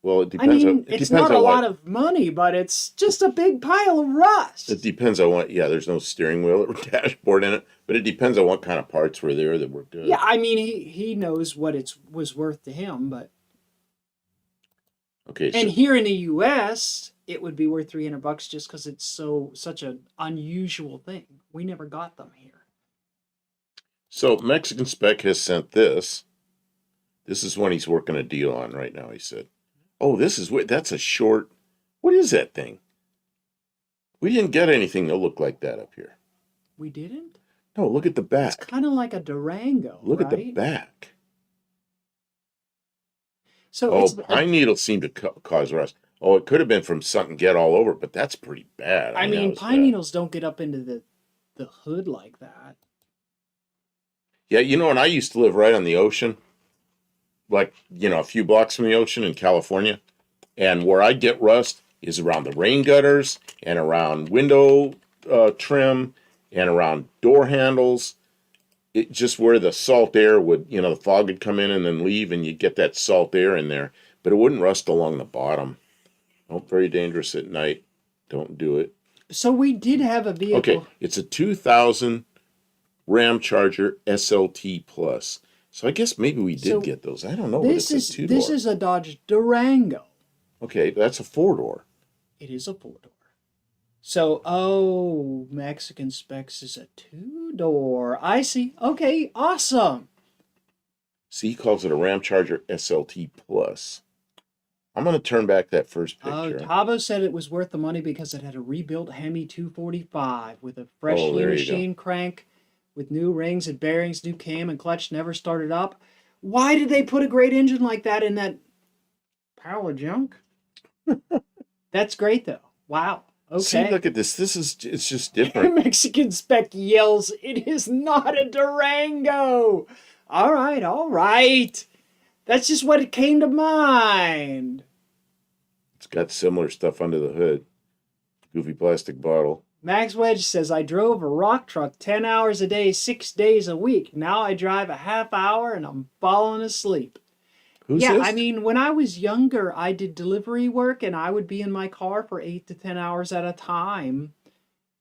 Well, it depends. It's not a lot of money, but it's just a big pile of rust. It depends on what. Yeah, there's no steering wheel or dashboard in it, but it depends on what kind of parts were there that were good. Yeah, he knows what it was worth to him, but okay. And here in the U.S., it would be worth $300 just because it's such an unusual thing. We never got them here. So Mexican Spec has sent this. This is one he's working a deal on right now. He said, "Oh, that's a short. What is that thing? We didn't get anything that looked like that up here. We didn't? No, look at the back. It's kind of like a Durango. Look right? at the back. So Oh, it's pine needles seem to cause rust. Oh, it could have been from something get all over, but that's pretty bad. I I mean, that mean, was pine bad. needles don't get up into the hood like that. Yeah, you know, and I used to live right on the ocean, like, a few blocks from the ocean in California. And where I get rust is around the rain gutters and around window trim and around door handles. It just where the salt air would, the fog would come in and then leave, and you get that salt air in there. But it wouldn't rust along the bottom. Oh, very dangerous at night. Don't do it. So we did have a Okay, vehicle. it's a 2000 Ram Charger SLT Plus. So I guess maybe we did So get those. I don't know, but this it's a is two this door. is a Dodge Durango. Okay, that's a four door. It is a 4-door. So, oh, Mexican Specs is a 2-door. I see. Okay, awesome. See, he calls it a Ram Charger SLT Plus. I'm going to turn back that first Oh, picture. Tabo said it was worth the money because it had a rebuilt Hemi 245 with a fresh Oh, there you go. machine crank with new rings and bearings, new cam and clutch, never started up. Why did they put a great engine like that in that pile of junk? That's great though. Wow. See, Okay. look at this. It's just different. Mexican Spec yells, "It is not a Durango." All right, all right. That's just what it came to mind. It's got similar stuff under the hood. Goofy plastic bottle. Max Wedge says, I drove a rock truck 10 hours a day, 6 days a week. Now I drive a half hour and I'm falling asleep. Who's Yeah, this? I mean, when I was younger, I did delivery work and I would be in my car for 8 to 10 hours at a time.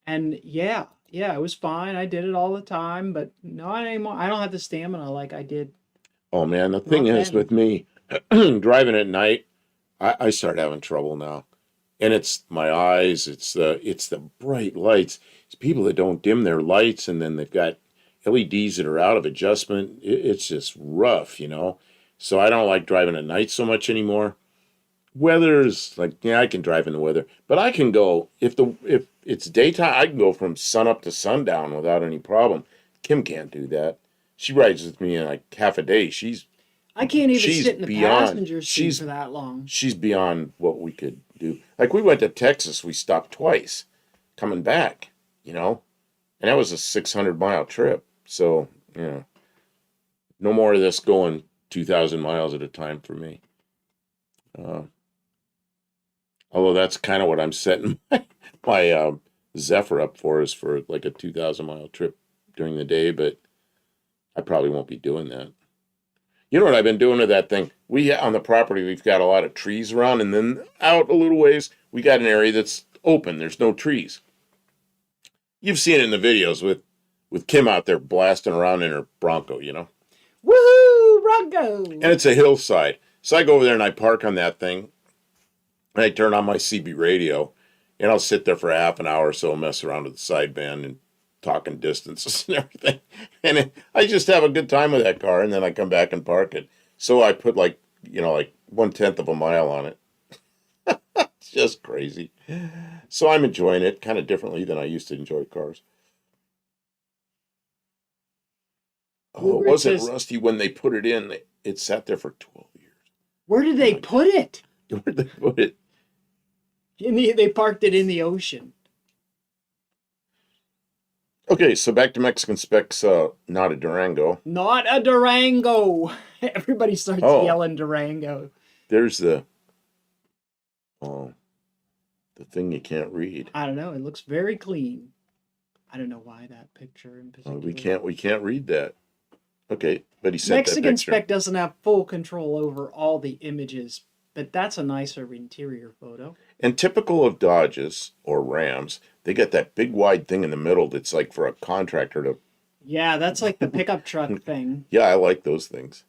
And yeah, it was fine. I did it all the time, but not anymore. I don't have the stamina like I did. Oh man, the thing Not is then. with me driving at night, I start having trouble now. And it's my eyes, it's the bright lights. It's people that don't dim their lights, and then they've got LEDs that are out of adjustment. It's just rough. So I don't like driving at night so much anymore. Weather's like, yeah, I can drive in the weather, but I can go if it's daytime, I can go from sun up to sundown without any problem. Kim can't do that. She rides with me in like half a day. I can't even She's sit in the beyond. passenger seat for that long. She's beyond what we could do. Like we went to Texas, we stopped twice, coming back, and that was a 600-mile trip. So no more of this going 2,000 miles at a time for me. Uh, Although that's kind of what I'm setting my Zephyr up for, is for like a 2,000-mile trip during the day, but I probably won't be doing that. You know what I've been doing to that thing? On the property, we've got a lot of trees around, and then out a little ways, we got an area that's open. There's no trees. You've seen it in the videos with Kim out there blasting around in her Bronco. Woohoo, Bronco! And it's a hillside. So I go over there and I park on that thing, and I turn on my CB radio, and I'll sit there for half an hour or so and mess around with the sideband and talking distances and everything. And I just have a good time with that car, and then I come back and park it. So I put like 1/10 of a mile on it. It's just crazy. So I'm enjoying it kind of differently than I used to enjoy cars. Oh, it wasn't rusty when they put it in. It sat there for 12 years. Where did they put it? Where did they put it? They parked it in the ocean. Okay, so back to Mexican Specs, not a Durango. Not a Durango. Everybody starts yelling Durango. There's the thing you can't read. I don't know. It looks very clean. I don't know why that picture in particular. We can't read that. Okay, but he sent Mexican that picture. Spec doesn't have full control over all the images, but that's a nicer interior photo. And typical of Dodges or Rams, they got that big wide thing in the middle that's like for a contractor to. Yeah, that's like the pickup truck thing. Yeah, I like those things.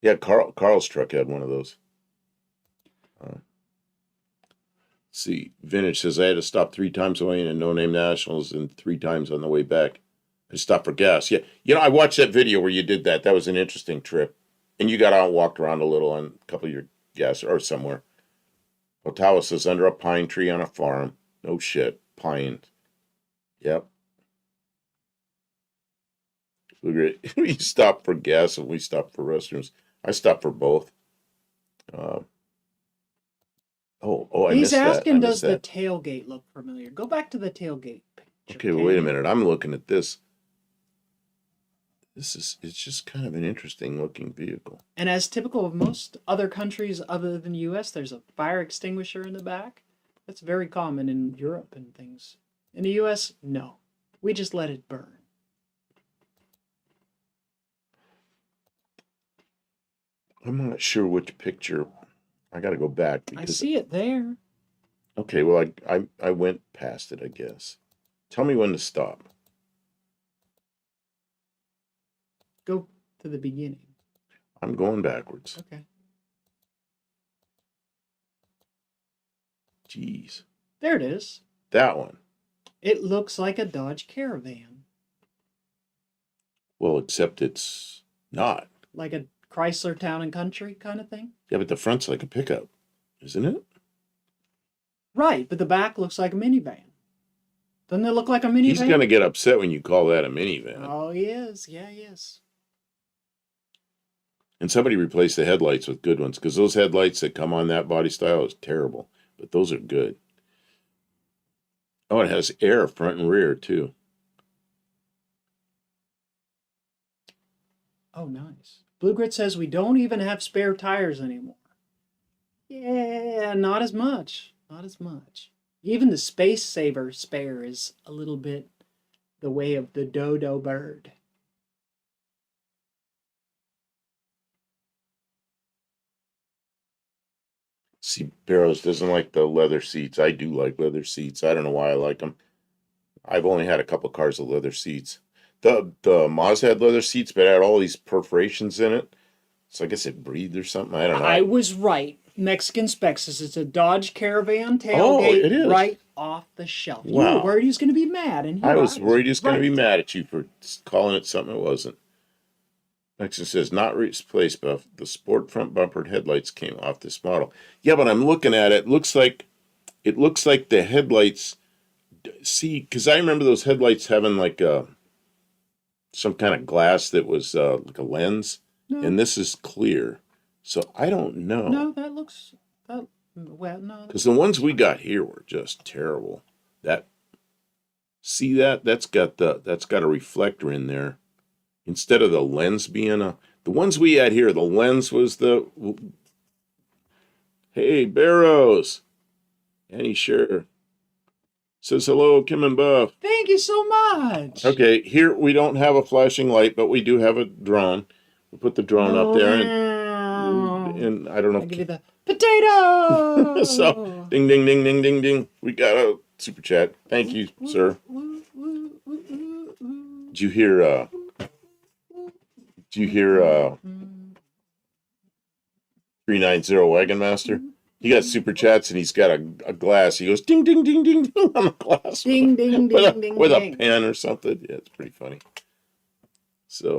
Yeah, Carl's truck had one of those. See, Vintage says I had to stop 3 times away in a No Name Nationals and 3 times on the way back. I stopped for gas. Yeah, I watched that video where you did that. That was an interesting trip, and you got out and walked around a little on a couple of your gas or somewhere. Ottawa says under a pine tree on a farm. No shit, pine. Yep. We stopped for gas and we stopped for restrooms. I stopped for both. Uh, I He's missed that. I asking, missed does the that. tailgate look familiar? Go back to the tailgate picture. Okay, well, wait a minute. I'm looking at this. It's just kind of an interesting looking vehicle. And as typical of most other countries other than the US, there's a fire extinguisher in the back. That's very common in Europe and things. In the US, no. We just let it burn. I'm not sure which picture. I got to go back I because. see it there. Okay, well, I went past it, I guess. Tell me when to stop. Go to the beginning. I'm going backwards. Okay. Jeez. There it is. That one. It looks like a Dodge Caravan. Well, except it's not. Like a Chrysler Town and Country kind of thing? Yeah, but the front's like a pickup, isn't it? Right, but the back looks like a minivan. Doesn't it look like a minivan? He's going to get upset when you call that a minivan. Oh, he is. Yeah, he is. And somebody replaced the headlights with good ones because those headlights that come on that body style is terrible, but those are good. Oh, it has air front and rear too. Oh, nice. Blue Grit says we don't even have spare tires anymore. Yeah, not as much. Not as much. Even the Space Saver spare is a little bit the way of the dodo bird. See, Barrows doesn't like the leather seats. I do like leather seats. I don't know why I like them. I've only had a couple cars with leather seats. The Mazda had leather seats, but it had all these perforations in it. So I guess it breathed or something. I don't know. I was right. Mexican Specs says it's a Dodge Caravan Oh, tailgate it is. right off the shelf. You Wow. were worried he was going to be mad, and I was worried he was going to be right. mad at you for calling it something it wasn't. Mexican says not replaced, but the sport front bumpered headlights came off this model. Yeah, but I'm looking at it. It looks like the headlights. See, because I remember those headlights having like some kind of glass that was like a lens, No. and this is clear. So I don't know. No, that looks well. No, Because the ones we got here were just terrible. See that? That's got a reflector in there. Instead of the lens being the ones we had here, the lens was the. Hey, Barrows. Annie Sure says hello, Kim and Buff. Thank you so much. Okay, here we don't have a flashing light, but we do have a drone. We'll put the drone up there, and I don't know. I'll give you the potato. So, ding, ding, ding, ding, ding, ding. We got a super chat. Thank you, sir. Did you hear? 390 Wagon Master? He got super chats and he's got a glass. He goes ding, ding, ding, ding, ding on the glass. Ding, ding, ding, ding, with ding. a pen or something. Yeah, it's pretty funny. So,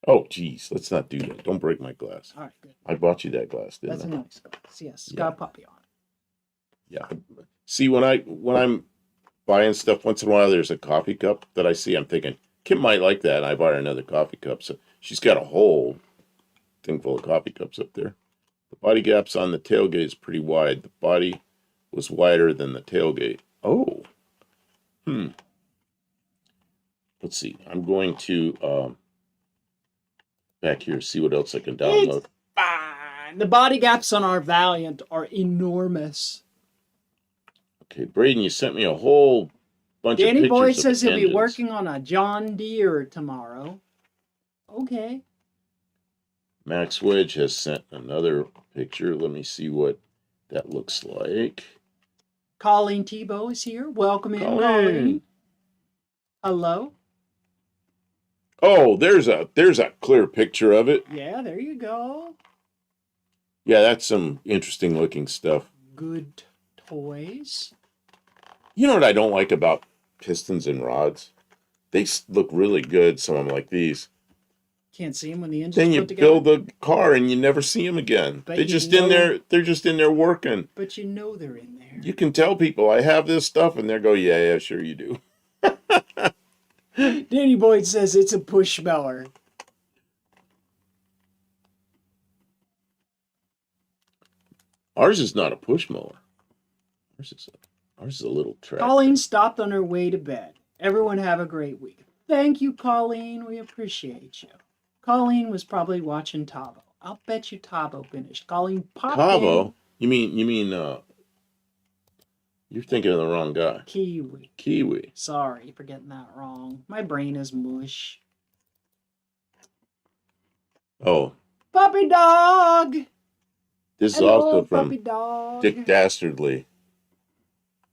oh, geez, let's not do that. Don't break my glass. All right, good. I bought you that glass, didn't That's I? a nice glass. Yes, got a puppy on it. Yeah. See, when I'm buying stuff, once in a while, there's a coffee cup that I see. I'm thinking Kim might like that, and I buy her another coffee cup. So she's got a whole thing full of coffee cups up there. The body gaps on the tailgate is pretty wide. The body was wider than the tailgate. Oh. Let's see. I'm going to back here see what else I can download. It's fine. The body gaps on our Valiant are enormous. Okay, Braden, you sent me a whole bunch of Danny pictures. Boy of says he'll be engines. working on a John Deere tomorrow. Okay. Max Wedge has sent another picture. Let me see what that looks like. Colleen Tebow is here. Welcome in, Colleen. Colleen. Hello. Oh, there's a clear picture of it. Yeah, there you go. Yeah, that's some interesting looking stuff. Good toys. You know what I don't like about pistons and rods? They look really good, some of them like these. Can't see them when the engine's Then you put together. build the car and you never see them again. But They're you just in know- there. They're just in there working. But you know they're in there. You can tell people I have this stuff, and they go, "Yeah, sure you do." Danny Boyd says it's a push mower. Ours is not a push mower. Ours is a little tractor. Colleen stopped on her way to bed. Everyone have a great week. Thank you, Colleen. We appreciate you. Colleen was probably watching Tavo. I'll bet you Tavo finished. Colleen popped Cavo? in. You mean you're thinking of the wrong guy. Kiwi. Kiwi. Sorry for getting that wrong. My brain is mush. Oh. Puppy dog. This Hello, is also from puppy dog. Dick Dastardly.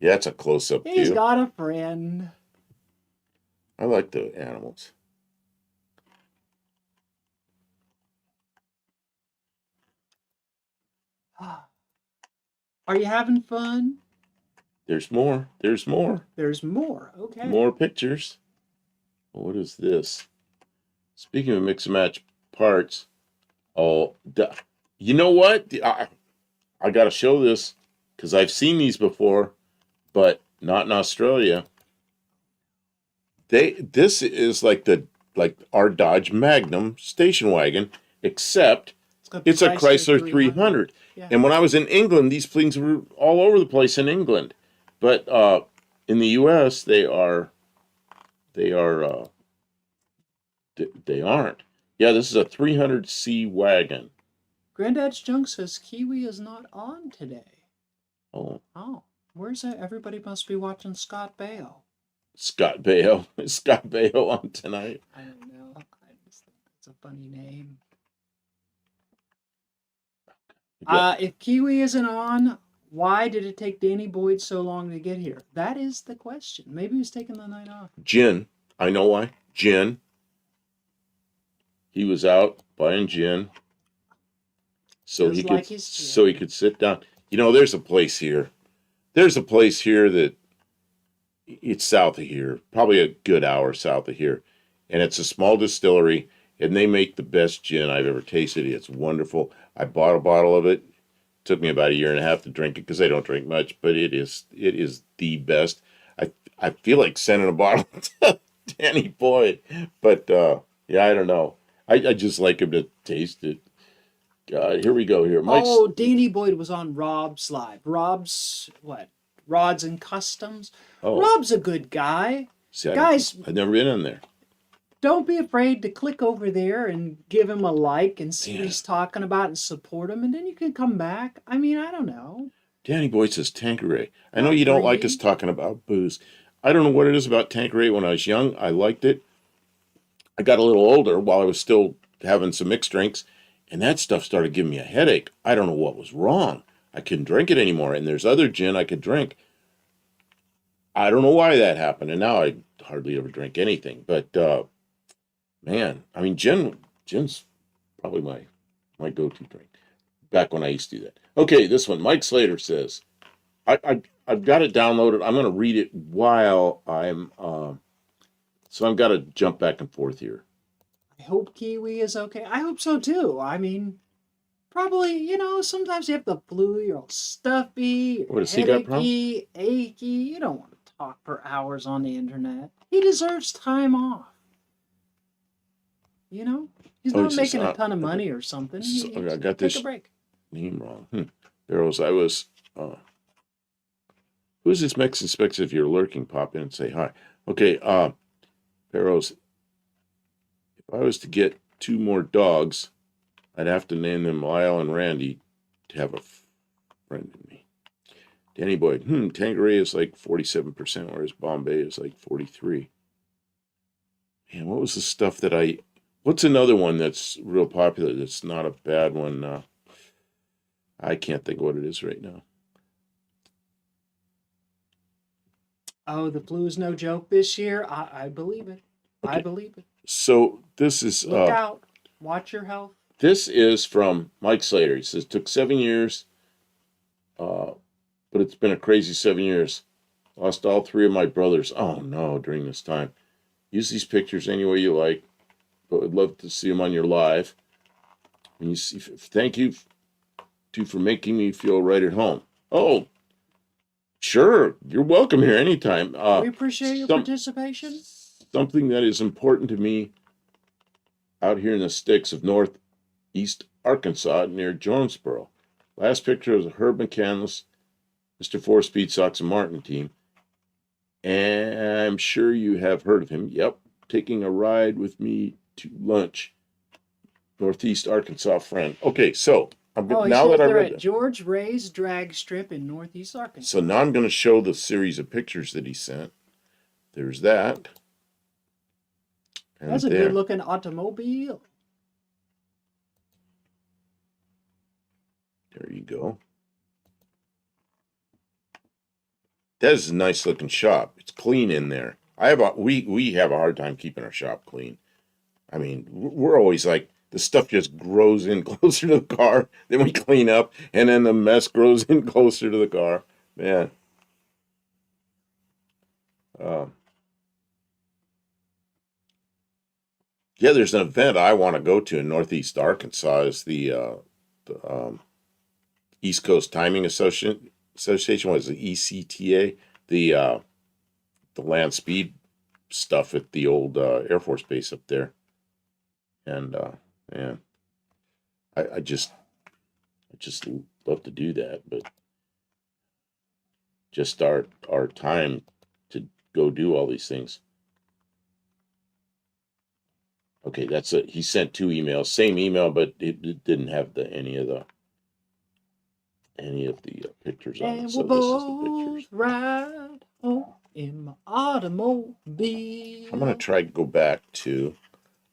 Yeah, that's a close-up view. He's got a friend. I like the animals. Are you having fun? There's more. There's more. There's more. Okay. More pictures. What is this? Speaking of mix and match parts, you know what? I got to show this because I've seen these before, but not in Australia. This is like our Dodge Magnum station wagon, except it's a Chrysler 300. Yeah. And when I was in England, these things were all over the place in England, but in the U.S. they aren't. Yeah, this is a 300C wagon. Granddad's Junk says Kiwi is not on today. Oh, where's that? Everybody must be watching Scott Baio. Scott Baio. Is Scott Baio on tonight? I don't know. I just think that's a funny name. If Kiwi isn't on, why did it take Danny Boyd so long to get here? That is the question. Maybe he was taking the night off. Gin. I know why. Gin. He was out buying gin. So he could sit down. You know, there's a place here. There's a place here that it's south of here, probably a good hour south of here. And it's a small distillery, and they make the best gin I've ever tasted. It's wonderful. I bought a bottle of it. Took me about a year and a half to drink it because I don't drink much, but it is the best. I feel like sending a bottle to Danny Boyd, but yeah, I don't know. I just like him to taste it. God, here we go. Here, Danny Boyd was on Rob's live. Rob's what? Rods and Customs. Oh. Rob's a good guy. See, guys, I've never been in there. Don't be afraid to click over there and give him a like and see what he's talking about and support him, and then you can come back. I mean, I don't know. Danny Boyd says Tanqueray. I know you don't like us talking about booze. I don't know what it is about Tanqueray. When I was young, I liked it. I got a little older while I was still having some mixed drinks, and that stuff started giving me a headache. I don't know what was wrong. I couldn't drink it anymore, and there's other gin I could drink. I don't know why that happened, and now I hardly ever drink anything. But, man, I mean, gin's probably my go-to drink. Back when I used to do that. Okay, this one, Mike Slater says, I've got it downloaded. I'm going to read it while I'm, so I've got to jump back and forth here. I hope Kiwi is okay. I hope so too. I mean, probably, you know, sometimes you have the flu, you're all stuffy, what does he got from? Achy. You don't want to talk for hours on the internet. He deserves time off. You know? He's not making a ton of money or something. I got this take a break. Name wrong. Barrows, who's this Mexican Specs? If you're lurking, pop in and say hi. Okay, Barrows, if I was to get 2 more dogs, I'd have to name them Lyle and Randy to have a friend in me. Danny Boyd, Tanqueray is like 47%, whereas Bombay is like 43%. Man, what was the stuff that what's another one that's real popular that's not a bad one? I can't think of what it is right now. Oh, the flu is no joke this year. I believe it. Okay. I believe it. So this is... Look out. Watch your health. This is from Mike Slater. He says, it took 7 years, but it's been a crazy 7 years. Lost all 3 of my brothers. Oh, no, during this time. Use these pictures any way you like, but would love to see them on your live. And you see, thank you for making me feel right at home. Oh, sure. You're welcome here anytime. We appreciate your participation. Something that is important to me out here in the sticks of northeast Arkansas near Jonesboro. Last picture was Herb McCandless, Mr. Four Speed Sox and Martin team. And I'm sure you have heard of him. Yep. Taking a ride with me to lunch. Northeast Arkansas friend. Okay, so now that I they're read at that, George Ray's drag strip in Northeast Arkansas. so now I'm going to show the series of pictures that he sent. There's that. And That's a good looking automobile. There you go. That is a nice looking shop. It's clean in there. We have a hard time keeping our shop clean. I mean, we're always like, the stuff just grows in closer to the car, then we clean up, and then the mess grows in closer to the car. Man. Yeah, there's an event I want to go to in Northeast Arkansas. Is the East Coast Timing Association. Was the ECTA, the land speed stuff at the old Air Force base up there. And man, I just love to do that, but just our time to go do all these things. Okay, that's it. He sent 2 emails, same email, but it didn't have any of the pictures on it. And So we'll this is the both pictures. ride home in my automobile. I'm gonna try to go back to.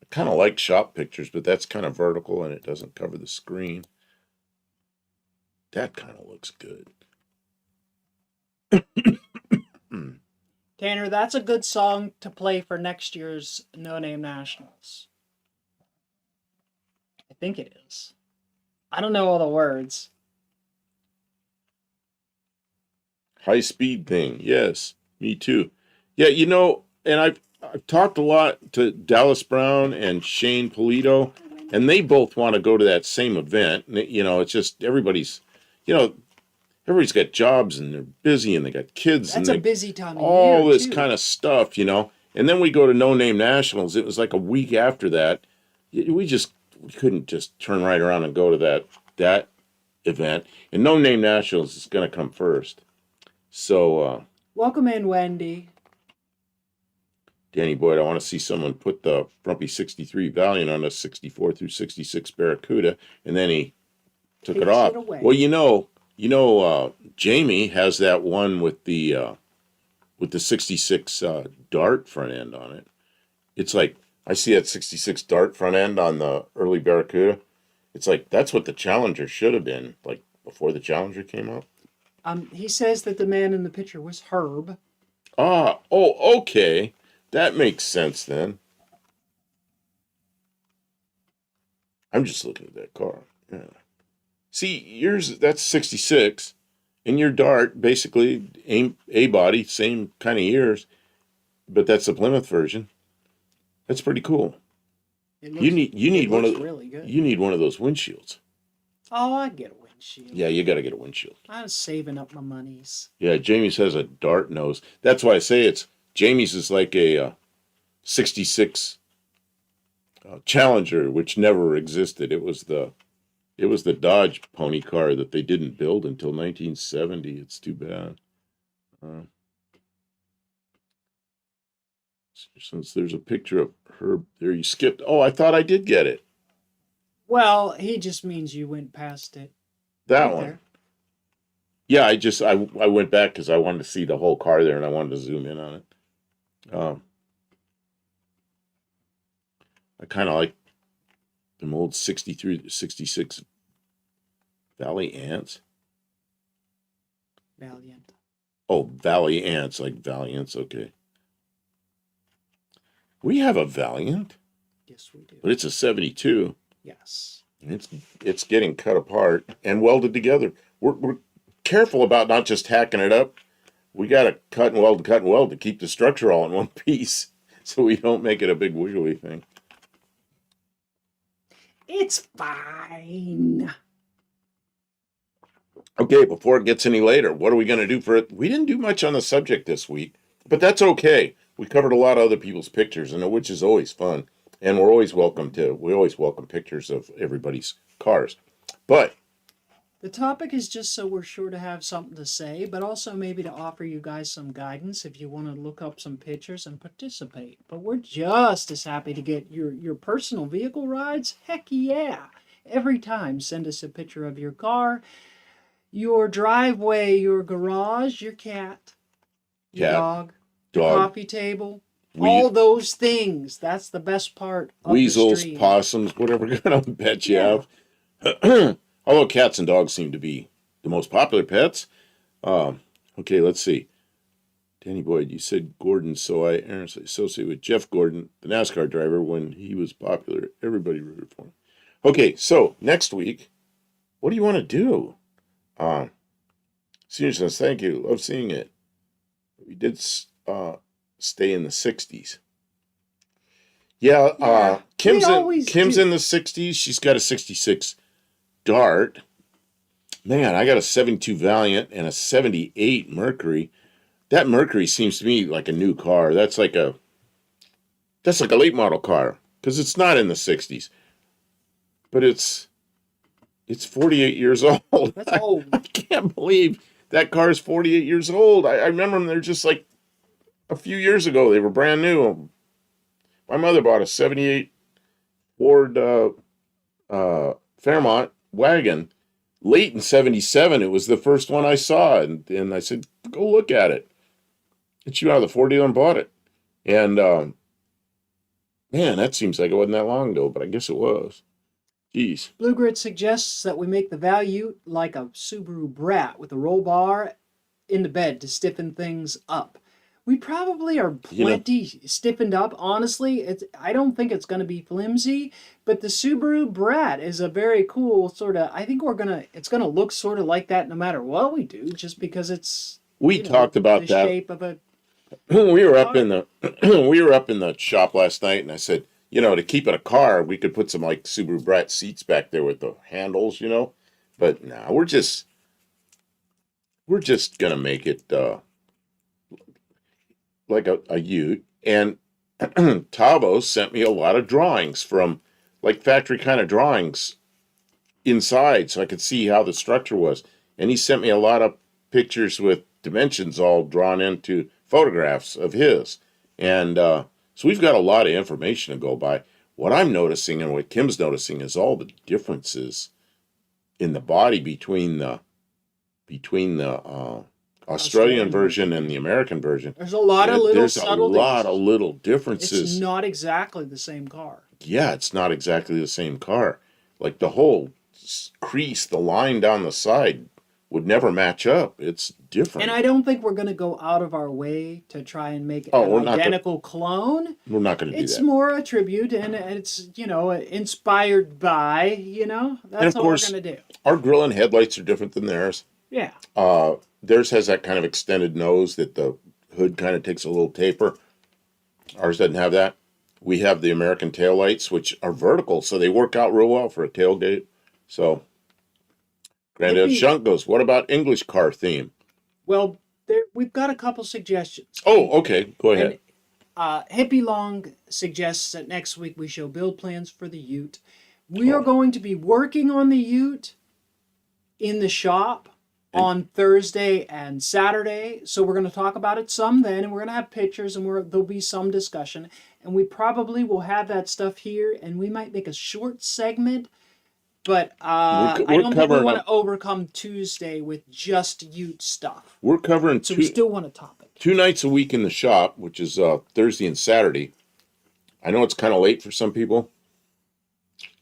I kind of like shop pictures, but that's kind of vertical and it doesn't cover the screen. That kind of looks good. Tanner, that's a good song to play for next year's No Name Nationals. I think it is. I don't know all the words. High speed thing. Yes, me too. Yeah, and I've talked a lot to Dallas Brown and Shane Polito, and they both want to go to that same event. It's just everybody's got jobs and they're busy and they got kids. That's a busy time of year, all this too. kind of stuff, And then we go to No Name Nationals. It was like a week after that. We couldn't just turn right around and go to that event. And No Name Nationals is going to come first. So, welcome in, Wendy. Danny Boyd, I want to see someone put the Frumpy 63 Valiant on a 64 through 66 Barracuda, and then he took it off. Well, Jamie has that one with the 66 Dart front end on it. It's like, I see that 66 Dart front end on the early Barracuda. It's like, that's what the Challenger should have been, like before the Challenger came out. He says that the man in the picture was Herb. Okay. That makes sense then. I'm just looking at that car. Yeah. See, yours, that's 66. And your Dart, basically, A-body, same kind of years. But that's the Plymouth version. That's pretty cool. You need one of really good. You need one of those windshields. Oh, I'd get a windshield. Yeah, you got to get a windshield. I was saving up my monies. Yeah, Jamie's has a Dart nose. That's why I say Jamie's is like a 66 Challenger, which never existed. It was the Dodge pony car that they didn't build until 1970. It's too bad. Since there's a picture of Herb there, you skipped. Oh, I thought I did get it. Well, he just means you went past it. That one. There. Yeah, I went back because I wanted to see the whole car there and I wanted to zoom in on it. I kind of like them old 63 to 66 Valley Ants. Valiant. Oh, Valley Ants, like Valiants, okay. We have a Valiant. Yes, we do. But it's a 72. Yes. And it's getting cut apart and welded together. We're careful about not just hacking it up. We got to cut and weld to keep the structure all in one piece so we don't make it a big wiggly thing. It's fine. Okay, before it gets any later, what are we going to do for it? We didn't do much on the subject this week, but that's okay. We covered a lot of other people's pictures, which is always fun. And we always welcome pictures of everybody's cars. But The topic is just so we're sure to have something to say, but also maybe to offer you guys some guidance if you want to look up some pictures and participate. But we're just as happy to get your personal vehicle rides. Heck yeah! Every time, send us a picture of your car, your driveway, your garage, your cat, your Cat, dog, the dog, coffee table, we all those things. That's the best part of the weasels, stream. possums, whatever kind of pet you Yeah. have. Although cats and dogs seem to be the most popular pets. Okay, let's see. Danny Boyd, you said Gordon, so I erroneously associate with Jeff Gordon, the NASCAR driver, when he was popular. Everybody rooted for him. Okay, so next week, what do you want to do? Senior says, thank you. Love seeing it. We did stay in the 60s. Yeah, Yeah, Kim's we always do. in the 60s. She's got a 66 Dart. Man, I got a 72 Valiant and a 78 Mercury. That Mercury seems to me like a new car. That's like a late model car because it's not in the 60s, but it's 48 years old. That's old. I can't believe that car is 48 years old. I remember them. They're just like a few years ago. They were brand new. My mother bought a 78 Ford Fairmont wagon late in 77. It was the first one I saw. And I said, go look at it. And she went out of the Ford dealer and bought it. And man, that seems like it wasn't that long ago, but I guess it was. Jeez. Blue Grid suggests that we make the Value like a Subaru Brat with a roll bar in the bed to stiffen things up. We probably are plenty stiffened up. Honestly, I don't think it's going to be flimsy, but the Subaru Brat is a very cool sort of. I think it's gonna look sort of like that no matter what we do, just because it's We talked about the that. shape of a. We were up in the we were up in the shop last night, and I said, to keep it a car, we could put some like Subaru Brat seats back there with the handles, But no, we're just gonna make it like a Ute. And Tavo sent me a lot of drawings from like factory kind of drawings inside, so I could see how the structure was. And he sent me a lot of pictures with dimensions all drawn into photographs of his. And so we've got a lot of information to go by. What I'm noticing and what Kim's noticing is all the differences in the body between the Australian version and the American version. There's a lot of little There's subtleties. a lot of little differences. It's not exactly the same car. Yeah, it's not exactly the same car. Like the whole crease, the line down the side would never match up. It's different. And I don't think we're going to go out of our way to try and make Oh, an identical clone. We're not going to do It's that. more a tribute, and it's inspired by that's of all course, we're going to do. Our grill and headlights are different than theirs. Yeah. Theirs has that kind of extended nose that the hood kind of takes a little taper. Ours doesn't have that. We have the American taillights, which are vertical, so they work out real well for a tailgate. So, Granddad Shunk goes, what about English car theme? Well, we've got a couple suggestions. Oh, okay. Go ahead. Hippie Long suggests that next week we show build plans for the Ute. We are going to be working on the Ute in the shop on Thursday and Saturday. So we're going to talk about it some then, and we're going to have pictures, and there'll be some discussion. And we probably will have that stuff here, and we might make a short segment. But I don't think we want to overcome Tuesday with just Ute stuff. We're covering we still want a topic. 2 nights a week in the shop, which is Thursday and Saturday. I know it's kind of late for some people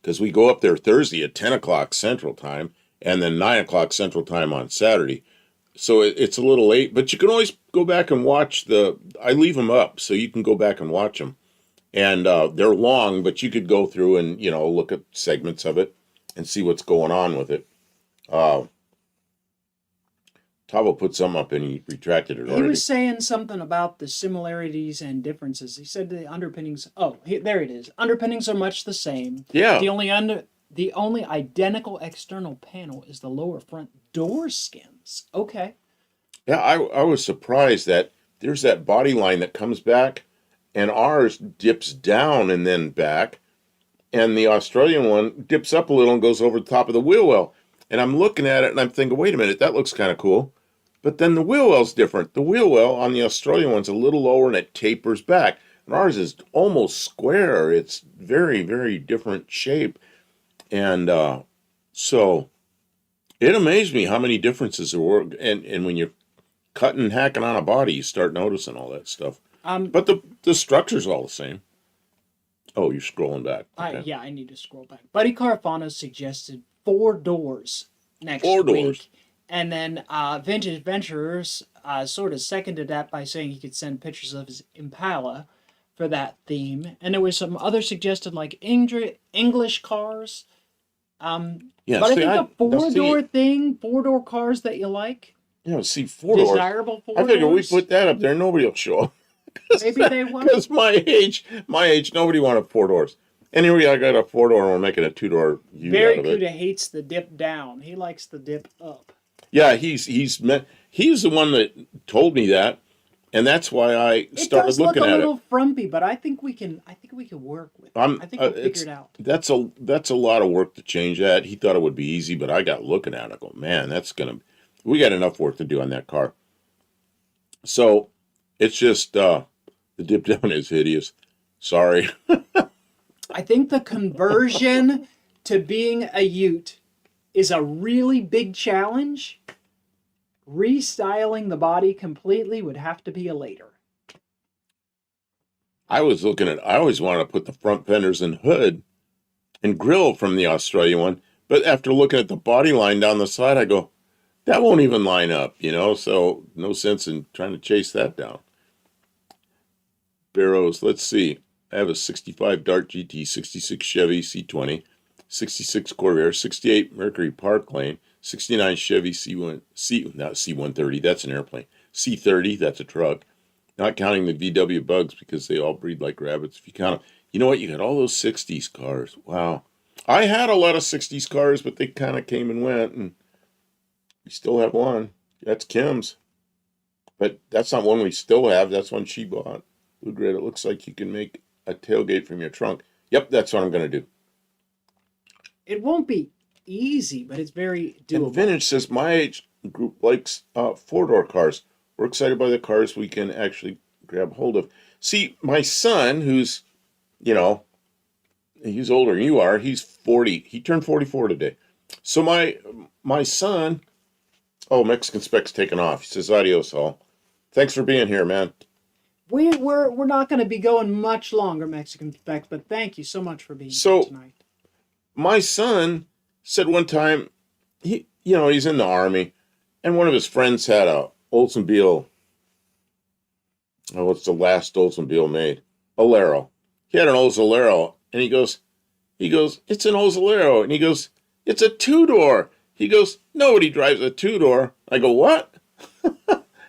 because we go up there Thursday at 10 o'clock Central Time and then 9 o'clock Central Time on Saturday. So it's a little late, but you can always go back and watch I leave them up so you can go back and watch them. And they're long, but you could go through and, look at segments of it and see what's going on with it. Tavo put some up and he retracted it already. He was saying something about the similarities and differences. He said the underpinnings. Oh, there it is. Underpinnings are much the same. Yeah. The only identical external panel is the lower front door skins. Okay. Yeah, I was surprised that there's that body line that comes back, and ours dips down and then back, and the Australian one dips up a little and goes over the top of the wheel well. And I'm looking at it and I'm thinking, wait a minute, that looks kind of cool. But then the wheel well's different. The wheel well on the Australian one's a little lower and it tapers back. And ours is almost square. It's very, very different shape. And so it amazed me how many differences there were. And when you're cutting and hacking on a body, you start noticing all that stuff. But the structure's all the same. Oh, you're scrolling back. Okay. Yeah, I need to scroll back. Buddy Carfano suggested 4 doors next 4 week. doors. And then Vintage Adventurers sort of seconded that by saying he could send pictures of his Impala for that theme. And there was some other suggested like English cars. Yeah, But see, I think a 4-door see, thing, 4-door cars that you like, you know, see 4 doors. desirable 4 I figure we doors. put that up there, nobody will show up. Maybe they won't. Because my age, nobody wanted 4 doors. Anyway, I got a 4-door and we're making a 2-door U Barry out of it. Kuda hates the dip down. He likes the dip up. Yeah, he's the one that told me that, and that's why I It started does look looking a at little it. frumpy, but I think we can work with it. I think we'll figure it out. That's a lot of work to change that. He thought it would be easy, but I got looking at it. I go, man, we got enough work to do on that car. So it's just the dip down is hideous. Sorry. I think the conversion to being a Ute is a really big challenge. Restyling the body completely would have to be a later. I always wanted to put the front fenders and hood and grill from the Australian one, but after looking at the body line down the side, I go, that won't even line up, so no sense in trying to chase that down. Barrows, let's see. I have a 65 Dart GT, 66 Chevy C20, 66 Corvair, 68 Mercury Park Lane, 69 Chevy not C130, that's an airplane. C30, that's a truck. Not counting the VW Bugs because they all breed like rabbits. If you count them, you know what? You got all those 60s cars. Wow. I had a lot of 60s cars, but they kind of came and went, and we still have one. That's Kim's. But that's not one we still have. That's one she bought. Blue Grid, it looks like you can make a tailgate from your trunk. Yep, that's what I'm going to do. It won't be easy, but it's very doable. And Vintage says my age group likes 4-door cars. We're excited by the cars we can actually grab hold of. See, my son, who's, he's older than you are. He's 40. He turned 44 today. So my son, Mexican Spec's taken off. He says, adios, all. Thanks for being here, man. We're not going to be going much longer, Mexican Spec, but thank you so much for being here tonight. My son said one time, he's in the Army, and one of his friends had a Oldsmobile. What's the last Oldsmobile made? Alero. He had an Oldsmobile, and he goes, it's an Oldsmobile, and he goes, it's a 2-door. He goes, nobody drives a 2-door. I go, what?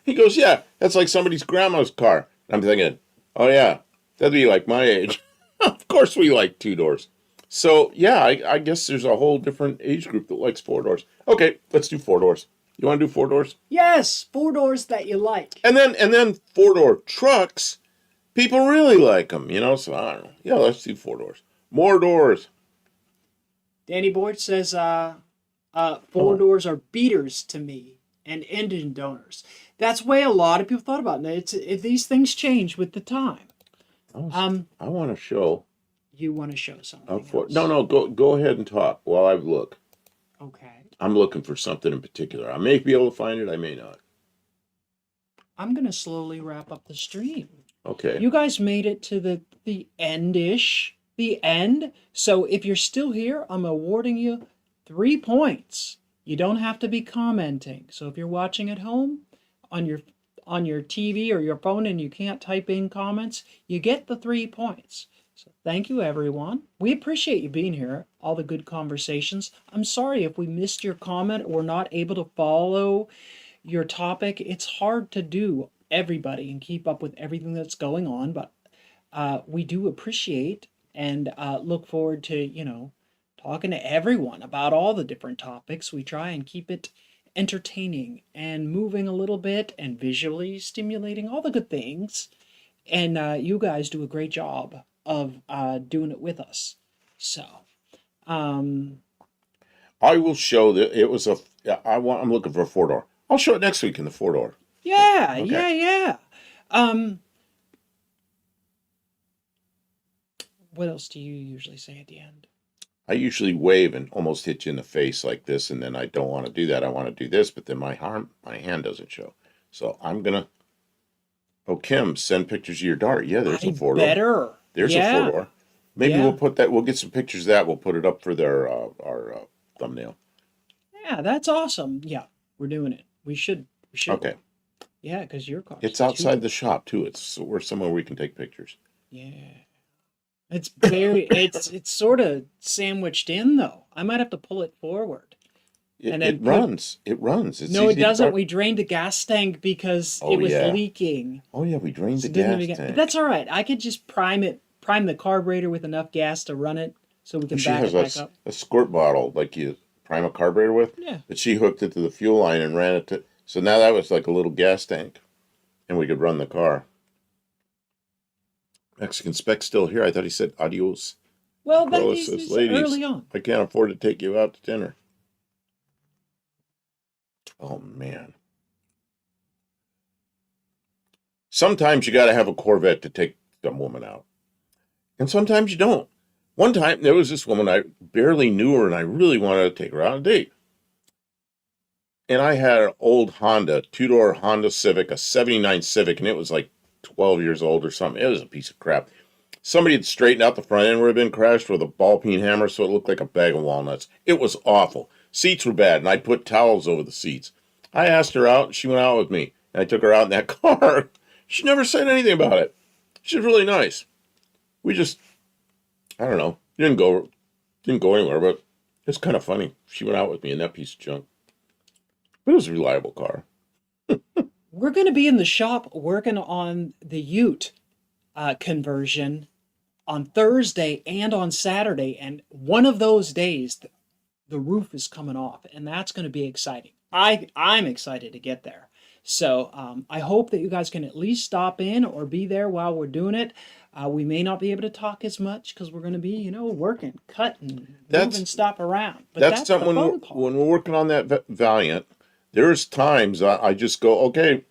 He goes, yeah, that's like somebody's grandma's car. I'm thinking, oh yeah, that'd be like my age. Of course we like 2-doors. So yeah, I guess there's a whole different age group that likes 4-doors. Okay, let's do 4-doors. You want to do 4-doors? Yes, 4-doors that you like. And then 4-door trucks, people really like them, so I don't know. Yeah, let's do 4-doors. More doors. Danny Boyd says 4-doors are beaters to me and engine donors. That's the way a lot of people thought about it. These things change with the time. I want to show. You want to show something else? No, go ahead and talk while I look. Okay. I'm looking for something in particular. I may be able to find it, I may not. I'm going to slowly wrap up the stream. Okay. You guys made it to the end-ish. The end. So if you're still here, I'm awarding you 3 points. You don't have to be commenting. So if you're watching at home on your TV or your phone and you can't type in comments, you get the 3 points. So thank you, everyone. We appreciate you being here, all the good conversations. I'm sorry if we missed your comment or not able to follow your topic. It's hard to do everybody and keep up with everything that's going on, but we do appreciate and look forward to, talking to everyone about all the different topics. We try and keep it entertaining and moving a little bit and visually stimulating, all the good things. And you guys do a great job of doing it with us. So, I will show that it was a. I'm looking for a 4-door. I'll show it next week in the 4-door. Yeah, Okay. yeah. Um, what else do you usually say at the end? I usually wave and almost hit you in the face like this, and then I don't want to do that. I want to do this, but then my hand doesn't show. So I'm gonna. Oh, Kim, send pictures of your dart. Yeah, there's a I 4-door. better. There's a Yeah, 4-door. Maybe yeah, we'll put that. We'll get some pictures of that. We'll put it up for their our thumbnail. yeah. That's awesome. Yeah, we're doing it. We should. We should. Okay. Yeah, because your car's It's too. outside the shop too. It's we're somewhere we can take pictures. Yeah. It's very. It's sort of sandwiched in though. I might have to pull it forward. And then It runs. It runs. It's No, it easy to doesn't. park. We drained the gas tank because Oh it was yeah. leaking. Oh yeah. We drained So the it didn't gas even tank. but that's all right. I could just prime the carburetor with enough gas to run it so we can She back has it back up. a squirt bottle like you prime a carburetor with, Yeah. but she hooked it to the fuel line and ran it to. So now that was like a little gas tank, and we could run the car. Mexican Spec still here. I thought he said adios. Well, that Carlos says, is ladies, early on. I can't afford to take you out to dinner. Oh man. Sometimes you got to have a Corvette to take some woman out, and sometimes you don't. One time there was this woman I barely knew her, and I really wanted to take her out on a date. And I had an old Honda, 2-door Honda Civic, a '79 Civic, and it was like 12 years old or something. It was a piece of crap. Somebody had straightened out the front end where it had been crashed with a ball peen hammer, so it looked like a bag of walnuts. It was awful. Seats were bad, and I put towels over the seats. I asked her out, and she went out with me, and I took her out in that car. She never said anything about it. She was really nice. We just, I don't know, didn't go anywhere, but it's kind of funny. She went out with me in that piece of junk. But it was a reliable car. We're going to be in the shop working on the Ute conversion on Thursday and on Saturday, and one of those days the roof is coming off, and that's going to be exciting. I'm excited to get there. So I hope that you guys can at least stop in or be there while we're doing it. We may not be able to talk as much because we're going to be, working, cutting, moving stuff around. But That's that's the something fun part. when we're working on that Valiant. There's times I just go, okay,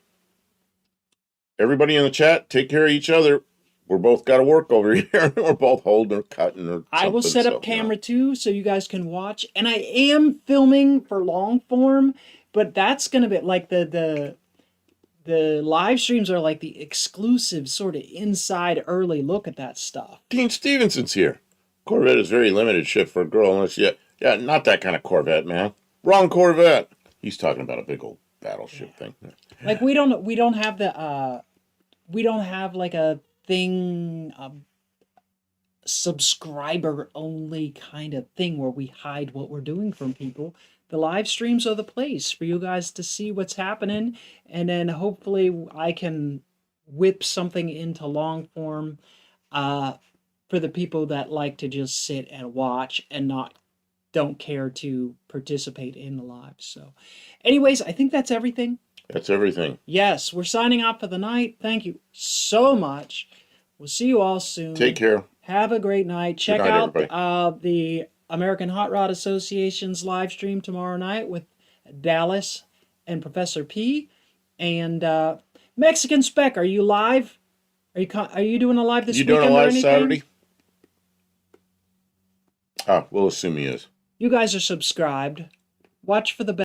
everybody in the chat, take care of each other. We're both got to work over here. We're both holding or cutting or something. I will set up camera 2 so you guys can watch. And I am filming for long form, but that's going to be like the live streams are like the exclusive sort of inside early look at that stuff. Dean Stevenson's here. Corvette is very limited ship for a girl unless yeah, not that kind of Corvette, man. Wrong Corvette. He's talking about a big old battleship thing. Like we don't have the we don't have like a thing subscriber only kind of thing where we hide what we're doing from people. The live streams are the place for you guys to see what's happening, and then hopefully I can whip something into long form for the people that like to just sit and watch and don't care to participate in the live. So anyways, I think that's everything. That's everything. Yes, we're signing off for the night. Thank you so much. We'll see you all soon. Take care. Have a great night. Check night, out everybody. the American Hot Rod Association's live stream tomorrow night with Dallas and Professor P. And Mexican Spec, are you live? Are you doing a live this You weekend doing a or live anything? Saturday? We'll assume he is. You guys are subscribed. Watch for the bell.